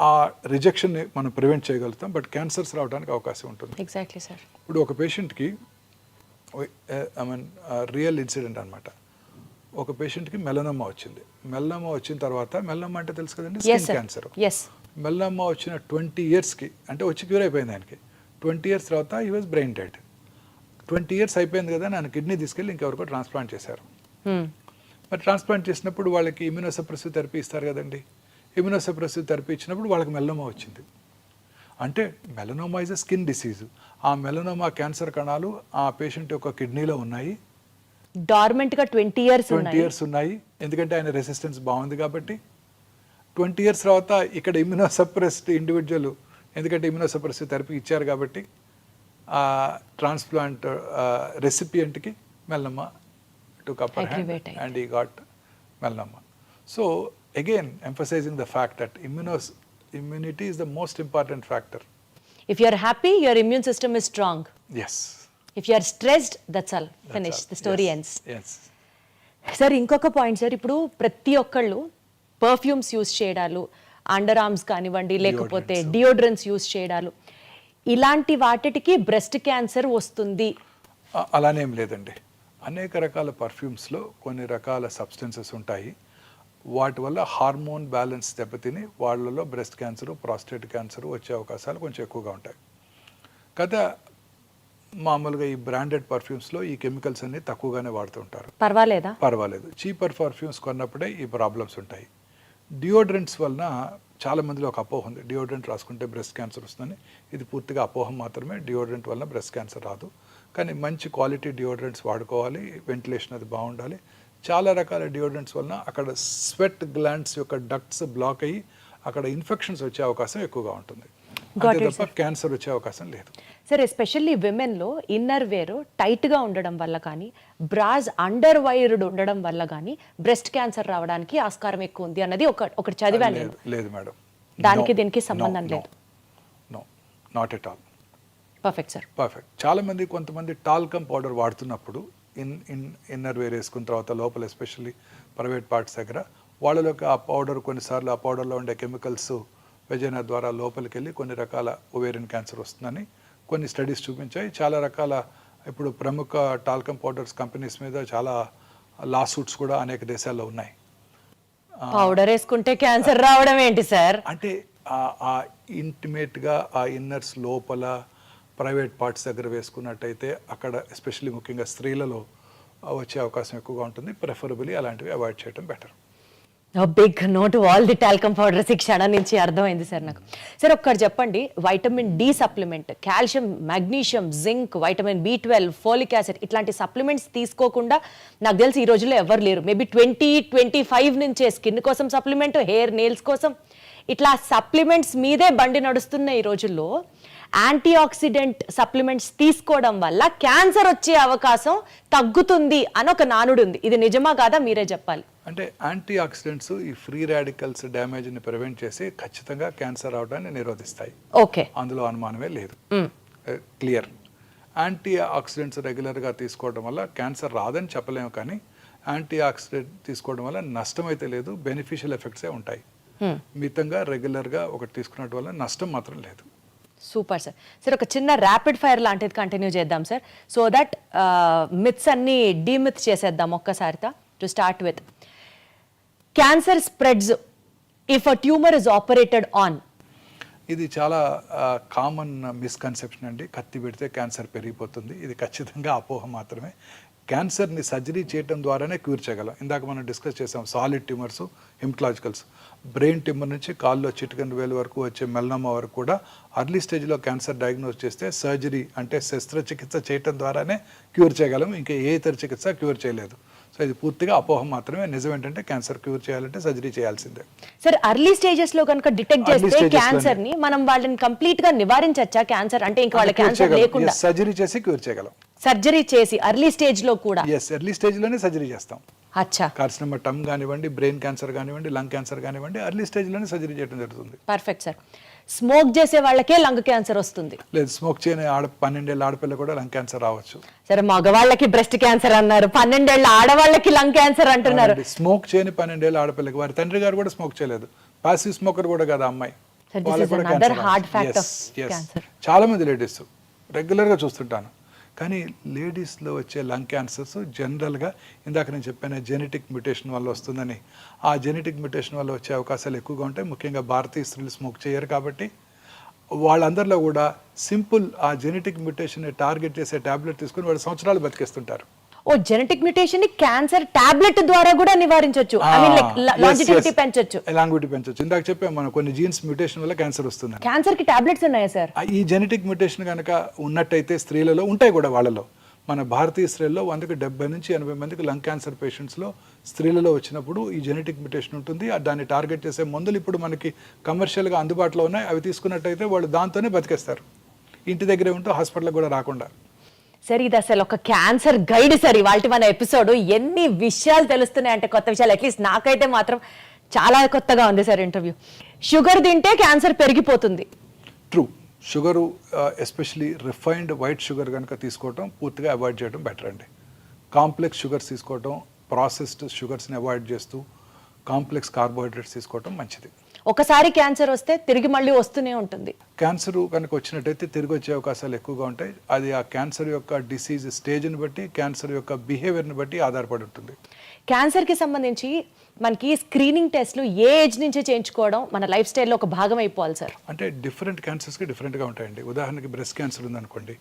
ఆ రిజెక్షన్ని మనం ప్రివెంట్ చేయగలుగుతాం. బట్ క్యాన్సర్స్ రావడానికి అవకాశం ఉంటుంది. Exactly sir. ఇప్పుడు ఒక పేషెంట్కి రియల్ ఇన్సిడెంట్ అనమాట. ఒక పేషెంట్కి మెలనోమా వచ్చింది. మెలనోమా వచ్చిన తర్వాత, మెలనోమా అంటే తెలుసు కదండి, స్కిన్ క్యాన్సర్. మెలనోమా వచ్చిన 20 yearsకి అంటే వచ్చి క్యూర్ అయిపోయింది ఆయనకి. 20 years తర్వాత he was brain dead. 20 years అయిపోయింది కదా, ఆయన కిడ్నీ తీసుకెళ్ళి ఇంకెవరికో ట్రాన్స్ప్లాంట్ చేశారు. మరి ట్రాన్స్ప్లాంట్ చేసినప్పుడు వాళ్ళకి ఇమ్యూనోసప్రెసివ్ థెరపీ ఇస్తారు కదండి. ఇమ్యూనోసప్రెసివ్ థెరపీ ఇచ్చినప్పుడు వాళ్ళకి మెలనోమా వచ్చింది. అంటే melanoma is a skin disease. ఆ మెలనోమా క్యాన్సర్ కణాలు ఆ పేషెంట్ యొక్క కిడ్నీలో ఉన్నాయి. డార్మెంట్గా 20 years ఉన్నాయి. ఎందుకంటే ఆయన రెసిస్టెన్స్ బాగుంది కాబట్టి. 20 years తర్వాత ఇక్కడ ఇమ్యునోసప్రెస్డ్ ఇండివిజువల్, ఎందుకంటే ఇమ్యునోసప్రెసివ్ థెరపీ ఇచ్చారు కాబట్టి ఆ transplant రెసిపియంట్కి మెల్లమ్మ took upper hand Aggravating. and he got melanoma. So again emphasizing the fact that immunity is the most important factor. If you are happy, your immune system is strong. Yes. If you are stressed, that's all. That's Finish. all. The story Yes. ends. Yes. Sir ఇంకొక point sir, ఇప్పుడు ప్రతి ఒక్కళ్ళు perfumes use చేయడాలు, under arms కానివ్వండి, లేకపోతే deodorants use చేయడాలు, ఇలాంటి వాటికి బ్రెస్ట్ క్యాన్సర్ వస్తుంది. అలానేం లేదండి. అనేక రకాల పర్ఫ్యూమ్స్లో కొన్ని రకాల సబ్స్టెన్సెస్ ఉంటాయి. వాటి వల్ల హార్మోన్ బ్యాలెన్స్ దెబ్బతిని వాళ్ళలో బ్రెస్ట్ క్యాన్సరు, ప్రాస్టేట్ క్యాన్సర్ వచ్చే అవకాశాలు కొంచెం ఎక్కువగా ఉంటాయి కదా. మామూలుగా ఈ బ్రాండెడ్ పర్ఫ్యూమ్స్లో ఈ కెమికల్స్ అన్ని తక్కువగానే వాడుతుంటారు. పర్వాలేదు. చీపర్ పర్ఫ్యూమ్స్ కొన్నప్పుడే ఈ ప్రాబ్లమ్స్ ఉంటాయి. డియోడ్రెంట్స్ వలన చాలా మందిలో ఒక అపోహ ఉంది, డియోడ్రెంట్ రాసుకుంటే బ్రెస్ట్ క్యాన్సర్ వస్తుందని. ఇది పూర్తిగా అపోహం మాత్రమే. డియోడ్రెంట్ వలన బ్రెస్ట్ క్యాన్సర్ రాదు. కానీ మంచి క్వాలిటీ డియోడ్రెంట్స్ వాడుకోవాలి, వెంటిలేషన్ అది బాగుండాలి. చాలా రకాల డియోడ్రెంట్స్ వలన అక్కడ స్వెట్ గ్లాండ్స్ యొక్క డక్ట్స్ బ్లాక్ అయ్యి అక్కడ ఇన్ఫెక్షన్స్ వచ్చే అవకాశం ఎక్కువగా ఉంటుంది. అంతే తప్ప క్యాన్సర్ వచ్చే అవకాశం లేదు. సార్ ఎస్పెషల్లీ విమెన్లో ఇన్నర్ వేర్ టైట్గా ఉండడం వల్ల కానీ, బ్రాస్ అండర్ వైర్డ్ ఉండడం వల్ల కానీ బ్రెస్ట్ క్యాన్సర్ రావడానికి ఆస్కారం ఎక్కువ ఉంది అన్నది ఒకటి చదివాను. లేదు మేడం, దానికి దీనికి సంబంధం లేదు. No, not at all. Perfect sir, perfect. కొంతమంది టాల్కమ్ పౌడర్ వాడుతున్నప్పుడు ఇన్నర్ వేర్ వేసుకున్న తర్వాత లోపల ఎస్పెషల్లీ ప్రైవేట్ పార్ట్స్ దగ్గర వాళ్ళలోకి ఆ పౌడర్ కొన్నిసార్లు ఆ పౌడర్లో ఉండే కెమికల్స్ వెజైనా ద్వారా లోపలికి వెళ్ళి కొన్ని రకాల ఓవేరియన్ క్యాన్సర్ వస్తుందని కొన్ని స్టడీస్ చూపించాయి. చాలా రకాల ఇప్పుడు ప్రముఖ టాల్కమ్ పౌడర్స్ కంపెనీస్ మీద చాలా లా సూట్స్ కూడా అనేక దేశాల్లో ఉన్నాయి. పౌడర్ వేసుకుంటే క్యాన్సర్ రావడం ఏంటి సార్? అంటే ఆ ఇంటిమేట్గా ఆ ఇన్నర్స్ లోపల ప్రైవేట్ పార్ట్స్ దగ్గర వేసుకున్నట్టయితే అక్కడ ఎస్పెషల్లీ ముఖ్యంగా స్త్రీలలో వచ్చే అవకాశం ఎక్కువగా ఉంటుంది. ప్రిఫరబుల్లీ అలాంటివి అవాయిడ్ చేయడం better. Big note all the talcum powders ఈ క్షణం నుంచి అర్థమైంది సార్ నాకు. సార్ ఒక్కటి చెప్పండి, vitamin D supplement, calcium, magnesium, zinc, vitamin B12, folic acid ఇట్లాంటి సప్లిమెంట్స్ తీసుకోకుండా నాకు తెలిసి ఈ రోజుల్లో ఎవరు లేరు. మేబీ 20-25 నుంచే స్కిన్ కోసం సప్లిమెంట్, హెయిర్, నెయిల్స్ కోసం ఇట్లా సప్లిమెంట్స్ మీదే బండి నడుస్తున్న ఈ రోజుల్లో యాంటీ ఆక్సిడెంట్ సప్లిమెంట్స్ తీసుకోవడం వల్ల క్యాన్సర్ వచ్చే అవకాశం తగ్గుతుంది అని ఒక నానుడు ఉంది. ఇది నిజమా కాదా మీరే చెప్పాలి. అంటే యాంటీ ఆక్సిడెంట్స్ ఈ ఫ్రీ రాడికల్స్ డ్యామేజ్ని ప్రివెంట్ చేసి ఖచ్చితంగా క్యాన్సర్ అవడాన్ని నిరోధిస్తాయి. ఓకే, అందులో అనుమానమే లేదు. క్లియర్. యాంటీ ఆక్సిడెంట్స్ రెగ్యులర్గా తీసుకోవడం వల్ల క్యాన్సర్ రాదని చెప్పలేము, కానీ యాంటీ ఆక్సిడెంట్ తీసుకోవడం వల్ల నష్టం అయితే లేదు, బెనిఫిషియల్ ఎఫెక్ట్సే ఉంటాయి. మితంగా రెగ్యులర్గా ఒకటి తీసుకున్నట్టు వల్ల నష్టం మాత్రం లేదు. Super sir. సార్ ఒక చిన్న ర్యాపిడ్ ఫైర్ లాంటిది కంటిన్యూ చేద్దాం సార్, సో దట్ మిత్స్ అన్ని డీమిత్ చేసేద్దాం ఒక్కసారితో. To start with, cancer spreads if a tumour is operated on. ఇది చాలా కామన్ మిస్కన్సెప్షన్ అండి. కత్తి పెడితే క్యాన్సర్ పెరిగిపోతుంది. ఇది ఖచ్చితంగా అపోహ మాత్రమే. క్యాన్సర్ని సర్జరీ చేయడం ద్వారానే క్యూర్ చేయగలం. ఇందాక మనం డిస్కస్ చేసాం సాలిడ్ ట్యూమర్స్, హిమటలాజికల్స్. బ్రెయిన్ ట్యూమర్ నుంచి కాల్లో చిటికెన్ వేలు వరకు వచ్చే మెలనోమా వరకు కూడా అర్లీ స్టేజ్లో క్యాన్సర్ డయాగ్నోస్ చేస్తే సర్జరీ అంటే శస్త్రచికిత్స చేయడం ద్వారానే క్యూర్ చేయగలం. ఇంకా ఏ ఇతర చికిత్స క్యూర్ చేయలేదు. సో ఇది పూర్తిగా అపోహ మాత్రమే. నిజం ఏంటంటే క్యాన్సర్ క్యూర్ చేయాలంటే సర్జరీ చేయాల్సిందే. సార్ అర్లీ స్టేజెస్ లో కనుక డిటెక్ట్ చేస్తే క్యాన్సర్ ని మనం వాళ్ళని కంప్లీట్ గా నివారించచ్చా? క్యాన్సర్ అంటే ఇంకా వాళ్ళ క్యాన్సర్ లేకుండా సర్జరీ చేసి క్యూర్ చేయగలం. సర్జరీ చేసి అర్లీ స్టేజ్ లో కూడా? ఎర్లీ స్టేజ్ లోనే సర్జరీ చేస్తాం. అచ్చా. కార్సినోమా టమ్ కానివ్వండి, బ్రెయిన్ క్యాన్సర్ కానివ్వండి, లంగ్ క్యాన్సర్ కానివ్వండి, అర్లీ స్టేజ్ లోనే సర్జరీ చేయడం జరుగుతుంది. Perfect sir. స్మోక్ చేసే వాళ్ళకే లంగ్ క్యాన్సర్ వస్తుంది? లేదు, స్మోక్ చేయని 12 ఏళ్ళ ఆడపిల్ల కూడా లంగ్ క్యాన్సర్ రావచ్చు. సరే, మగవాళ్ళకి బ్రెస్ట్ క్యాన్సర్ అన్నారు, 12 ఏళ్ళ ఆడవాళ్ళకి లంగ్ క్యాన్సర్ అంటున్నారు. స్మోక్ చేయని 12 ఏళ్ళ ఆడపిల్లకి వారి తండ్రి గారు కూడా స్మోక్ చేయలేదు, పాసివ్ స్మోకర్ కూడా కదా అమ్మాయి. చాలా మంది లేడీస్ రెగ్యులర్గా చూస్తుంటాను. కానీ లేడీస్లో వచ్చే లంగ్ క్యాన్సర్స్ జనరల్గా ఇందాక నేను చెప్పాను జెనెటిక్ మ్యుటేషన్ వల్ల వస్తుందని. ఆ జెనెటిక్ మ్యుటేషన్ వల్ల వచ్చే అవకాశాలు ఎక్కువగా ఉంటాయి. ముఖ్యంగా భారతీయ స్త్రీలు స్మోక్ చేయరు కాబట్టి వాళ్ళందరిలో కూడా సింపుల్ ఆ జెనెటిక్ మ్యుటేషన్ టార్గెట్ చేసే టాబ్లెట్ తీసుకుని వాళ్ళు సంవత్సరాలు బతికేస్తుంటారు. ఓ, జెనెటిక్ మ్యుటేషన్ ని క్యాన్సర్ టాబ్లెట్ ద్వారా కూడా నివారించవచ్చు. ఐ మీన్ లైక్ లాంజివిటీ పెంచొచ్చు. లాంజివిటీ పెంచొచ్చు. ఇందాక చెప్పాం మనం కొన్ని జీన్స్ మ్యుటేషన్ వల్ల క్యాన్సర్ వస్తుంది. క్యాన్సర్ కి టాబ్లెట్స్ ఉన్నాయా సార్? ఈ జెనెటిక్ మ్యుటేషన్ కనుక ఉన్నట్టయితే స్త్రీలలో ఉంటాయి కూడా, వాళ్ళలో మన భారతీయ స్త్రీల్లో 100కి 70 నుంచి 80 మందికి లంగ్ క్యాన్సర్ పేషెంట్స్లో స్త్రీలలో వచ్చినప్పుడు ఈ జెనెటిక్ మ్యుటేషన్ ఉంటుంది. దాన్ని టార్గెట్ చేసే మందులు ఇప్పుడు మనకి కమర్షియల్గా అందుబాటులో ఉన్నాయి. అవి తీసుకున్నట్టయితే వాళ్ళు దాంతోనే బతికేస్తారు, ఇంటి దగ్గరే ఉంటూ హాస్పిటల్కి కూడా రాకుండా. సార్ ఇది అసలు ఒక క్యాన్సర్ గైడ్ సార్. ఇవాళ మన ఎపిసోడ్ ఎన్ని విషయాలు తెలుస్తున్నాయి అంటే, కొత్త విషయాలు. అట్లీస్ట్ నాకైతే మాత్రం చాలా కొత్తగా ఉంది సార్ ఇంటర్వ్యూ. షుగర్ తింటే క్యాన్సర్ పెరిగిపోతుంది. True. Sugar especially refined white sugar కనుక తీసుకోవటం పూర్తిగా అవాయిడ్ చేయడం బెటర్ అండి. కాంప్లెక్స్ షుగర్స్ తీసుకోవటం, ప్రాసెస్డ్ షుగర్స్ని అవాయిడ్ చేస్తూ కాంప్లెక్స్ కార్బోహైడ్రేట్స్ తీసుకోవటం మంచిది. ఒకసారి క్యాన్సర్ వస్తే తిరిగి మళ్ళీ వస్తూనే ఉంటుంది. క్యాన్సర్ కనుక వచ్చినట్టయితే తిరిగి వచ్చే అవకాశాలు ఎక్కువగా ఉంటాయి. అది ఆ క్యాన్సర్ యొక్క డిసీజ్ స్టేజ్ని బట్టి, క్యాన్సర్ యొక్క బిహేవియర్ని బట్టి ఆధారపడి ఉంటుంది. క్యాన్సర్కి సంబంధించి మనకి స్క్రీనింగ్ టెస్ట్లు ఏ ఏజ్ నుంచి చేయించుకోవడం మన లైఫ్ స్టైల్లో ఒక భాగం అయిపోవాలి సార్? అంటే డిఫరెంట్ క్యాన్సర్స్కి డిఫరెంట్గా ఉంటాయండి. ఉదాహరణకి బ్రెస్ట్ క్యాన్సర్ ఉందనుకోండి,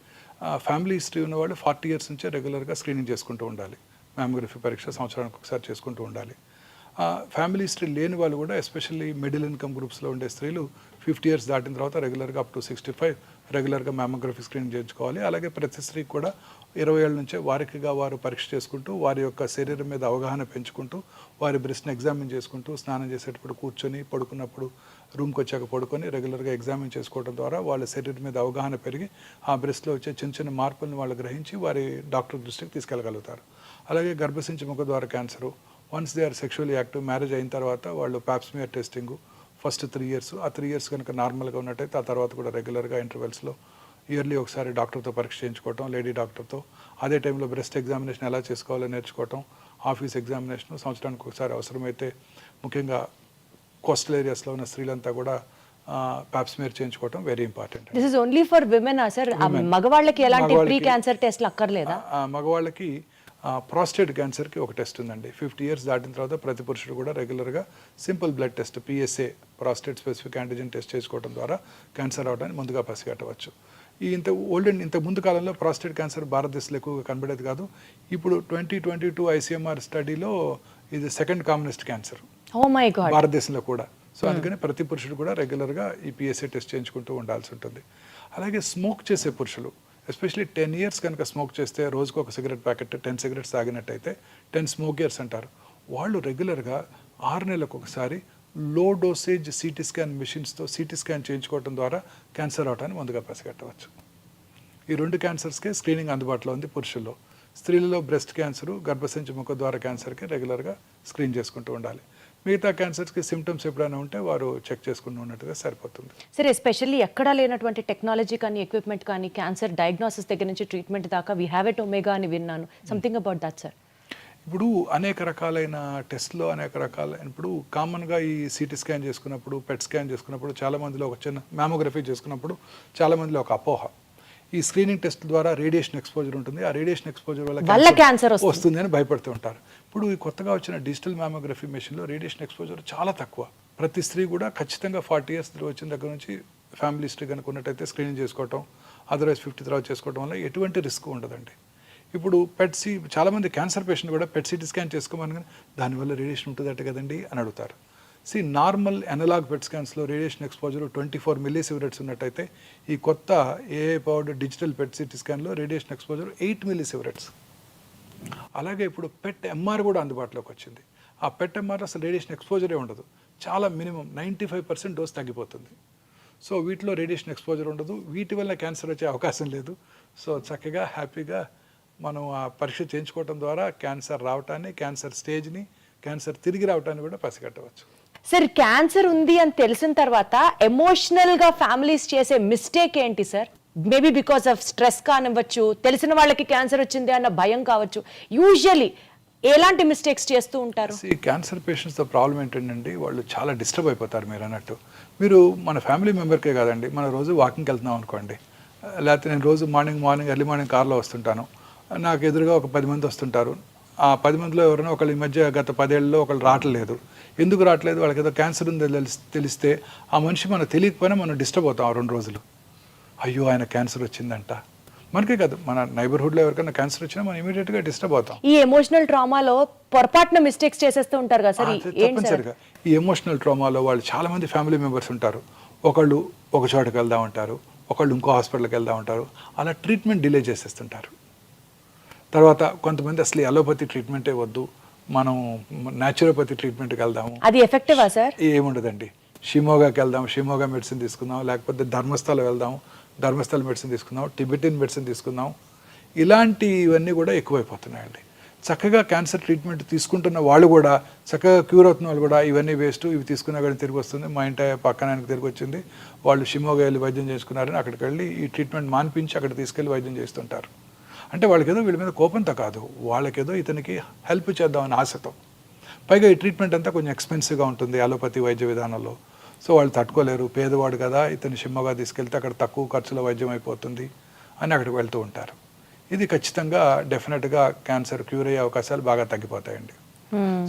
ఫ్యామిలీ హిస్టరీ ఉన్నవాళ్ళు 40 ఇయర్స్ నుంచే రెగ్యులర్గా స్క్రీనింగ్ చేసుకుంటూ ఉండాలి. మ్యామోగ్రఫీ పరీక్ష సంవత్సరానికి ఒకసారి చేసుకుంటూ ఉండాలి. ఫ్యామిలీ హిస్టరీ లేని వాళ్ళు కూడా, ఎస్పెషల్లీ మిడిల్ ఇన్కమ్ గ్రూప్స్లో ఉండే స్త్రీలు 50 ఇయర్స్ దాటిన తర్వాత రెగ్యులర్గా అప్ టు 65 రెగ్యులర్గా మ్యామోగ్రఫీ స్క్రీనింగ్ చేయించుకోవాలి. అలాగే ప్రతి స్త్రీకి కూడా 20 ఏళ్ళ నుంచే వారికిగా వారు పరీక్ష చేసుకుంటూ, వారి యొక్క శరీరం మీద అవగాహన పెంచుకుంటూ, వారి బ్రెస్ట్ని ఎగ్జామిన్ చేసుకుంటూ, స్నానం చేసేటప్పుడు కూర్చొని, పడుకున్నప్పుడు రూమ్కి వచ్చాక పడుకొని రెగ్యులర్గా ఎగ్జామిన్ చేసుకోవడం ద్వారా వాళ్ళ శరీరం మీద అవగాహన పెరిగి ఆ బ్రెస్ట్లో వచ్చే చిన్న చిన్న మార్పులను వాళ్ళు గ్రహించి వారి డాక్టర్ దృష్టికి తీసుకెళ్ళగలుగుతారు. అలాగే గర్భసించి ముఖద్వార cancer, once they are sexually active, marriage అయిన తర్వాత వాళ్ళు పాప్స్మియర్ టెస్టింగ్ ఫస్ట్ 3 ఇయర్స్, ఆ 3 ఇయర్స్ కనుక నార్మల్గా ఉన్నట్టయితే ఆ తర్వాత కూడా రెగ్యులర్గా ఇంటర్వెల్స్లో ఇయర్లీ ఒకసారి డాక్టర్తో పరీక్ష చేయించుకోవటం, లేడీ డాక్టర్తో. అదే టైంలో బ్రెస్ట్ ఎగ్జామినేషన్ ఎలా చేసుకోవాలో నేర్చుకోవటం, ఆఫీస్ ఎగ్జామినేషన్ సంవత్సరానికి ఒకసారి అవసరమైతే ముఖ్యంగా కోస్టల్ ఏరియాస్లో ఉన్న స్త్రీలంతా కూడా పాప్స్మియర్ చేయించుకోవటం very important. This is only for women sir? మగవాళ్ళకి ఎలాంటి ప్రీ క్యాన్సర్ టెస్ట్లు అక్కర్లేదా? మగవాళ్ళకి ప్రాస్టేట్ క్యాన్సర్కి ఒక టెస్ట్ ఉందండి. 50 ఇయర్స్ దాటిన తర్వాత ప్రతి పురుషుడు కూడా రెగ్యులర్గా simple blood test PSA, prostate specific antigen test చేసుకోవడం ద్వారా క్యాన్సర్ అవడానికి ముందుగా పసిగట్టవచ్చు. ఇంత ముందు కాలంలో ప్రాస్టేట్ క్యాన్సర్ భారతదేశంలో ఎక్కువగా కనబడేది కాదు. ఇప్పుడు 2022 ICMR స్టడీలో ఇది సెకండ్ కామనెస్ట్ క్యాన్సర్ భారతదేశంలో కూడా. సో అందుకని ప్రతి పురుషుడు కూడా రెగ్యులర్గా ఈ PSA టెస్ట్ చేయించుకుంటూ ఉండాల్సి ఉంటుంది. అలాగే స్మోక్ చేసే పురుషులు, ఎస్పెషలీ 10 ఇయర్స్ కనుక స్మోక్ చేస్తే, రోజుకు ఒక సిగరెట్ ప్యాకెట్ 10 సిగరెట్స్ తాగినట్టయితే 10 స్మోక్ ఇయర్స్ అంటారు. వాళ్ళు రెగ్యులర్గా 6 నెలలకు ఒకసారి లో డోసేజ్ CT స్కాన్ మెషిన్స్తో CT స్కాన్ చేయించుకోవడం ద్వారా క్యాన్సర్ అవటాన్ని ముందుగా పసిగట్టవచ్చు. ఈ 2 క్యాన్సర్స్కే స్క్రీనింగ్ అందుబాటులో ఉంది పురుషుల్లో. స్త్రీలలో బ్రెస్ట్ క్యాన్సరు, గర్భసంచి ముఖద్వార క్యాన్సర్కి రెగ్యులర్గా స్క్రీన్ చేసుకుంటూ ఉండాలి. మిగతా క్యాన్సర్స్కి సిమ్టమ్స్ ఎప్పుడైనా ఉంటే వారు చెక్ చేసుకుంటూ ఉన్నట్టుగా సరిపోతుంది. సరే, ఎస్పెషల్లీ ఎక్కడా లేనటువంటి టెక్నాలజీ కానీ, ఎక్విప్మెంట్ కానీ, క్యాన్సర్ డయాగ్నోసిస్ దగ్గర నుంచి ట్రీట్మెంట్ దాకా వీ హ్యావ్ ఎట్ ఒమేగా అని విన్నాను. Something about that sir? ఇప్పుడు అనేక రకాలైన టెస్ట్లో ఇప్పుడు కామన్గా ఈ CT స్కాన్ చేసుకున్నప్పుడు, PET స్కాన్ చేసుకున్నప్పుడు, చాలామందిలో ఒక చిన్న మ్యామోగ్రఫీ చేసుకున్నప్పుడు చాలామందిలో ఒక అపోహ, ఈ స్క్రీనింగ్ టెస్ట్ ద్వారా రేడియేషన్ ఎక్స్పోజర్ ఉంటుంది, ఆ రేడియేషన్ ఎక్స్పోజర్ వల్ల క్యాన్సర్ వస్తుంది అని భయపడుతూ ఉంటారు. ఇప్పుడు ఈ కొత్తగా వచ్చిన డిజిటల్ మ్యామోగ్రఫీ మెషిన్లో రేడియేషన్ ఎక్స్పోజర్ చాలా తక్కువ. ప్రతి స్త్రీ కూడా ఖచ్చితంగా 40 ఇయర్స్ వచ్చిన దగ్గర నుంచి ఫ్యామిలీ హిస్టరీ కనుక ఉన్నట్టయితే స్క్రీనింగ్ చేసుకోవటం, అదర్వైజ్ 50 తర్వాత చేసుకోవడం వల్ల ఎటువంటి రిస్క్ ఉండదండి. ఇప్పుడు చాలామంది క్యాన్సర్ పేషెంట్ కూడా PET-CT స్కాన్ చేసుకోమని, కానీ దానివల్ల రేడియేషన్ ఉంటుందట కదండి అని అడుగుతారు. నార్మల్ అనలాగ్ PET స్కాన్స్లో రేడియేషన్ ఎక్స్పోజర్ 24 మిల్లీసివరెట్స్ ఉన్నట్టయితే ఈ కొత్త AI పవర్డ్ డిజిటల్ PET-CT స్కాన్లో రేడియేషన్ ఎక్స్పోజర్ 8 మిల్లీసివరెట్స్. అలాగే ఇప్పుడు PET-MR కూడా అందుబాటులోకి వచ్చింది. ఆ PET-MR అసలు రేడియేషన్ ఎక్స్పోజరే ఉండదు, చాలా మినిమం 95% డోస్ తగ్గిపోతుంది. సో వీటిలో రేడియేషన్ ఎక్స్పోజర్ ఉండదు, వీటి వల్ల క్యాన్సర్ వచ్చే అవకాశం లేదు. సో చక్కగా హ్యాపీగా మనం ఆ పరీక్ష చేయించుకోవడం ద్వారా క్యాన్సర్ రావటాన్ని, క్యాన్సర్ స్టేజ్ని, క్యాన్సర్ తిరిగి రావటాన్ని కూడా పసిగట్టవచ్చు. సార్, క్యాన్సర్ ఉంది అని తెలిసిన తర్వాత ఎమోషనల్గా ఫ్యామిలీస్ చేసే మిస్టేక్ ఏంటి sir? Maybe because of stress కానివ్వచ్చు, తెలిసిన వాళ్ళకి క్యాన్సర్ వచ్చింది అన్న భయం కావచ్చు. యూజువలీ ఎలాంటి మిస్టేక్స్ చేస్తూ ఉంటారు? క్యాన్సర్ పేషెంట్స్తో ప్రాబ్లం ఏంటంటే వాళ్ళు చాలా డిస్టర్బ్ అయిపోతారు. మీరు అన్నట్టు, మీరు మన ఫ్యామిలీ మెంబర్కే కాదండి, మన రోజు వాకింగ్కి వెళ్తున్నాం అనుకోండి, లేకపోతే నేను రోజు మార్నింగ్ ఎర్లీ మార్నింగ్ కార్లో వస్తుంటాను, నాకు ఎదురుగా ఒక 10 మంది వస్తుంటారు. ఆ 10 మందిలో ఎవరైనా ఒకళ్ళు ఈ మధ్య గత 10 ఏళ్ళలో ఒకళ్ళు రావట్లేదు. ఎందుకు రావట్లేదు? వాళ్ళకి ఏదో క్యాన్సర్ ఉందో తెలిస్తే ఆ మనిషి మనకు తెలియకపోయినా మనం డిస్టర్బ్ అవుతాం 2 రోజులు. అయ్యో ఆయన క్యాన్సర్ వచ్చిందంట. మనకే కాదు, మన నైబర్హుడ్లో ఎవరికైనా క్యాన్సర్ వచ్చినా మనం ఇమీడియట్గా డిస్టర్బ్ అవుతాం. ఈ ఎమోషనల్ ట్రామాలో పొరపాటున మిస్టేక్స్ చేసేస్తూ ఉంటారు కదా సార్? తప్పనిసరిగా ఈ ఎమోషనల్ ట్రామాలో వాళ్ళు చాలామంది ఫ్యామిలీ మెంబర్స్ ఉంటారు. ఒకళ్ళు ఒక చోటకి వెళ్దాం ఉంటారు, ఒకళ్ళు ఇంకో హాస్పిటల్కి వెళ్దాం ఉంటారు, అలా ట్రీట్మెంట్ డిలే చేసేస్తుంటారు. తర్వాత కొంతమంది అసలు అలోపతి ట్రీట్మెంటే వద్దు, మనం న్యాచురోపతి ట్రీట్మెంట్కి వెళ్దాము. అది ఎఫెక్టివా సార్? ఏముండదండి, షిమోగాకి వెళ్దాం, షిమోగా మెడిసిన్ తీసుకుందాం, లేకపోతే ధర్మస్థల వెళ్దాం, ధర్మస్థల మెడిసిన్ తీసుకుందాం, టిబెటిన్ మెడిసిన్ తీసుకుందాం. ఇలాంటివన్నీ కూడా ఎక్కువైపోతున్నాయండి. చక్కగా క్యాన్సర్ ట్రీట్మెంట్ తీసుకుంటున్న వాళ్ళు కూడా, చక్కగా క్యూర్ అవుతున్న వాళ్ళు కూడా ఇవన్నీ వేస్ట్, ఇవి తీసుకున్నా కానీ తిరిగి వస్తుంది, మా ఇంటి పక్కన ఆయనకు తిరిగి వచ్చింది, వాళ్ళు షిమోగా వెళ్ళి వైద్యం చేసుకున్నారని అక్కడికి వెళ్ళి ఈ ట్రీట్మెంట్ మాన్పించి అక్కడ తీసుకెళ్ళి వైద్యం చేస్తుంటారు. అంటే వాళ్ళకేదో వీళ్ళ మీద కోపంతో కాదు, వాళ్ళకేదో ఇతనికి హెల్ప్ చేద్దామని ఆశతో. పైగా ఈ ట్రీట్మెంట్ అంతా కొంచెం ఎక్స్పెన్సివ్గా ఉంటుంది అలోపతి వైద్య విధానంలో. సో వాళ్ళు తట్టుకోలేరు, పేదవాడు కదా, ఇతని షిమ్మగా తీసుకెళ్తే అక్కడ తక్కువ ఖర్చులో వైద్యం అయిపోతుంది అని అక్కడికి వెళ్తూ ఉంటారు. ఇది ఖచ్చితంగా డెఫినెట్గా క్యాన్సర్ క్యూర్ అయ్యే అవకాశాలు బాగా తగ్గిపోతాయండి.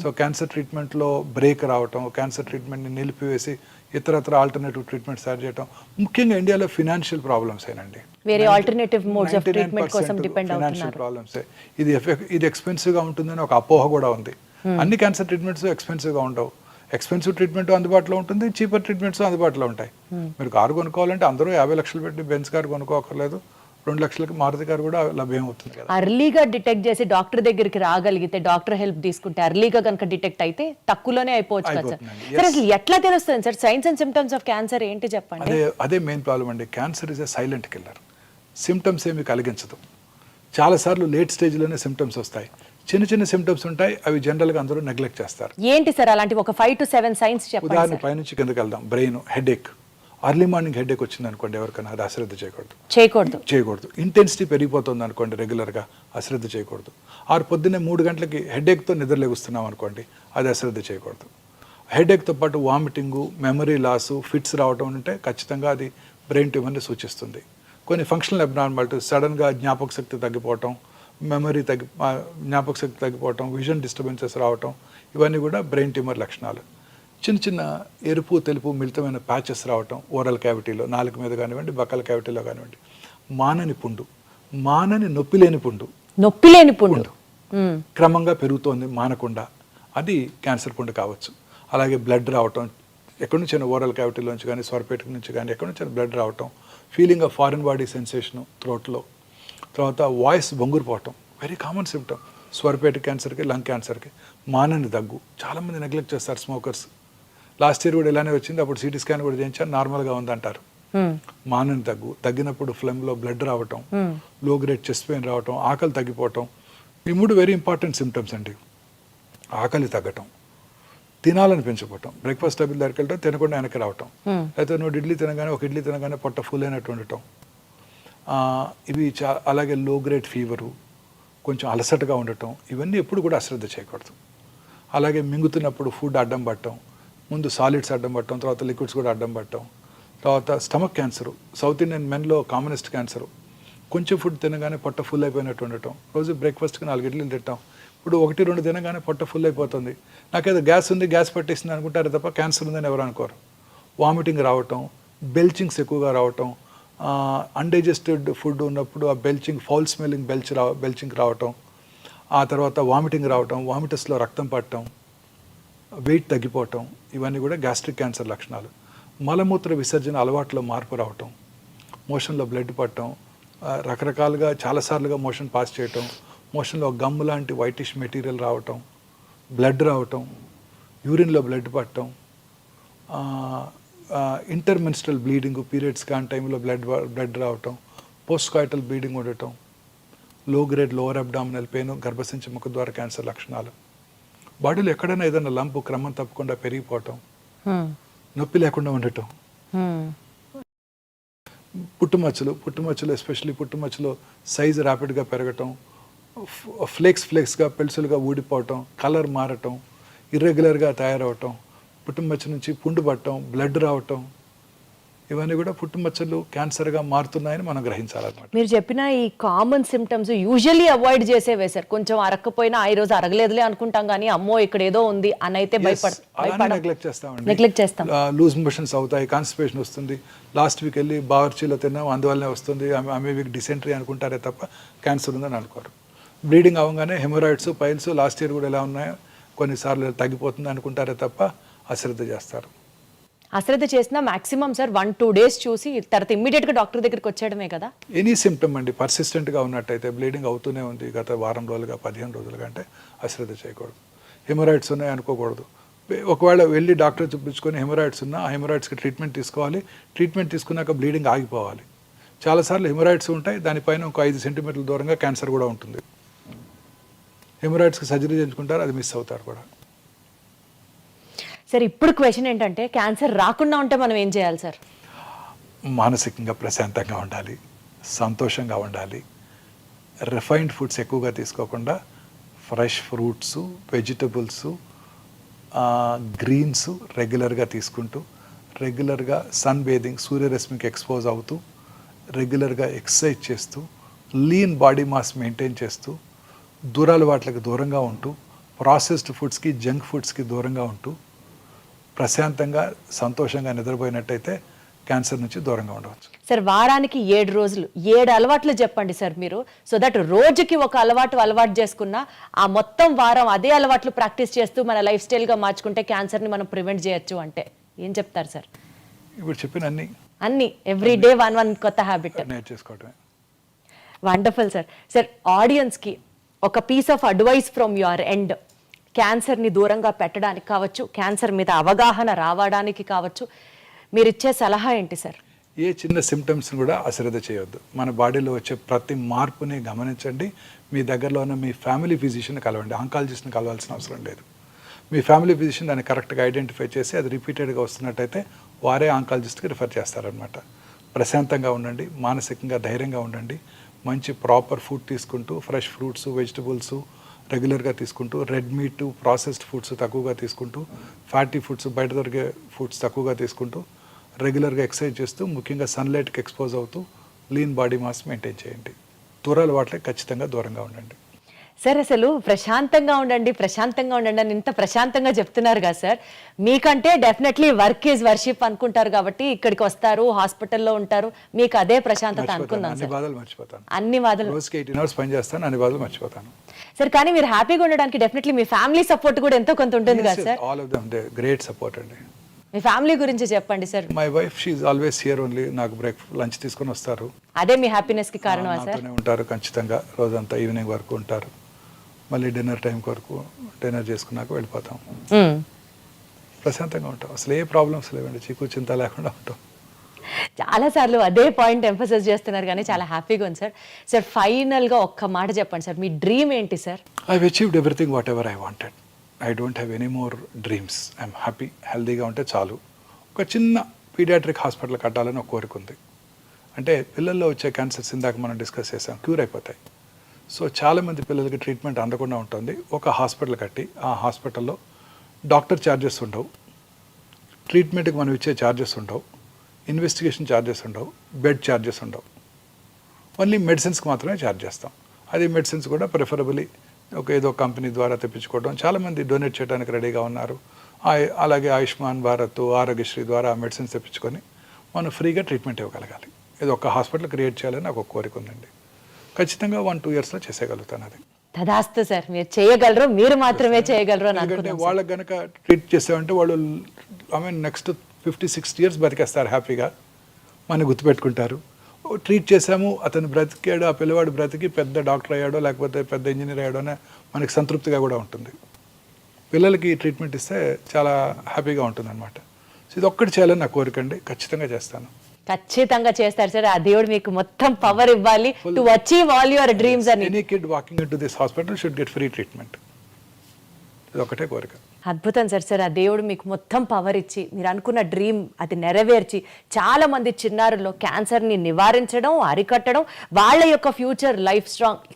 సో క్యాన్సర్ ట్రీట్మెంట్లో బ్రేక్ రావటం, క్యాన్సర్ ట్రీట్మెంట్ని నిలిపివేసి ఇతరత్ర ఆల్టర్నేటివ్ ట్రీట్మెంట్ స్టార్ట్ చేయడం, ముఖ్యంగా ఇండియాలో ఫినాన్షియల్ ప్రాబ్లమ్స్ ఏనండి. వేరే ఆల్టర్నేటివ్ మోడ్స్ ఆఫ్ ట్రీట్మెంట్ కోసం డిపెండ్ ఫినాన్షియల్ ప్రాబ్లమ్సే. ఇది ఎక్స్పెన్సివ్గా ఉంటుందని ఒక అపోహ కూడా ఉంది. అన్ని క్యాన్సర్ ట్రీట్మెంట్స్ ఎక్స్పెన్సివ్గా ఉండవు. ఎక్స్పెన్సివ్ ట్రీట్మెంట్ అందుబాటులో ఉంటుంది, చీపర్ ట్రీట్మెంట్స్ అందుబాటులో ఉంటాయి. మీరు కారు కొనుక్కోవాలంటే అందరూ 50 లక్షలు పెట్టి బెంజ్ కారు కొనుక్కోకర్లేదు, 2 లక్షలకి మారుతి కారు కూడా లభ్యం అవుతుంది కదా. అర్లీగా డిటెక్ట్ చేసి డాక్టర్ దగ్గరికి రాగలిగితే, డాక్టర్ హెల్ప్ తీసుకుంటే, అర్లీగా కనుక డిటెక్ట్ అయితే తక్కువలోనే అయిపోవచ్చు కదా సార్. సార్ అసలు ఎట్లా తెలుస్తుంది sir science and symptoms of cancer ఏంటి చెప్పండి? అదే మెయిన్ ప్రాబ్లం అండి. Cancer is a silent killer. Symptoms ఏమి కలిగించదు. చాలాసార్లు లేట్ స్టేజ్లోనే సిమ్టమ్స్ వస్తాయి. చిన్న చిన్న సిమ్టమ్స్ ఉంటాయి, అవి జనరల్గా అందరూ నెగ్లెక్ట్ చేస్తారు. ఏంటి సార్ అలాంటి ఒక 5 to 7 సైన్స్ చెప్పండి. ఉదాహరణ పైనుంచి కిందకి వెళ్దాం. Brain headache, early morning headache వచ్చింది అనుకోండి ఎవరికైనా, అది అశ్రద్ధ చేయకూడదు. ఇంటెన్సిటీ పెరిగిపోతుంది అనుకోండి రెగ్యులర్గా, అశ్రద్ధ చేయకూడదు. పొద్దున్నే 3 గంటలకి హెడేక్తో నిద్రలేగుస్తున్నాం అనుకోండి, అది అశ్రద్ధ చేయకూడదు. హెడేక్తో పాటు వామిటింగు, మెమరీ లాసు, ఫిట్స్ రావడం ఉంటే ఖచ్చితంగా అది బ్రెయిన్ ట్యూమర్ని సూచిస్తుంది. కొన్ని ఫంక్షనల్ అబ్నార్మాలిటీస్, సడన్గా జ్ఞాపక శక్తి తగ్గిపోవటం, జ్ఞాపక శక్తి తగ్గిపోవటం, విజన్ డిస్టర్బెన్సెస్ రావటం, ఇవన్నీ కూడా బ్రెయిన్ ట్యూమర్ లక్షణాలు. చిన్న చిన్న ఎరుపు తెలుపు మిళితమైన ప్యాచెస్ రావటం ఓరల్ క్యావిటీలో, నాలుక మీద కానివ్వండి, బక్కల క్యావిటీలో కానివ్వండి. మానని పుండు, నొప్పి లేని పుండు క్రమంగా పెరుగుతోంది మానకుండా, అది క్యాన్సర్ పుండు కావచ్చు. అలాగే బ్లడ్ రావటం, ఎక్కడి నుంచి ఓరల్ క్యావిటీలోంచి కానీ, స్వరపేట నుంచి కానీ ఎక్కడి నుంచి బ్లడ్ రావటం, feeling of foreign body sensation థ్రోట్లో, తర్వాత వాయిస్ బొంగురుపోవటం, వెరీ కామన్ సిమ్టమ్ స్వరపేట క్యాన్సర్కి, లంగ్ క్యాన్సర్కి. మానని దగ్గు, చాలామంది నెగ్లెక్ట్ చేస్తారు స్మోకర్స్. లాస్ట్ ఇయర్ కూడా ఇలానే వచ్చింది, అప్పుడు సిటీ స్కాన్ కూడా చేయించారు, నార్మల్గా ఉందంటారు. మానని దగ్గు, తగ్గినప్పుడు ఫ్లెమ్లో బ్లడ్ రావటం, లో గ్రేడ్ చెస్ట్ పెయిన్ రావటం, ఆకలి తగ్గిపోవటం. ఈ 3 వెరీ ఇంపార్టెంట్ సిమ్టమ్స్ అండి. ఆకలి తగ్గటం, తినాలని పెంచిపోవటం, బ్రేక్ఫాస్ట్ టేబుల్ దగ్గరికి వెళ్ళటం, తినకుండా వెనక్కి రావటం, అయితే నువ్వు ఇడ్లీ తినగానే ఒక ఇడ్లీ తినగానే పొట్ట ఫుల్ అయినట్టు ఉండటం. ఇవి అలాగే లో గ్రేడ్ ఫీవరు, కొంచెం అలసటగా ఉండటం, ఇవన్నీ ఎప్పుడు కూడా అశ్రద్ధ చేయకూడదు. అలాగే మింగుతున్నప్పుడు ఫుడ్ అడ్డం పట్టడం, ముందు సాలిడ్స్ అడ్డం పట్టడం, తర్వాత లిక్విడ్స్ కూడా అడ్డం పట్టడం. తర్వాత స్టమక్ క్యాన్సరు, సౌత్ ఇండియన్ మెన్లో కామనెస్ట్ క్యాన్సరు. కొంచెం ఫుడ్ తినగానే పొట్ట ఫుల్ అయిపోయినట్టు ఉండటం, రోజు బ్రేక్ఫాస్ట్కి 4 ఇడ్లీలు తింటాం, ఇప్పుడు 1-2 తినగానే పొట్ట ఫుల్ అయిపోతుంది, నాకేదో గ్యాస్ ఉంది, గ్యాస్ పట్టేసింది అనుకుంటారు తప్ప క్యాన్సర్ ఉందని ఎవరు అనుకోరు. వామిటింగ్ రావటం, బెల్చింగ్స్ ఎక్కువగా రావటం, అన్డైజెస్టెడ్ ఫుడ్ ఉన్నప్పుడు ఆ బెల్చింగ్, ఫౌల్ స్మెల్లింగ్ బెల్చింగ్ రావటం, ఆ తర్వాత వామిటింగ్ రావటం, వామిటస్లో రక్తం పట్టడం, వెయిట్ తగ్గిపోవటం, ఇవన్నీ కూడా గ్యాస్ట్రిక్ క్యాన్సర్ లక్షణాలు. మలమూత్ర విసర్జన అలవాట్లో మార్పు రావటం, మోషన్లో బ్లడ్ పట్టడం, రకరకాలుగా చాలాసార్లుగా మోషన్ పాస్ చేయటం, మోషన్లో గమ్ లాంటి వైటిష్ మెటీరియల్ రావటం, బ్లడ్ రావటం, యూరిన్లో బ్లడ్ పట్టడం, ఇంటర్మెన్స్ట్రల్ బ్లీడింగ్, పీరియడ్స్ కాని టైంలో బ్లడ్ రావటం, పోస్ట్ కాయిటల్ బ్లీడింగ్ ఉండటం, లో గ్రేడ్ లోవర్ అబ్డామినల్ పెయిన్, గర్భసంచి ముఖద్వార క్యాన్సర్ లక్షణాలు. బాడీలో ఎక్కడైనా ఏదైనా లంపు క్రమం తప్పకుండా పెరిగిపోవటం, నొప్పి లేకుండా ఉండటం, పుట్టుమచ్చలు ఎస్పెషల్లీ పుట్టుమచ్చలో సైజు ర్యాపిడ్గా పెరగటం, ఫ్లేక్స్గా పెల్సులుగా ఊడిపోవటం, కలర్ మారటం, ఇర్రెగ్యులర్గా తయారవటం, పుట్టుమచ్చ నుంచి పుండు పట్టడం, బ్లడ్ రావటం, ఇవన్నీ కూడా పుట్టుమచ్చలు క్యాన్సర్గా మారుతున్నాయని మనం గ్రహించాలన్నమాట. మీరు చెప్పిన ఈ కామన్ సిమ్టమ్స్ యూజువల్లీ అవాయిడ్ చేసేవే సార్. కొంచెం అరగకపోయినా ఈ రోజు అరగలేదులే అనుకుంటాం, కానీ అమ్మో ఇక్కడ ఏదో ఉంది అని అయితే నెగ్లెక్ట్ చేస్తాం. లూజ్ మోషన్స్ అవుతాయి, కాన్స్టిపేషన్ వస్తుంది, లాస్ట్ వీక్ వెళ్ళి బావర్చీలో తిన్నాం అందువల్లనే వస్తుంది, ఆమె వీక్ డిసెంట్రీ అనుకుంటారే తప్ప క్యాన్సర్ ఉందని అనుకోరు. బ్లీడింగ్ అవగానే హెమరాయిడ్స్, పైల్స్ లాస్ట్ ఇయర్ కూడా ఎలా ఉన్నాయో కొన్నిసార్లు తగ్గిపోతుంది అనుకుంటారే తప్ప అశ్రద్ధ చేస్తారు. అశ్రద్ధ చేసినా మాక్సిమం సార్ 1-2 days చూసి తర్వాత ఇమ్మీడియట్గా డాక్టర్ దగ్గరికి వచ్చేయడమే కదా. ఎనీ సిమ్టమ్ అండి పర్సిస్టెంట్గా ఉన్నట్టయితే, బ్లీడింగ్ అవుతూనే ఉంది గత వారం రోజులుగా 15 రోజులుగా అంటే అశ్రద్ధ చేయకూడదు. హెమరాయిడ్స్ ఉన్నాయి అనుకోకూడదు. ఒకవేళ వెళ్ళి డాక్టర్ చూపించుకొని హెమరాయిడ్స్ ఉన్నా ఆ హెమరాయిడ్స్కి ట్రీట్మెంట్ తీసుకోవాలి. ట్రీట్మెంట్ తీసుకున్నాక బ్లీడింగ్ ఆగిపోవాలి. చాలాసార్లు హెమరాయిడ్స్ ఉంటాయి, దానిపైన ఒక 5 సెంటీమీటర్ల దూరంగా క్యాన్సర్ కూడా ఉంటుంది. హెమరాయిడ్స్కి సర్జరీ చేయించుకుంటారు, అది మిస్ అవుతారు కూడా. సార్ ఇప్పుడు క్వశ్చన్ ఏంటంటే క్యాన్సర్ రాకుండా ఉంటే మనం ఏం చేయాలి సార్? మానసికంగా ప్రశాంతంగా ఉండాలి, సంతోషంగా ఉండాలి, రిఫైన్డ్ ఫుడ్స్ ఎక్కువగా తీసుకోకుండా ఫ్రెష్ ఫ్రూట్స్, వెజిటబుల్స్, గ్రీన్స్ రెగ్యులర్గా తీసుకుంటూ, రెగ్యులర్గా సన్ బేదింగ్, సూర్యరశ్మికి ఎక్స్పోజ్ అవుతూ, రెగ్యులర్గా ఎక్సర్సైజ్ చేస్తూ, లీన్ బాడీ మాస్ మెయింటైన్ చేస్తూ, దూరాలవాట్లకు దూరంగా ఉంటూ, ప్రాసెస్డ్ ఫుడ్స్కి జంక్ ఫుడ్స్కి దూరంగా ఉంటూ, ప్రశాంతంగా సంతోషంగా నిద్రపోయినట్టయితే క్యాన్సర్ నుంచి దూరంగా ఉండవచ్చు. సార్ వారానికి 7 రోజులు 7 అలవాట్లు చెప్పండి సార్ మీరు. సో దట్ రోజుకి ఒక అలవాటు చేసుకున్నా ఆ మొత్తం వారం అదే అలవాట్లు ప్రాక్టీస్ చేస్తూ మన లైఫ్ స్టైల్గా మార్చుకుంటే క్యాన్సర్ని మనం ప్రివెంట్ చేయొచ్చు అంటే ఏం చెప్తారు సార్? ఇప్పుడు చెప్పిన అన్ని ఎవ్రీ డే 1 కొత్త హ్యాబిట్ నేర్చేసుకోవటమే. Wonderful sir. సార్ ఆడియన్స్కి ఒక piece of advice from your end, క్యాన్సర్ని దూరంగా పెట్టడానికి కావచ్చు, క్యాన్సర్ మీద అవగాహన రావడానికి కావచ్చు, మీరు ఇచ్చే సలహా ఏంటి సార్? ఏ చిన్న సిమ్టమ్స్ని కూడా అశ్రద్ధ చేయొద్దు. మన బాడీలో వచ్చే ప్రతి మార్పుని గమనించండి. మీ దగ్గరలో ఉన్న మీ ఫ్యామిలీ ఫిజిషియన్ని కలవండి, ఆంకాలజిస్ట్ని కలవాల్సిన అవసరం లేదు. మీ ఫ్యామిలీ ఫిజిషియన్ దాన్ని కరెక్ట్గా ఐడెంటిఫై చేసి అది రిపీటెడ్గా వస్తున్నట్టయితే వారే ఆంకాలజిస్ట్కి రిఫర్ చేస్తారనమాట. ప్రశాంతంగా ఉండండి, మానసికంగా ధైర్యంగా ఉండండి, మంచి ప్రాపర్ ఫుడ్ తీసుకుంటూ, ఫ్రెష్ ఫ్రూట్స్, వెజిటబుల్స్ రెగ్యులర్గా తీసుకుంటూ, రెడ్ మీట్, ప్రాసెస్డ్ ఫుడ్స్ తక్కువగా తీసుకుంటూ, ఫ్యాటీ ఫుడ్స్ బయట దొరికే ఫుడ్స్ తక్కువగా తీసుకుంటూ, రెగ్యులర్గా ఎక్సర్సైజ్ చేస్తూ, ముఖ్యంగా సన్లైట్కి ఎక్స్పోజ్ అవుతూ, లీన్ బాడీ మాస్ మెయింటైన్ చేయండి. దూరాల వాటికి ఖచ్చితంగా దూరంగా ఉండండి. సార్ అసలు ప్రశాంతంగా ఉండండి అని ఇంత ప్రశాంతంగా చెప్తున్నారు కదా సార్. మీకంటే డెఫినెట్లీ వర్క్ ఈజ్ వర్షిప్ అనుకుంటారు కాబట్టి ఇక్కడికి వస్తారు, హాస్పిటల్లో ఉంటారు, మీకు అదే ప్రశాంతత అనుకున్నాను. అన్ని బాధలు మర్చిపోతాను, అన్ని బాధలు. రోజుకి 18 hours పని చేస్తాను, అన్ని బాధలు మర్చిపోతాను సార్. కానీ మీరు హ్యాపీగా ఉండడానికి డెఫినెట్లీ మీ ఫ్యామిలీ సపోర్ట్ కూడా ఎంతో కొంత ఉంటుంది కదా sir? All of them they great support అండి. మీ ఫ్యామిలీ గురించి చెప్పండి sir. My wife she is always here only. నాకు లంచ్ తీసుకొని వస్తారు, అదే మీ హ్యాపీనెస్ కి కారణమా సార్? నాతోనే ఉంటారు ఖచ్చితంగా, రోజంతా ఈవినింగ్ వరకు ఉంటారు. మళ్ళీ డిన్నర్ టైం వరకు డిన్నర్ చేసుకున్నాక వెళ్ళిపోతాం. ప్రశాంతంగా ఉంటాం, అసలు ఏ ప్రాబ్లమ్స్ లేవండి, చీకు చింత లేకుండా ఉంటాం. చాలా సార్లు అదే పాయింట్ ఎంఫసైజ్ చేస్తున్నారు కానీ చాలా హ్యాపీగా ఉంది సార్. సార్ ఫైనల్గా ఒక్క మాట చెప్పండి సార్, మీ డ్రీమ్ ఏంటి sir? I achieved everything what ever I wanted. I don't have any more dreams. I'm happy, హెల్దీగా ఉంటే చాలు. ఒక చిన్న పీడియాట్రిక్ హాస్పిటల్ కట్టాలని ఒక కోరిక ఉంది. అంటే పిల్లల్లో వచ్చే క్యాన్సర్స్ ఇందాక మనం డిస్కస్ చేసాం, క్యూర్ అయిపోతాయి. సో చాలామంది పిల్లలకి ట్రీట్మెంట్ అందకుండా ఉంటుంది. ఒక హాస్పిటల్ కట్టి ఆ హాస్పిటల్లో డాక్టర్ ఛార్జెస్ ఉండవు, ట్రీట్మెంట్కి మనం ఇచ్చే ఛార్జెస్ ఉండవు, ఇన్వెస్టిగేషన్ ఛార్జెస్ ఉండవు, బెడ్ ఛార్జెస్ ఉండవు, ఓన్లీ మెడిసిన్స్కి మాత్రమే ఛార్జ్ చేస్తాం. అది మెడిసిన్స్ కూడా ప్రిఫరబుల్లీ ఏదో కంపెనీ ద్వారా తెప్పించుకోవడం. చాలామంది డొనేట్ చేయడానికి రెడీగా ఉన్నారు. అలాగే ఆయుష్మాన్ భారత్, ఆరోగ్యశ్రీ ద్వారా మెడిసిన్స్ తెప్పించుకొని మనం ఫ్రీగా ట్రీట్మెంట్ ఇవ్వగలగాలి. ఇది ఒక హాస్పిటల్ క్రియేట్ చేయాలని నాకు ఒక కోరిక ఉందండి. ఖచ్చితంగా 1-2 yearsలో చేసేయగలుగుతాను. అది తదాస్తు సార్, మీరు చేయగలరు, మీరు మాత్రమే చేయగలరు అని ఎందుకంటే వాళ్ళకి కనుక ట్రీట్ చేసామంటే వాళ్ళు నెక్స్ట్ 50-60 years బతికేస్తారు హ్యాపీగా, మనం గుర్తుపెట్టుకుంటారు. ట్రీట్ చేసాము, అతను బ్రతికాడు, ఆ పిల్లవాడు బ్రతికి పెద్ద డాక్టర్ అయ్యాడో లేకపోతే పెద్ద ఇంజనీర్ అయ్యాడో మనకి సంతృప్తిగా కూడా ఉంటుంది. పిల్లలకి ట్రీట్మెంట్ ఇస్తే చాలా హ్యాపీగా ఉంటుంది అనమాట. సో ఇది ఒక్కటి చేయాలని నా కోరిక అండి, ఖచ్చితంగా చేస్తాను. ఖచ్చితంగా చేస్తారు సార్. ఆ దేవుడు మీకు మొత్తం పవర్ ఇవ్వాలి to achieve all your dreams అని. Any kid walking into this hospital should get free treatment. ఇది ఒకటే కోరిక. అద్భుతం సార్. సార్ ఆ దేవుడు మీకు మొత్తం పవర్ ఇచ్చి మీరు అనుకున్న డ్రీమ్ అది నెరవేర్చి చాలా మంది చిన్నారుల్లో క్యాన్సర్ని నివారించడం, అరికట్టడం, వాళ్ళ యొక్క ఫ్యూచర్ లైఫ్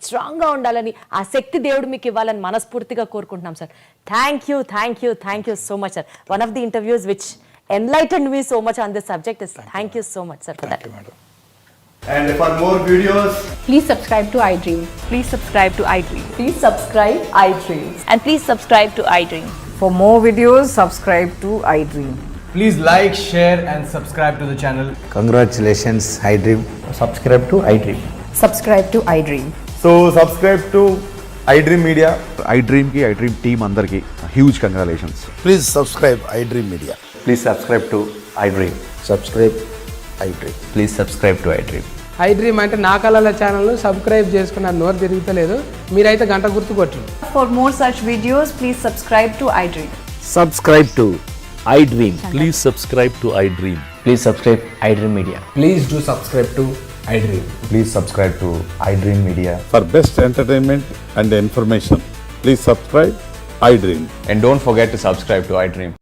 స్ట్రాంగ్గా ఉండాలని ఆ శక్తి దేవుడు మీకు ఇవ్వాలని మనస్ఫూర్తిగా కోరుకుంటున్నాం sir. Thank you so much sir. One of the interviews which enlightened me so much on this subject is thank you so much sir for that. Thank you, madam. And for more videos, please subscribe to iDream. Please subscribe to iDream. Please subscribe iDream. And please subscribe to iDream. For more videos, subscribe to iDream. please like, share and subscribe to the channel. Congratulations, iDream. Subscribe to iDream. Subscribe to iDream. So subscribe to iDream Media. iDream ki iDream team andarki huge congratulations. Please subscribe iDream Media. Please subscribe to iDream. Subscribe iDream. Please subscribe to iDream. I dream అంటే నా కళల ఛానల్ను subscribe చేసుకున్న నోరు తిరుగుతలేదు, మీరైతే గంట గుర్తు కొట్టండి. For more such videos, please subscribe to iDream. Subscribe to iDream. Please subscribe to iDream. Please subscribe iDream Media. Please do subscribe to iDream. Please subscribe to iDream Media. For best entertainment and information, please subscribe iDream. And don't forget to subscribe to iDream.